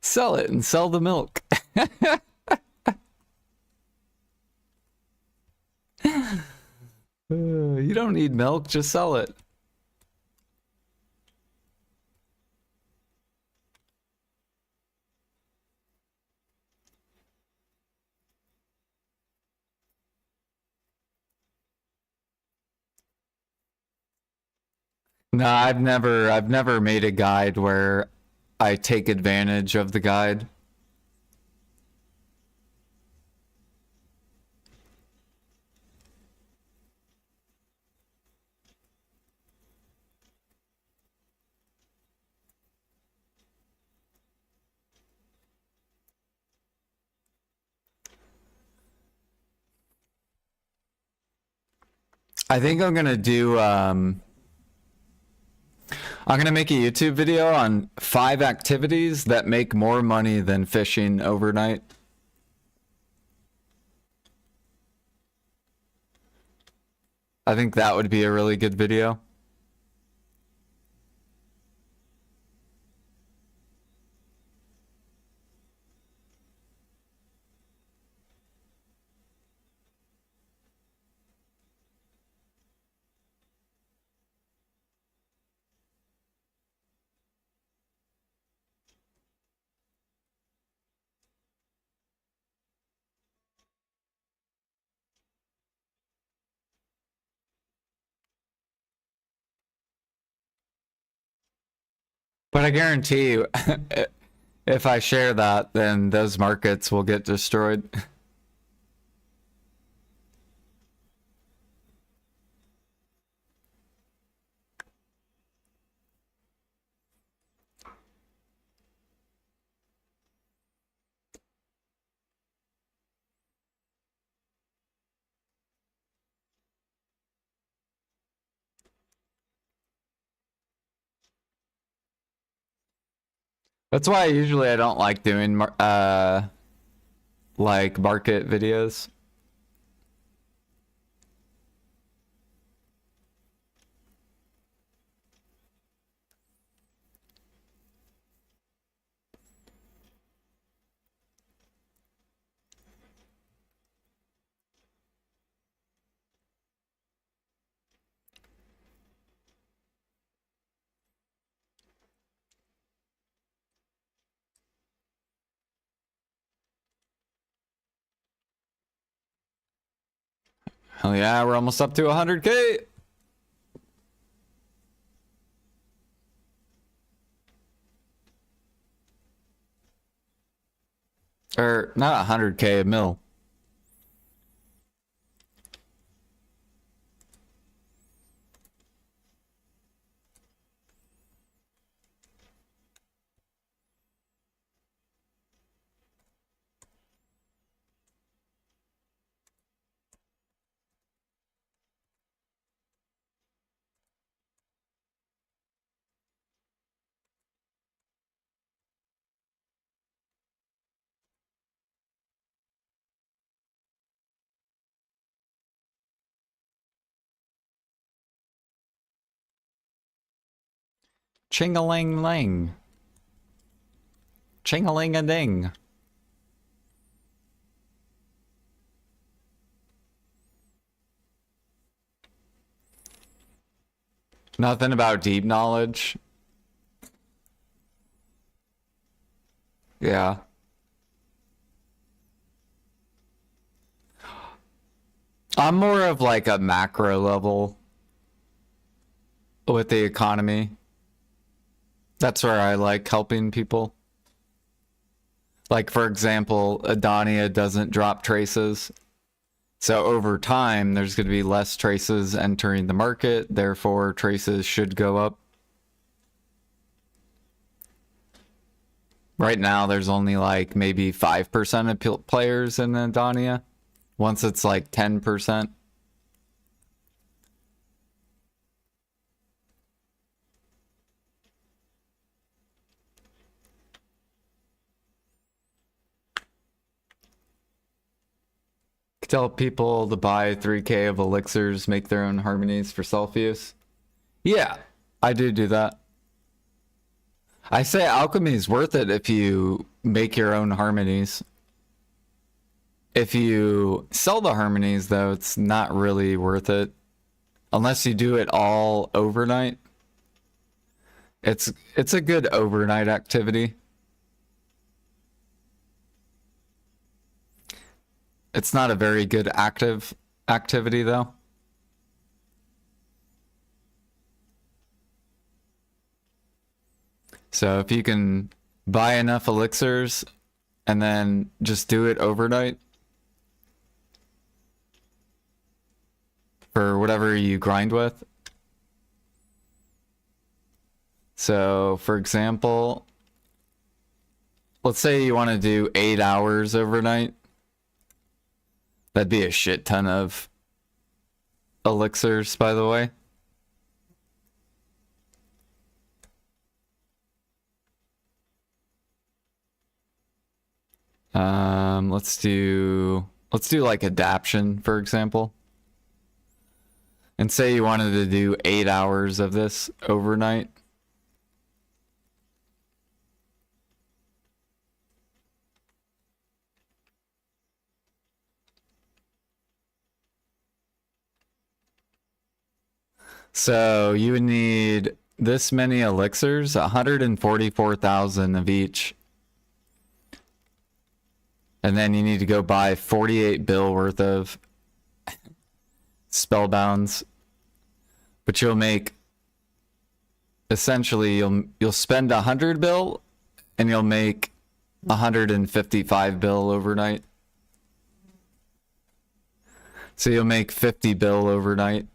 Sell it and sell the milk. You don't need milk, just sell it. No, I've never made a guide where I take advantage of the guide. I think I'm gonna do I'm gonna make a YouTube video on 5 activities that make more money than fishing overnight. I think that would be a really good video. But I guarantee you, if I share that, then those markets will get destroyed. That's why usually I don't like doing like market videos. Hell yeah, we're almost up to 100K. Or not 100K, a mil. Ching-a-ling-ling. Ching-a-ling-a-ding. Nothing about deep knowledge. Yeah. I'm more of like a macro level with the economy. That's where I like helping people. Like, for example, Adania doesn't drop traces. So over time, there's going to be less traces entering the market. Therefore, traces should go up. Right now, there's only like maybe 5% of players in Adania. Once it's like 10%. Tell people to buy 3K of elixirs, make their own harmonies for self-use. Yeah, I do that. I say alchemy is worth it if you make your own harmonies. If you sell the harmonies, though, it's not really worth it. Unless you do it all overnight. It's a good overnight activity. It's not a very good active activity, though. So if you can buy enough elixirs and then just do it overnight for whatever you grind with. So, for example, let's say you want to do 8 hours overnight. That'd be a shit ton of elixirs, by the way. Let's do like adaption, for example. And say you wanted to do 8 hours of this overnight. So you would need this many elixirs, 144,000 of each. And then you need to go buy 48 bill worth of spellbounds. But you'll make essentially you'll spend 100 bill and you'll make 155 bill overnight. So you'll make 50 bill overnight.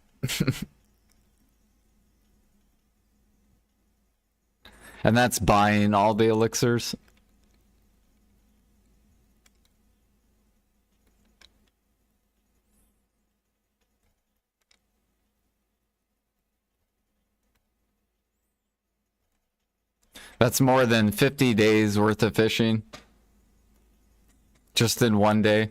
And that's buying all the elixirs. That's more than 50 days worth of fishing. Just in one day.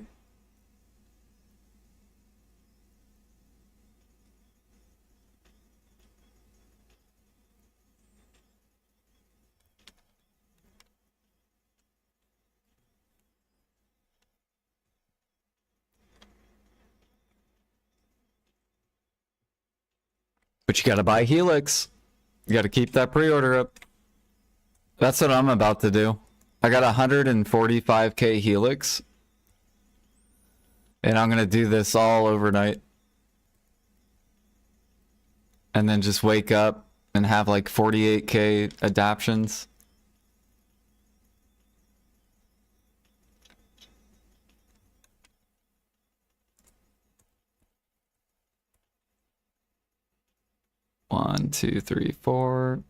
But you gotta buy Helix. You gotta keep that pre-order up. That's what I'm about to do. I got 145k Helix. And I'm gonna do this all overnight. And then just wake up and have like 48k adaptions. One, two, three, four.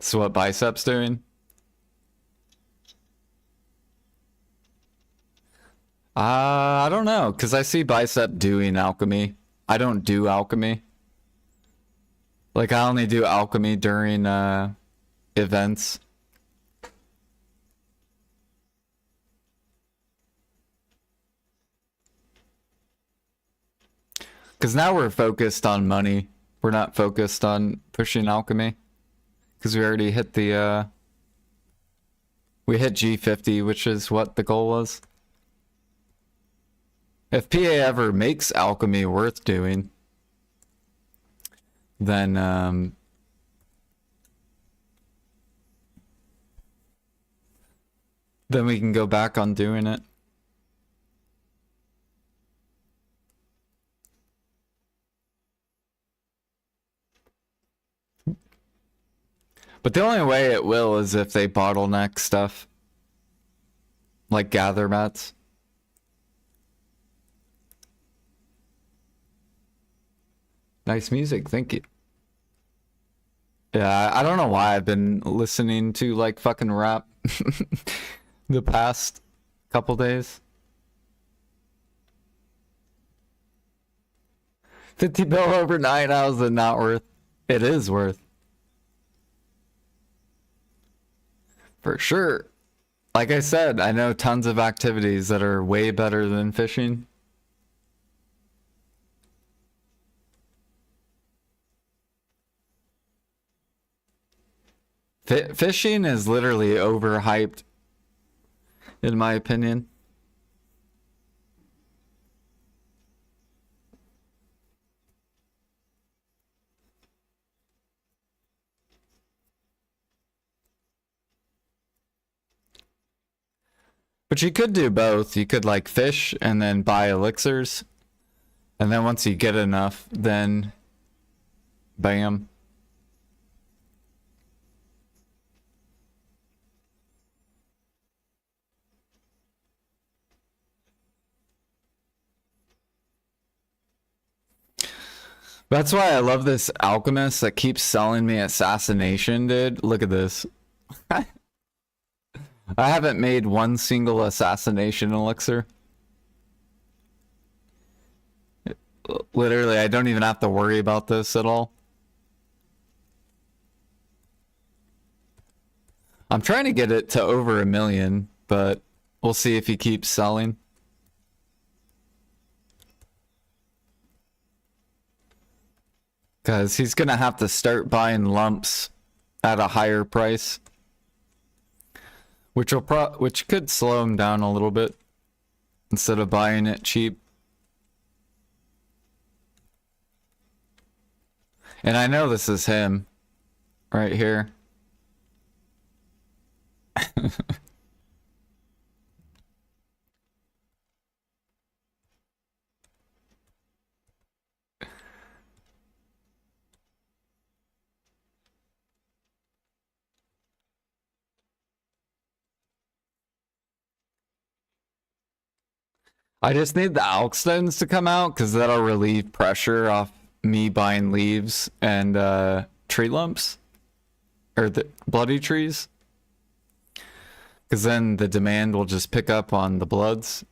So what Bicep's doing? I don't know, because I see Bicep doing alchemy. I don't do alchemy. Like, I only do alchemy during events. Because now we're focused on money. We're not focused on pushing alchemy. Because we already hit the, we hit G50, which is what the goal was. If PA ever makes alchemy worth doing, then we can go back on doing it. But the only way it will is if they bottleneck stuff. Like gather mats. Nice music, thank you. Yeah, I don't know why I've been listening to like fucking rap the past couple days. 50 bill overnight, how's it not worth? It is worth. For sure. Like I said, I know tons of activities that are way better than fishing. Fishing is literally overhyped, in my opinion. But you could do both. You could like fish and then buy elixirs. And then once you get enough, then bam. That's why I love this alchemist that keeps selling me assassination, dude. Look at this. I haven't made one single assassination elixir. Literally, I don't even have to worry about this at all. I'm trying to get it to over 1 million, but we'll see if he keeps selling. Because he's going to have to start buying lumps at a higher price. Which could slow him down a little bit. Instead of buying it cheap. And I know this is him right here. I just need the Alk stones to come out because that'll relieve pressure off me buying leaves and tree lumps. Or the bloody trees. Because then the demand will just pick up on the bloods.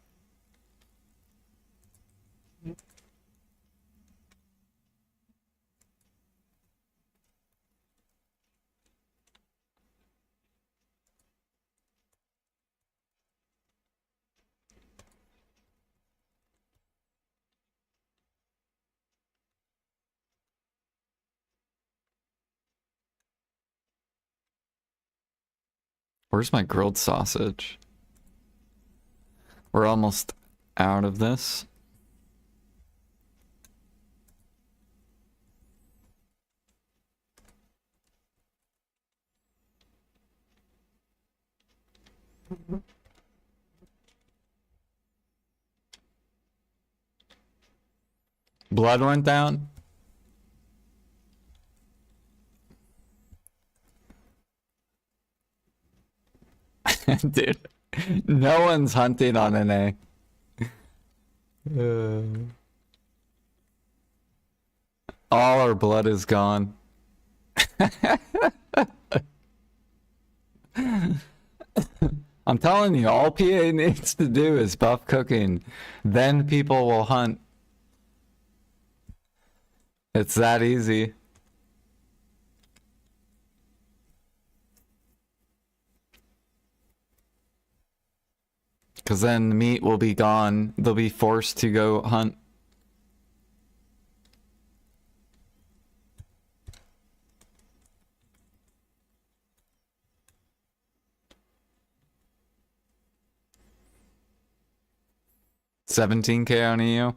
Where's my grilled sausage? We're almost out of this. Blood went down. Dude, no one's hunting on NA. All our blood is gone. I'm telling you, all PA needs to do is buff cooking. Then people will hunt. It's that easy. Because then the meat will be gone. They'll be forced to go hunt. $17K on EU.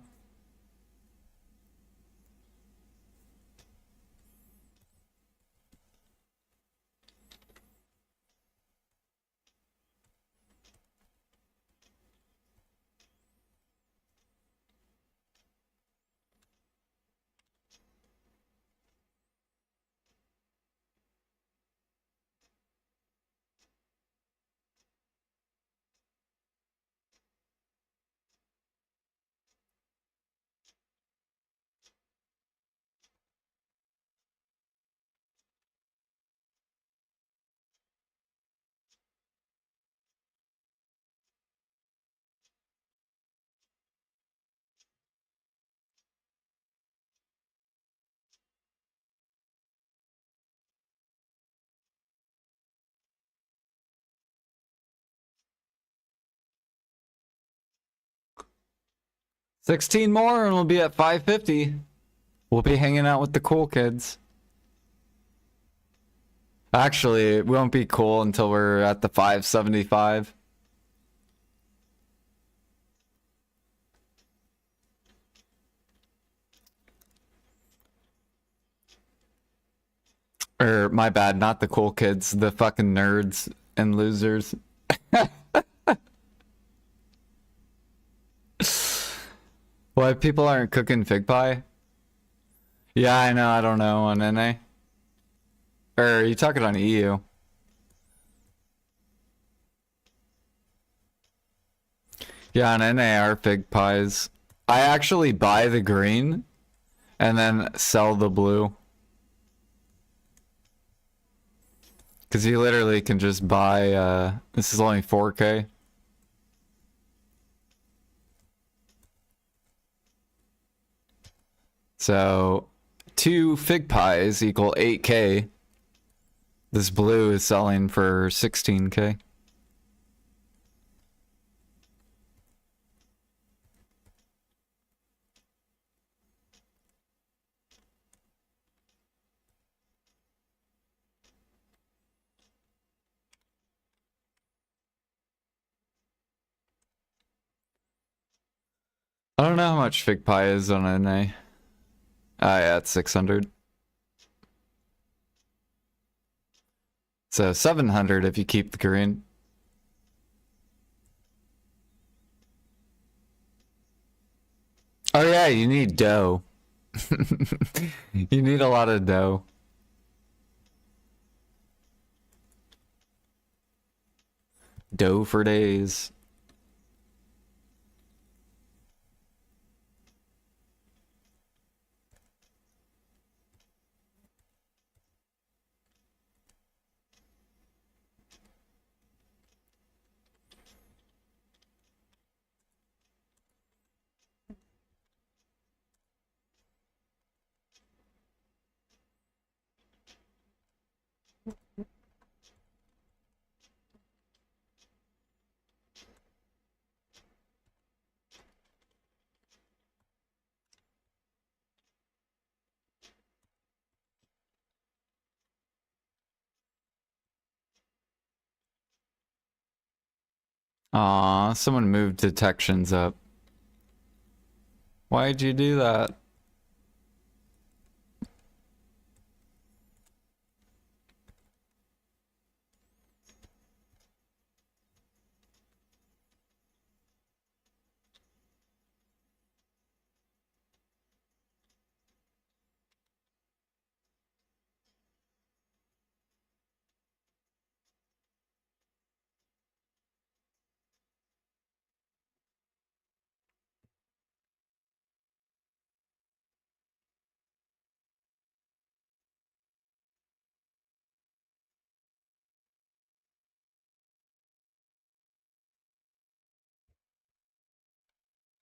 $16 more and we'll be at 550. We'll be hanging out with the cool kids. Actually, it won't be cool until we're at the 575. Or, my bad, not the cool kids, the fucking nerds and losers. Why people aren't cooking fig pie? Yeah, I know, I don't know on NA. Or are you talking on EU? Yeah, on NA are fig pies. I actually buy the green and then sell the blue. Because you literally can just buy, this is only 4K. So, 2 fig pies equal 8K. This blue is selling for 16K. I don't know how much fig pie is on NA. Ah, yeah, it's 600. So 700 if you keep the green. Oh yeah, you need dough. You need a lot of dough. Dough for days. Aw, someone moved detections up. Why'd you do that?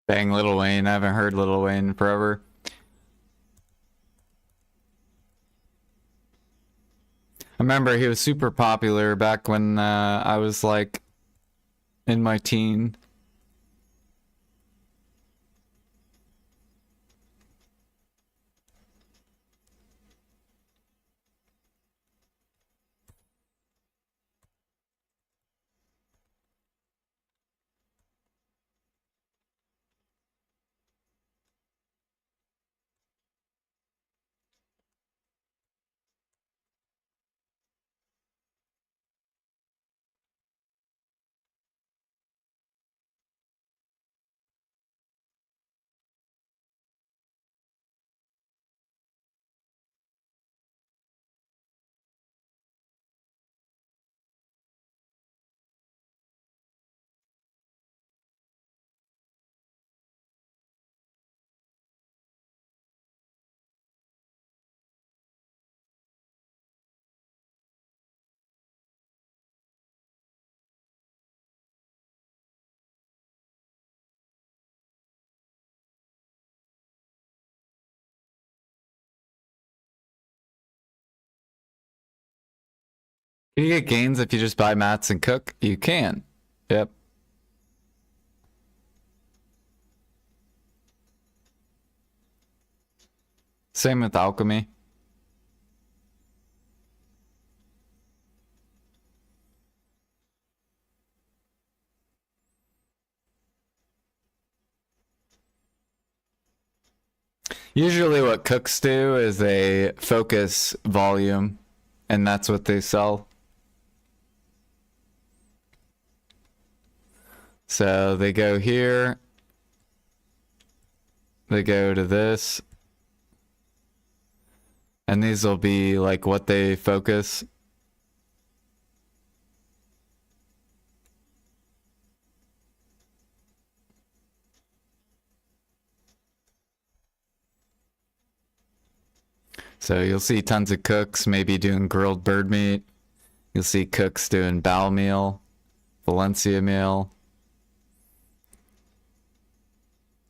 Dang, Lil Wayne. I haven't heard Lil Wayne in forever. I remember he was super popular back when I was like in my teen. Can you get gains if you just buy mats and cook? You can. Yep. Same with alchemy. Usually what cooks do is they focus volume, and that's what they sell. So they go here, they go to this, and these will be like what they focus. So you'll see tons of cooks maybe doing grilled bird meat. You'll see cooks doing bao meal, Valencia meal.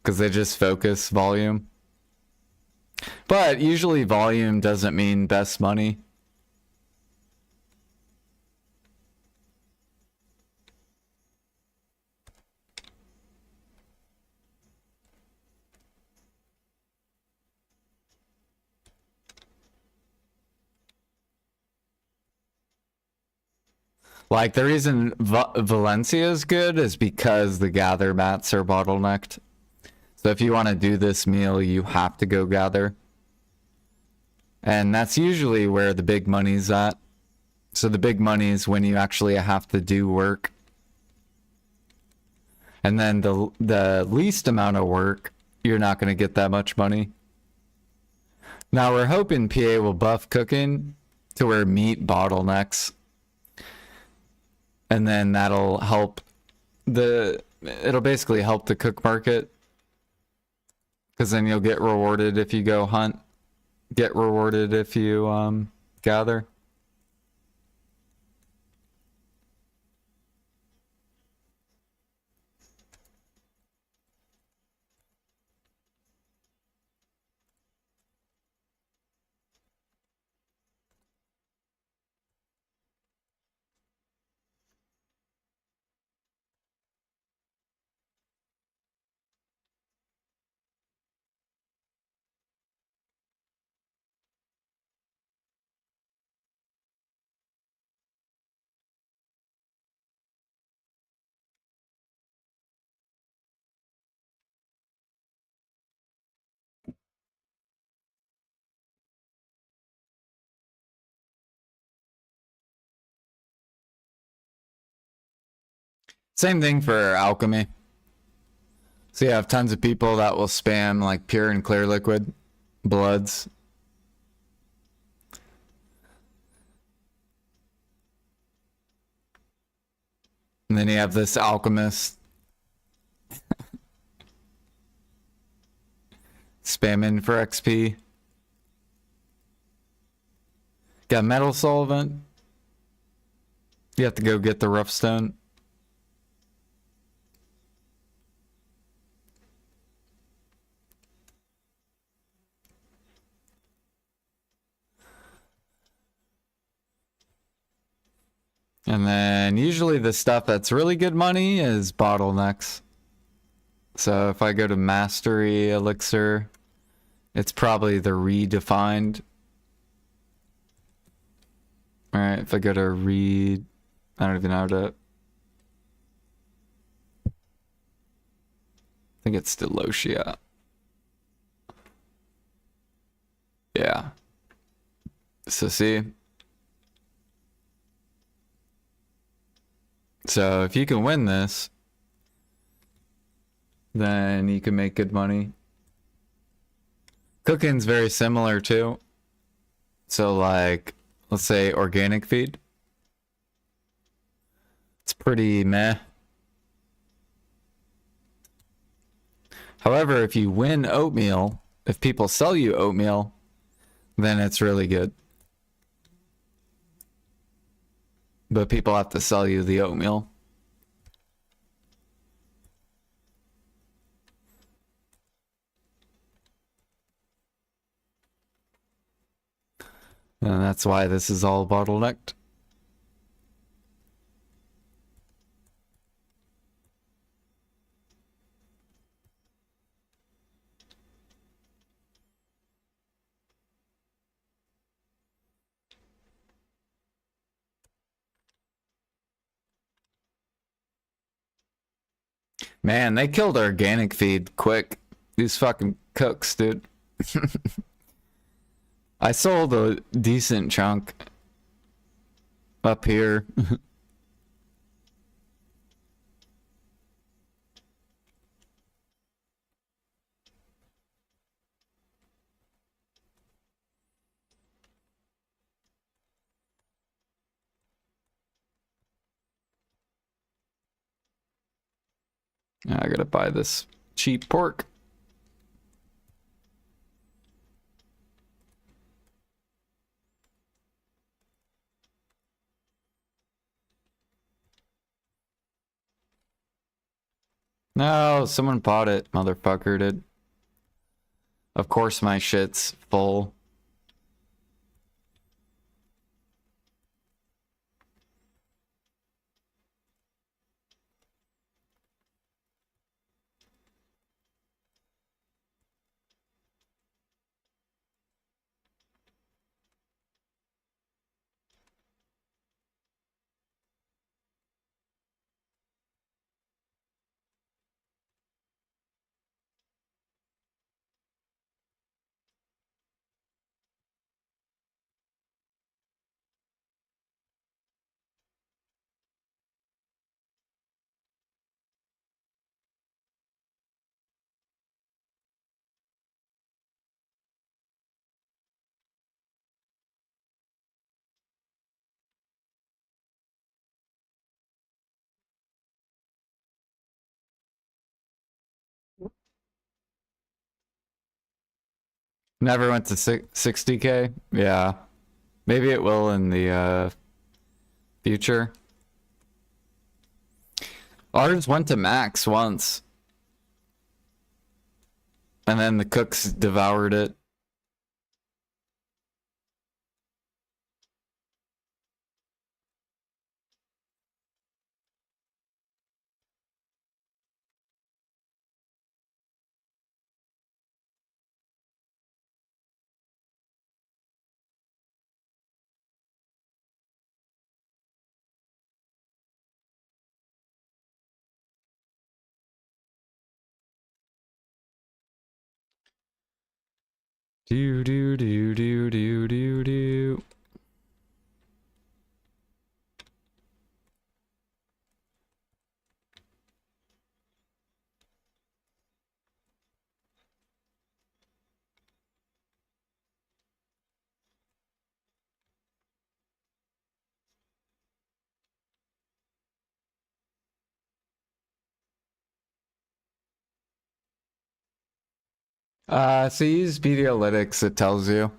Because they just focus volume. But usually volume doesn't mean best money. Like the reason Valencia is good is because the gather mats are bottlenecked. So if you want to do this meal, you have to go gather. And that's usually where the big money's at. So the big money is when you actually have to do work. And then the least amount of work, you're not going to get that much money. Now we're hoping PA will buff cooking to where meat bottlenecks. And then that'll help it'll basically help the cook market. Because then you'll get rewarded if you go hunt. Get rewarded if you gather. Same thing for alchemy. So you have tons of people that will spam like pure and clear liquid bloods. And then you have this alchemist spamming for XP. Got metal solvent. You have to go get the rough stone. And then usually the stuff that's really good money is bottlenecks. So if I go to Mastery Elixir, it's probably the redefined. Alright, if I go to read, I don't even know how to... I think it's Delosia. Yeah. So see? So if you can win this, then you can make good money. Cooking's very similar too. So like, let's say organic feed. It's pretty meh. However, if you win oatmeal, if people sell you oatmeal, then it's really good. But people have to sell you the oatmeal. And that's why this is all bottlenecked. Man, they killed organic feed quick. These fucking cooks, dude. I sold a decent chunk up here. I gotta buy this cheap pork. No, someone bought it, motherfucker did. Of course my shit's full. Never went to 60K? Yeah. Maybe it will in the future. Ours went to max once. And then the cooks devoured it. Do do do do do do do. So you use BDO Lytics, it tells you.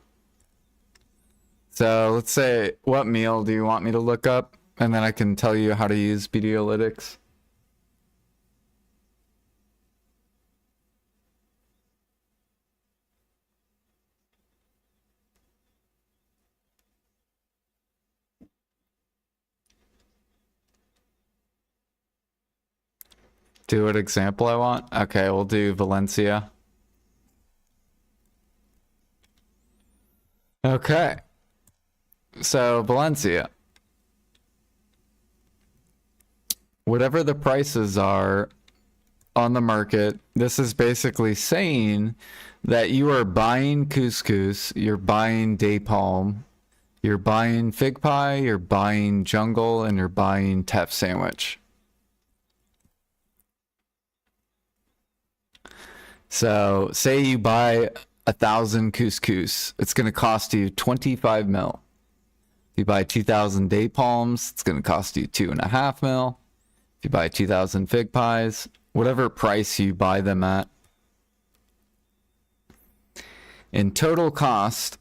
So let's say, what meal do you want me to look up? And then I can tell you how to use BDO Lytics. Do what example I want? Okay, we'll do Valencia. Okay. So Valencia. Whatever the prices are on the market, this is basically saying that you are buying couscous, you're buying day palm, you're buying fig pie, you're buying jungle, and you're buying teff sandwich. So say you buy 1,000 couscous, it's going to cost you 25 mil. If you buy 2,000 day palms, it's going to cost you 2.5 mil. If you buy 2,000 fig pies, whatever price you buy them at. In total cost,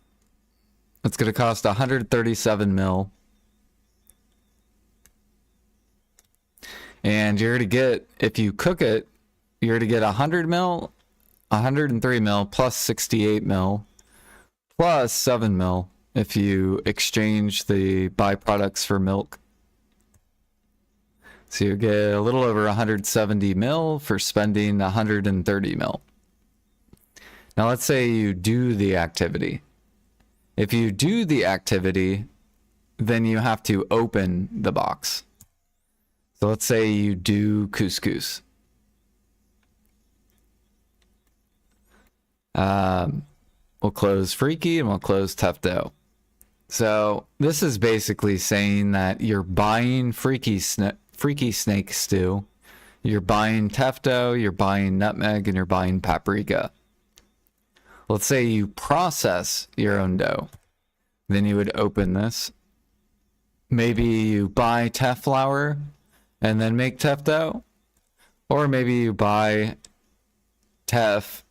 it's going to cost 137 mil. And you're going to get, if you cook it, you're going to get 100 mil, 103 mil, plus 68 mil, plus 7 mil if you exchange the byproducts for milk. So you get a little over 170 mil for spending 130 mil. Now let's say you do the activity. If you do the activity, then you have to open the box. So let's say you do couscous. We'll close Freaky and we'll close Tough Dough. So this is basically saying that you're buying Freaky Snake Stew, you're buying Tough Dough, you're buying Nutmeg, and you're buying Paprika. Let's say you process your own dough. Then you would open this. Maybe you buy teff flour and then make teff dough. Or maybe you buy teff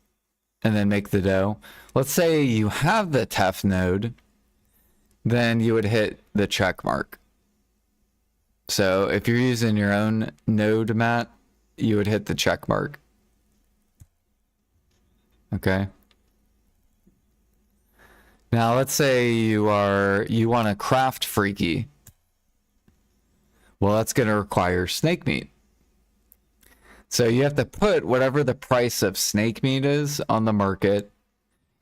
and then make the dough. Let's say you have the teff node, then you would hit the check mark. So if you're using your own node, Matt, you would hit the check mark. Okay. Now let's say you want to craft Freaky. Well, that's going to require snake meat. So you have to put whatever the price of snake meat is on the market.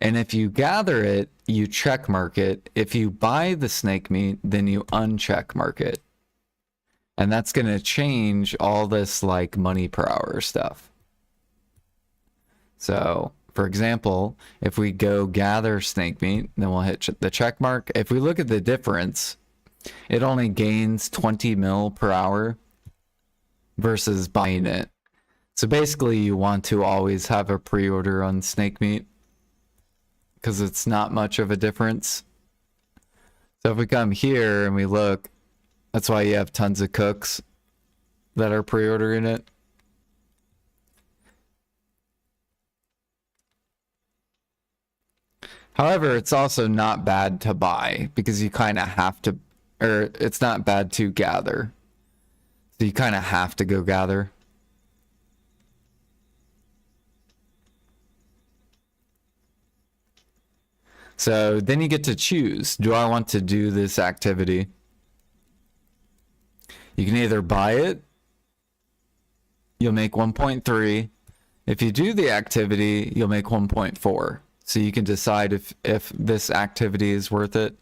And if you gather it, you check mark it. If you buy the snake meat, then you uncheck mark it. And that's going to change all this like money per hour stuff. So, for example, if we go gather snake meat, then we'll hit the check mark. If we look at the difference, it only gains 20 mil per hour versus buying it. So basically you want to always have a pre-order on snake meat because it's not much of a difference. So if we come here and we look, that's why you have tons of cooks that are pre-ordering it. However, it's also not bad to buy because you kind of have to, or it's not bad to gather. So you kind of have to go gather. So then you get to choose, do I want to do this activity? You can either buy it, you'll make 1.3. If you do the activity, you'll make 1.4. So you can decide if this activity is worth it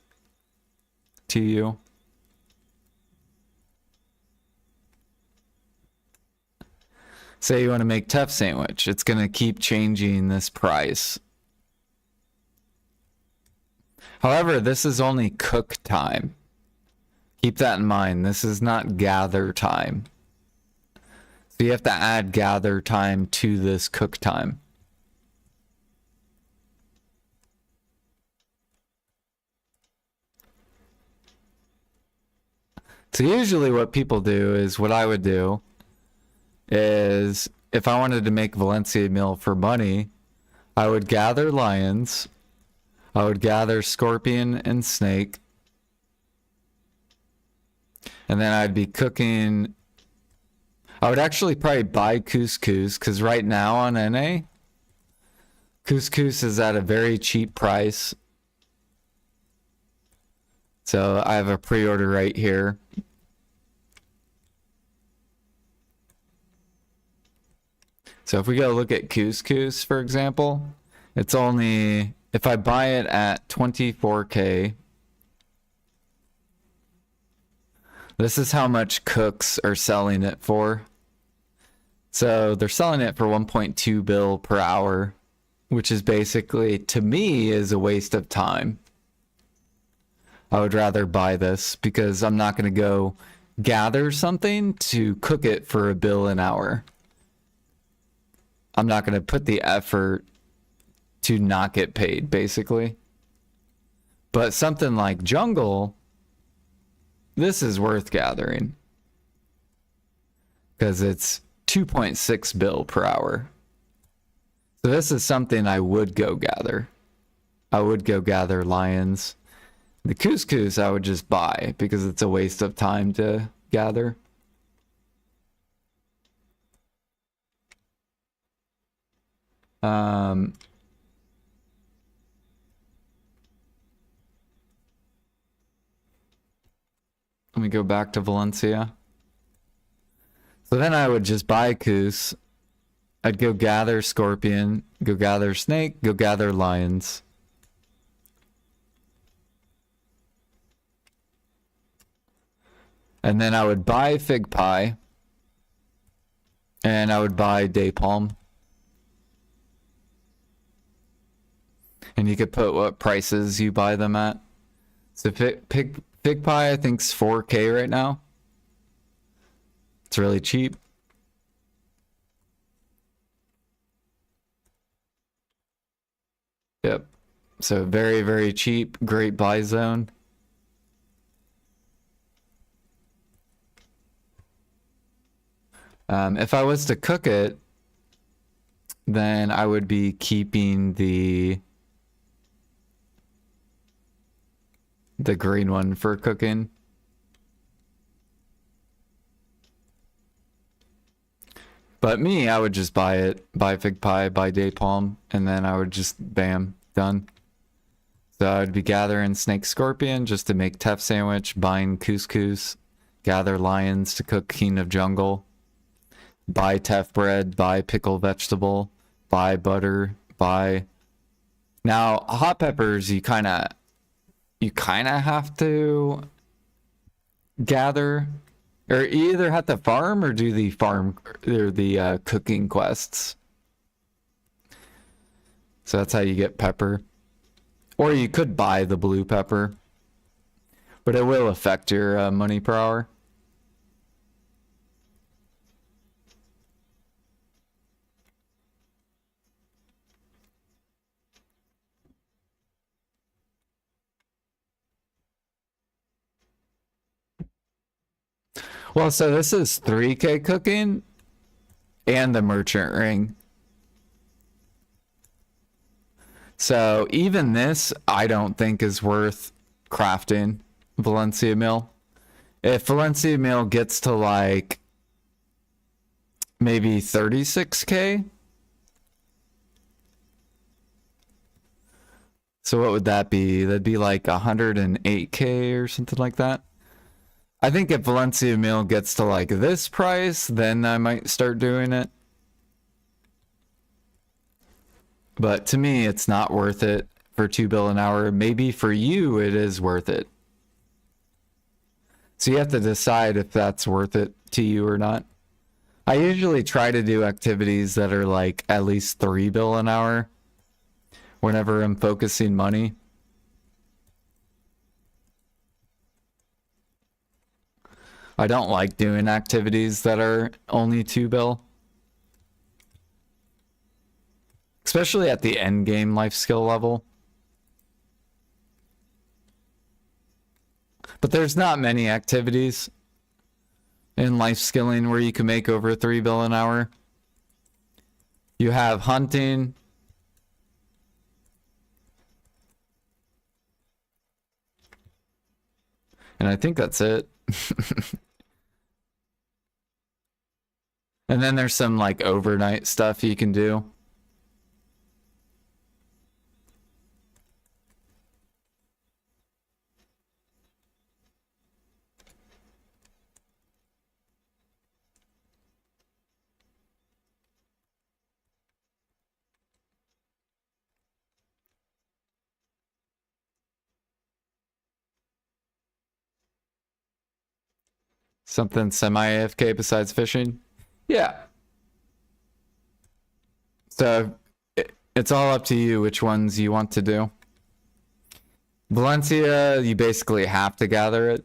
to you. Say you want to make tough sandwich. It's going to keep changing this price. However, this is only cook time. Keep that in mind. This is not gather time. So you have to add gather time to this cook time. So usually what people do is, what I would do is, if I wanted to make Valencia meal for money, I would gather lions, I would gather scorpion and snake, and then I'd be cooking. I would actually probably buy couscous, because right now on NA, couscous is at a very cheap price. So I have a pre-order right here. So if we go look at couscous, for example, it's only, if I buy it at 24K, this is how much cooks are selling it for. So they're selling it for 1.2 bill per hour, which is basically, to me, is a waste of time. I would rather buy this because I'm not going to go gather something to cook it for a bill an hour. I'm not going to put the effort to not get paid, basically. But something like jungle, this is worth gathering because it's 2.6 bill per hour. So this is something I would go gather. I would go gather lions. The couscous I would just buy because it's a waste of time to gather. Let me go back to Valencia. So then I would just buy coos. I'd go gather scorpion, go gather snake, go gather lions. And then I would buy fig pie. And I would buy day palm. And you could put what prices you buy them at. So fig pie, I think, is 4K right now. It's really cheap. Yep. So very, very cheap. Great buy zone. If I was to cook it, then I would be keeping the green one for cooking. But me, I would just buy it, buy fig pie, buy day palm, and then I would just, bam, done. So I'd be gathering snake scorpion just to make teff sandwich, buying couscous, gather lions to cook king of jungle, buy teff bread, buy pickled vegetable, buy butter, buy... Now, hot peppers, you kind of have to gather, or you either have to farm or do the farm or the cooking quests. So that's how you get pepper. Or you could buy the blue pepper, but it will affect your money per hour. Well, so this is 3K cooking and the merchant ring. So even this, I don't think is worth crafting Valencia Mill. If Valencia Mill gets to like maybe 36k, so what would that be? That'd be like 108k or something like that. I think if Valencia Mill gets to like this price, then I might start doing it. But to me, it's not worth it for 2 bill an hour. Maybe for you, it is worth it. So you have to decide if that's worth it to you or not. I usually try to do activities that are like at least 3 bill an hour whenever I'm focusing money. I don't like doing activities that are only 2 bill. Especially at the end game life skill level. But there's not many activities in life skilling where you can make over 3 bill an hour. You have hunting. And I think that's it. And then there's some like overnight stuff you can do. Something semi-AFK besides fishing? Yeah. So it's all up to you which ones you want to do. Valencia, you basically have to gather it.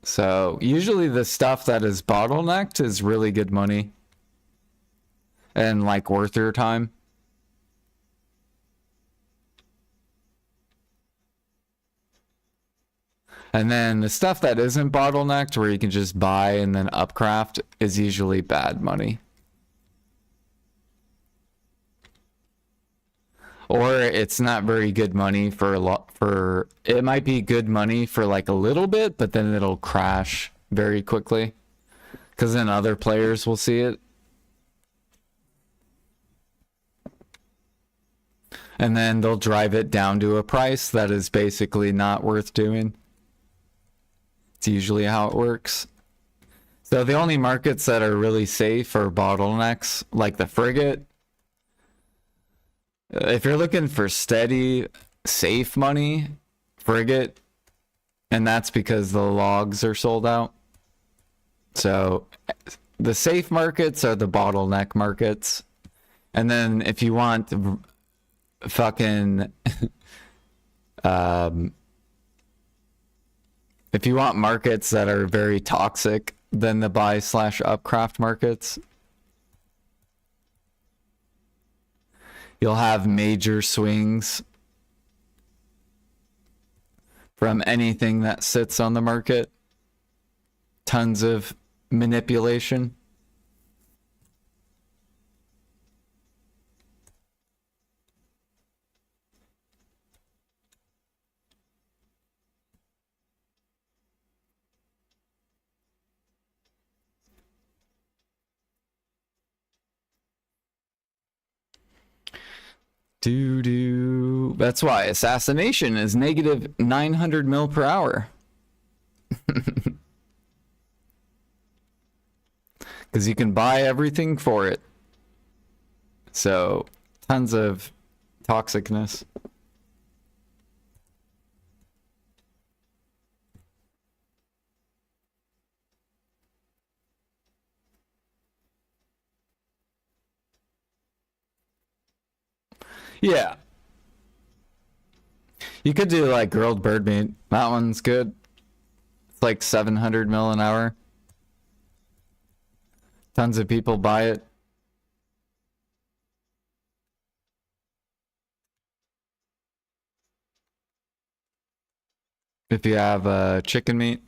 So usually the stuff that is bottlenecked is really good money. And like worth your time. And then the stuff that isn't bottlenecked, where you can just buy and then upcraft, is usually bad money. Or it's not very good money for a lot. It might be good money for like a little bit, but then it'll crash very quickly, because then other players will see it. And then they'll drive it down to a price that is basically not worth doing. It's usually how it works. So the only markets that are really safe are bottlenecks, like the frigate. If you're looking for steady, safe money, frigate, and that's because the logs are sold out. So the safe markets are the bottleneck markets. And then if you want fucking if you want markets that are very toxic, then the buy/upcraft markets. You'll have major swings from anything that sits on the market. Tons of manipulation. That's why assassination is negative 900 mil per hour. Because you can buy everything for it. So, tons of toxicness. Yeah. You could do like grilled bird meat. That one's good. It's like 700 mil an hour. Tons of people buy it. If you have chicken meat.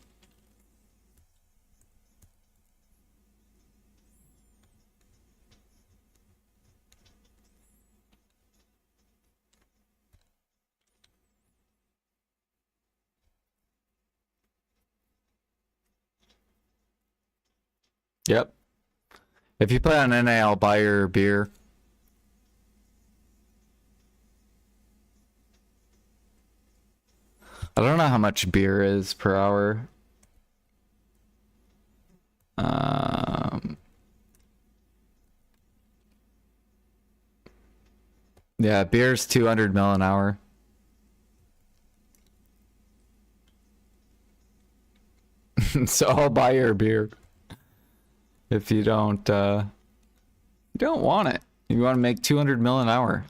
Yep. If you play on NA, I'll buy your beer. I don't know how much beer is per hour. Yeah, beer's 200 mil an hour. So I'll buy your beer. If you don't want it. You want to make 200 mil an hour.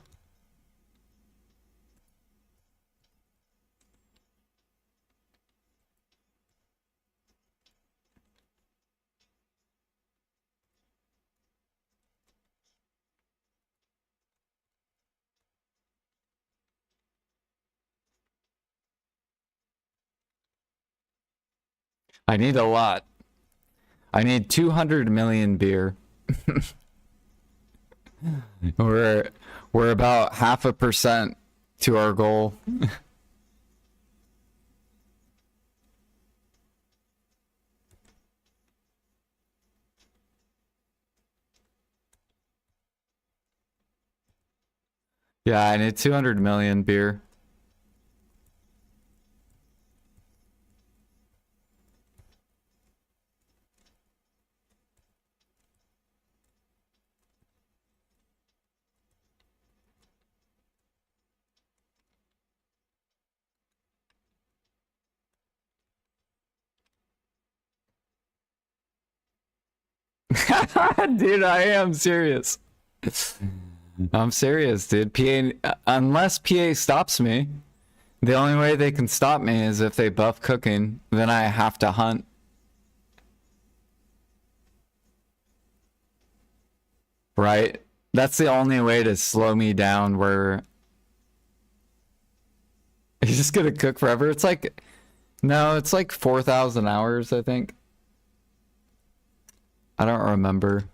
I need a lot. I need 200 million beer. We're about 0.5% to our goal. Yeah, I need 200 million beer. Dude, I am serious. I'm serious, dude. Unless PA stops me, the only way they can stop me is if they buff cooking. Then I have to hunt. Right? That's the only way to slow me down where he's just gonna cook forever. It's like, no, it's like 4,000 hours, I think. I don't remember.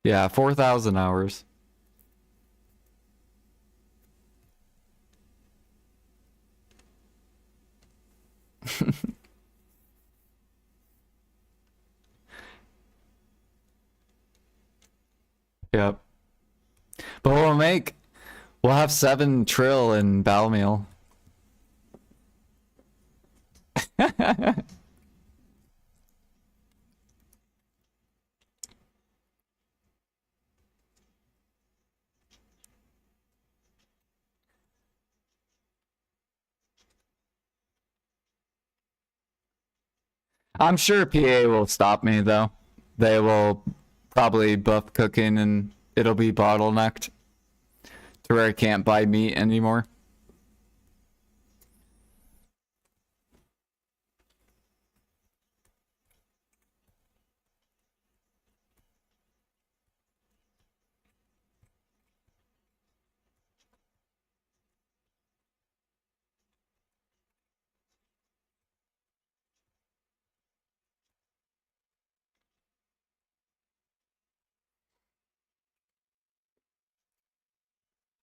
Yeah, 4,000 hours. Yep. But we'll have 7 trill in battle meal. I'm sure PA will stop me though. They will probably buff cooking and it'll be bottlenecked to where I can't buy meat anymore.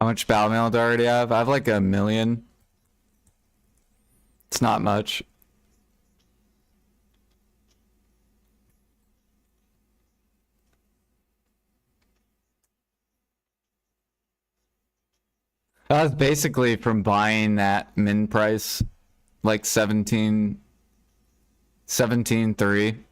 How much battle mail do I already have? I have like 1 million. It's not much. That was basically from buying that min price, like 17.3.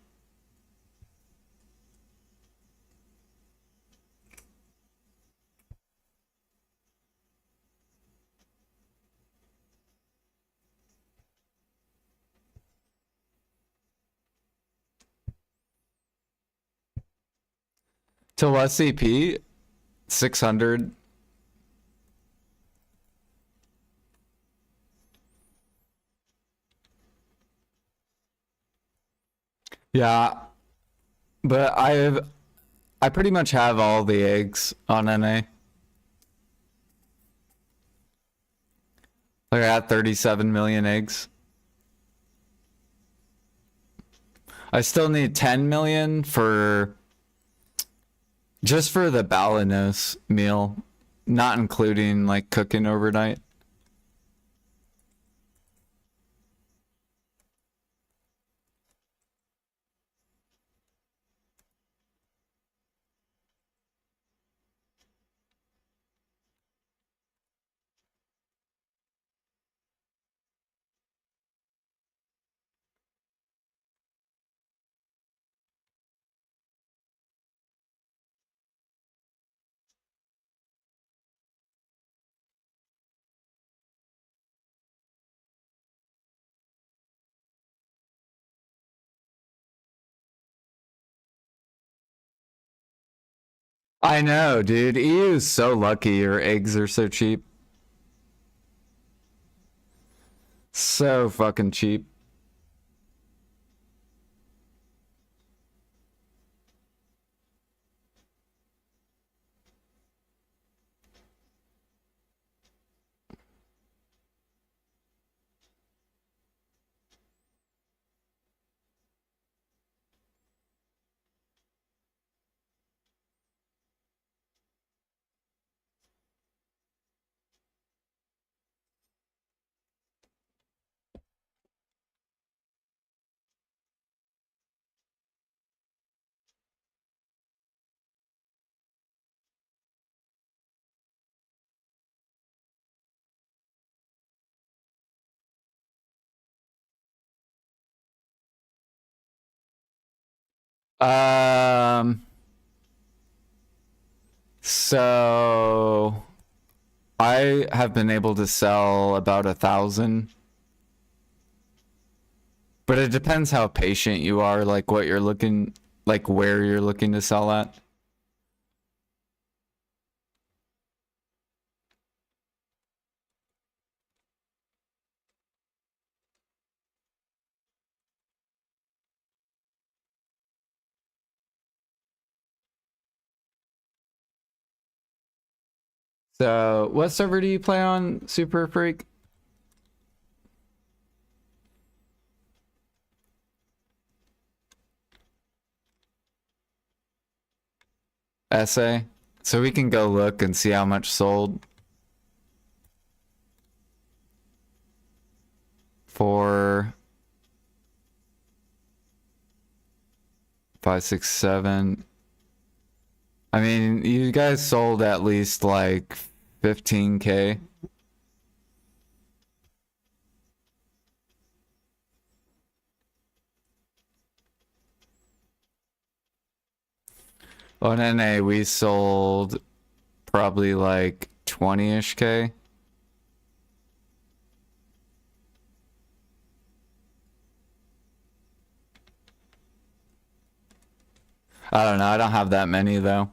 To less CP, 600. Yeah, but I pretty much have all the eggs on NA. Like I got 37 million eggs. I still need 10 million for just for the Balanos meal, not including like cooking overnight. I know, dude. EU is so lucky your eggs are so cheap. So fucking cheap. Um, so I have been able to sell about 1,000, but it depends how patient you are, like what you're looking, like where you're looking to sell at. So, what server do you play on, Super Freak? SA? So we can go look and see how much sold for 5, 6, 7. I mean, you guys sold at least like 15K. On NA, we sold probably like 20-ish K. I don't know. I don't have that many though.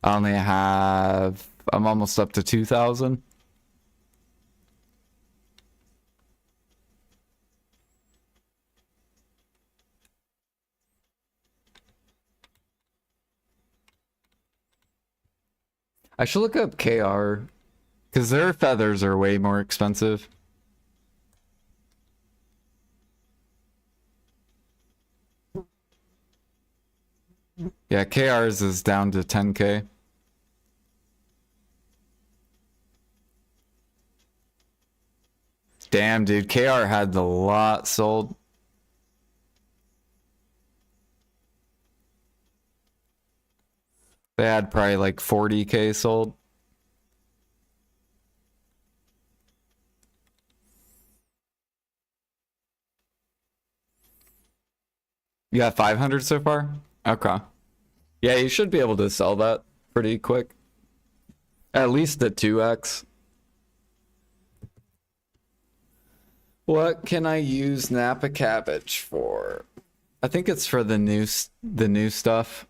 I only have, I'm almost up to 2,000. I should look up KR because their feathers are way more expensive. Yeah, KR's is down to 10K. Damn, dude, KR had the lot sold. They had probably like 40K sold. You got 500 so far? Okay. Yeah, you should be able to sell that pretty quick. At least at 2x. What can I use Napa cabbage for? I think it's for the new stuff.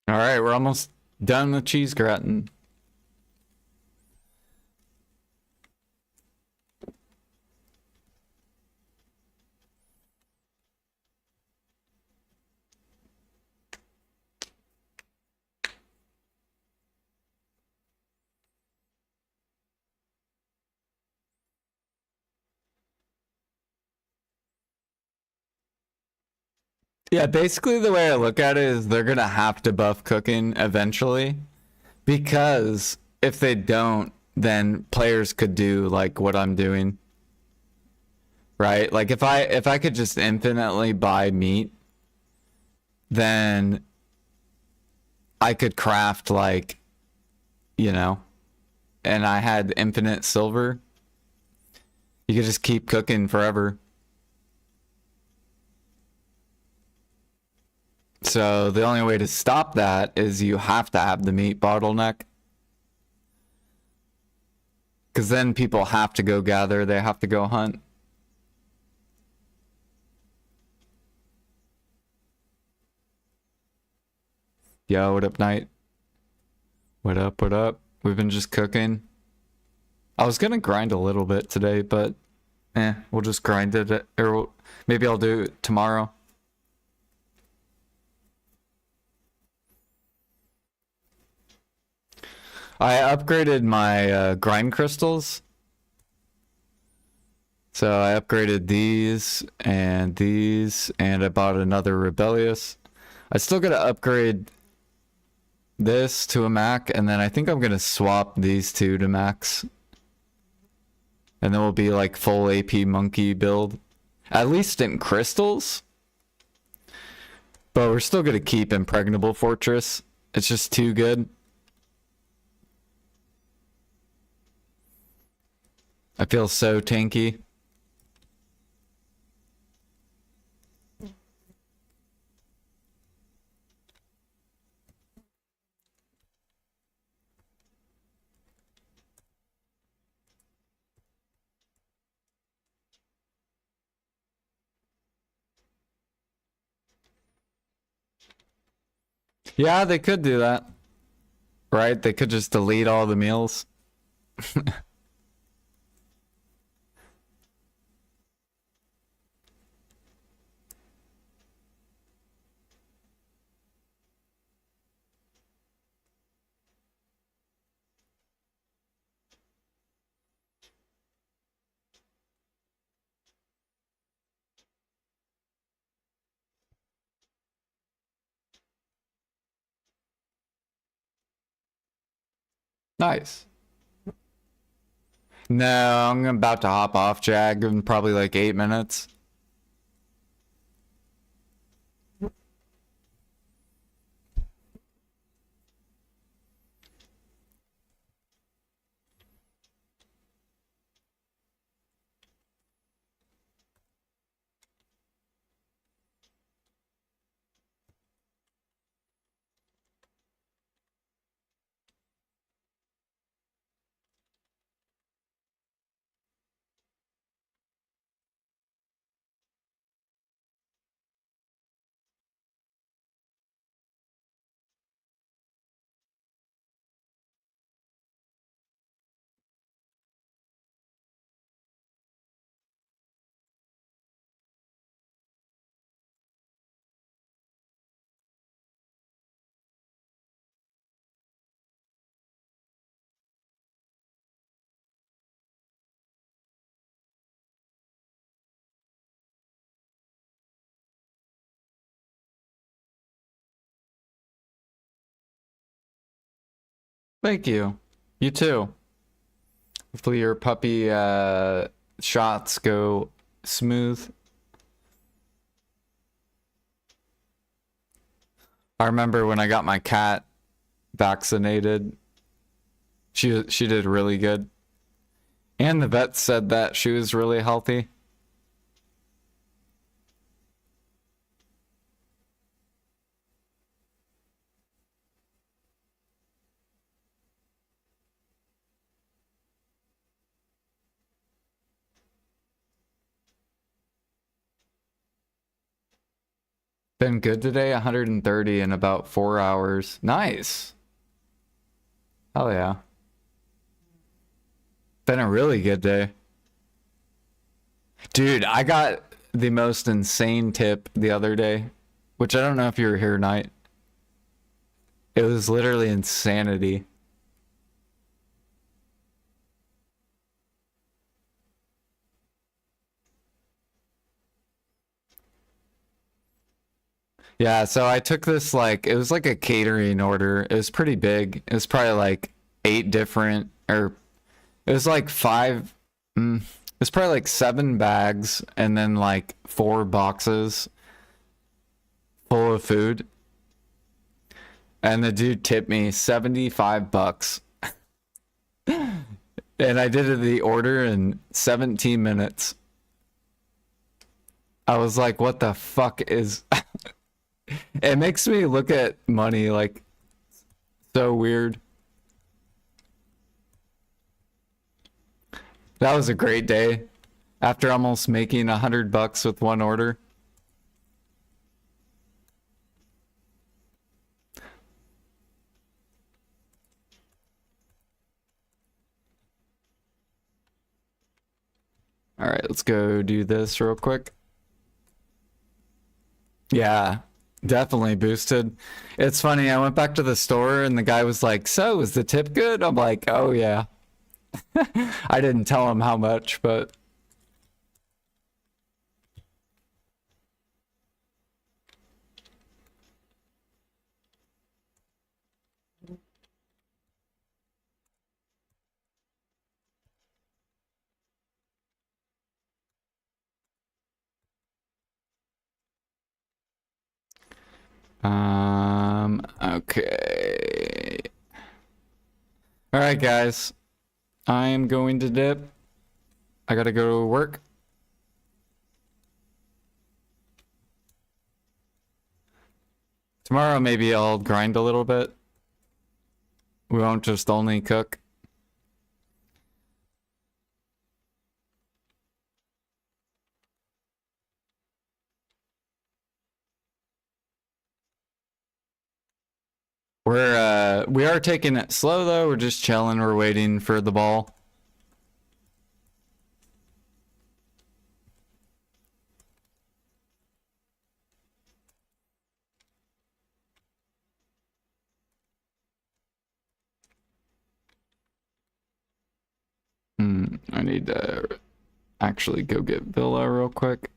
All right, we're almost done with cheese gratin. Yeah, basically the way I look at it is they're gonna have to buff cooking eventually. Because if they don't, then players could do like what I'm doing. Right? Like if I could just infinitely buy meat, then I could craft like, you know, and I had infinite silver. You could just keep cooking forever. So the only way to stop that is you have to have the meat bottleneck. Because then people have to go gather, they have to go hunt. Yo, what up, Knight? What up, what up? We've been just cooking. I was gonna grind a little bit today, but we'll just grind it, or maybe I'll do it tomorrow. I upgraded my grind crystals. So I upgraded these, and I bought another Rebellious. I still gotta upgrade this to a Mac, and then I think I'm gonna swap these two to Max. And then we'll be like full AP monkey build. At least in crystals. But we're still gonna keep Impregnable Fortress. It's just too good. I feel so tanky. Yeah, they could do that. Right? They could just delete all the meals. Nice. No, I'm about to hop off, Jag, in probably like 8 minutes. Thank you. You too. Hopefully your puppy shots go smooth. I remember when I got my cat vaccinated. She did really good. And the vet said that she was really healthy. Been good today, 130 in about 4 hours. Nice. Hell yeah. Been a really good day. Dude, I got the most insane tip the other day, which I don't know if you were here tonight. It was literally insanity. Yeah, so I took this like it was like a catering order. It was pretty big. It was probably like 8 different or it was like it was probably like 7 bags and then like 4 boxes full of food. And the dude tipped me $75. And I did the order in 17 minutes. I was like, what the fuck is it makes me look at money like so weird. That was a great day. After almost making $100 with one order. All right, let's go do this real quick. Yeah, definitely boosted. It's funny, I went back to the store and the guy was like, "So, is the tip good?" I'm like, "Oh yeah." I didn't tell him how much, but okay. All right, guys. I am going to dip. I gotta go to work. Tomorrow, maybe I'll grind a little bit. We won't just only cook. We are taking it slow though. We're just chilling. We're waiting for the ball. I need to actually go get Villa real quick.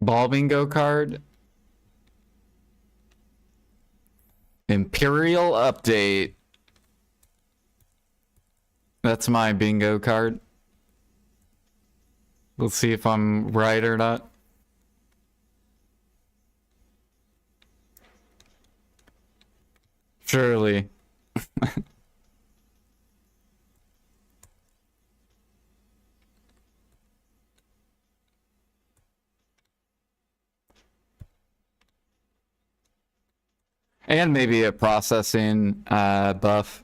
Ball bingo card. Imperial update. That's my bingo card. Let's see if I'm right or not. Surely. And maybe a processing buff.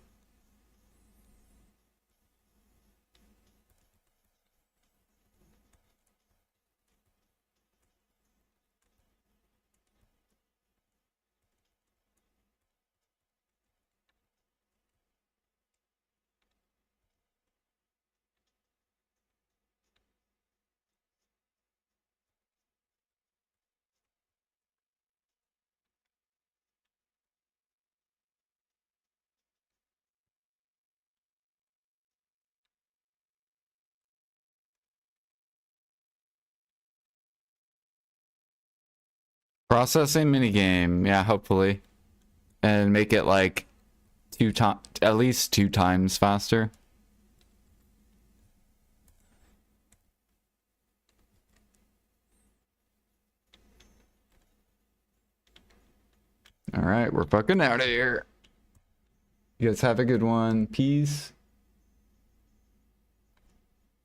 Processing minigame. Yeah, hopefully. And make it like at least 2 times faster. All right, we're fucking out of here. You guys have a good one. Peace.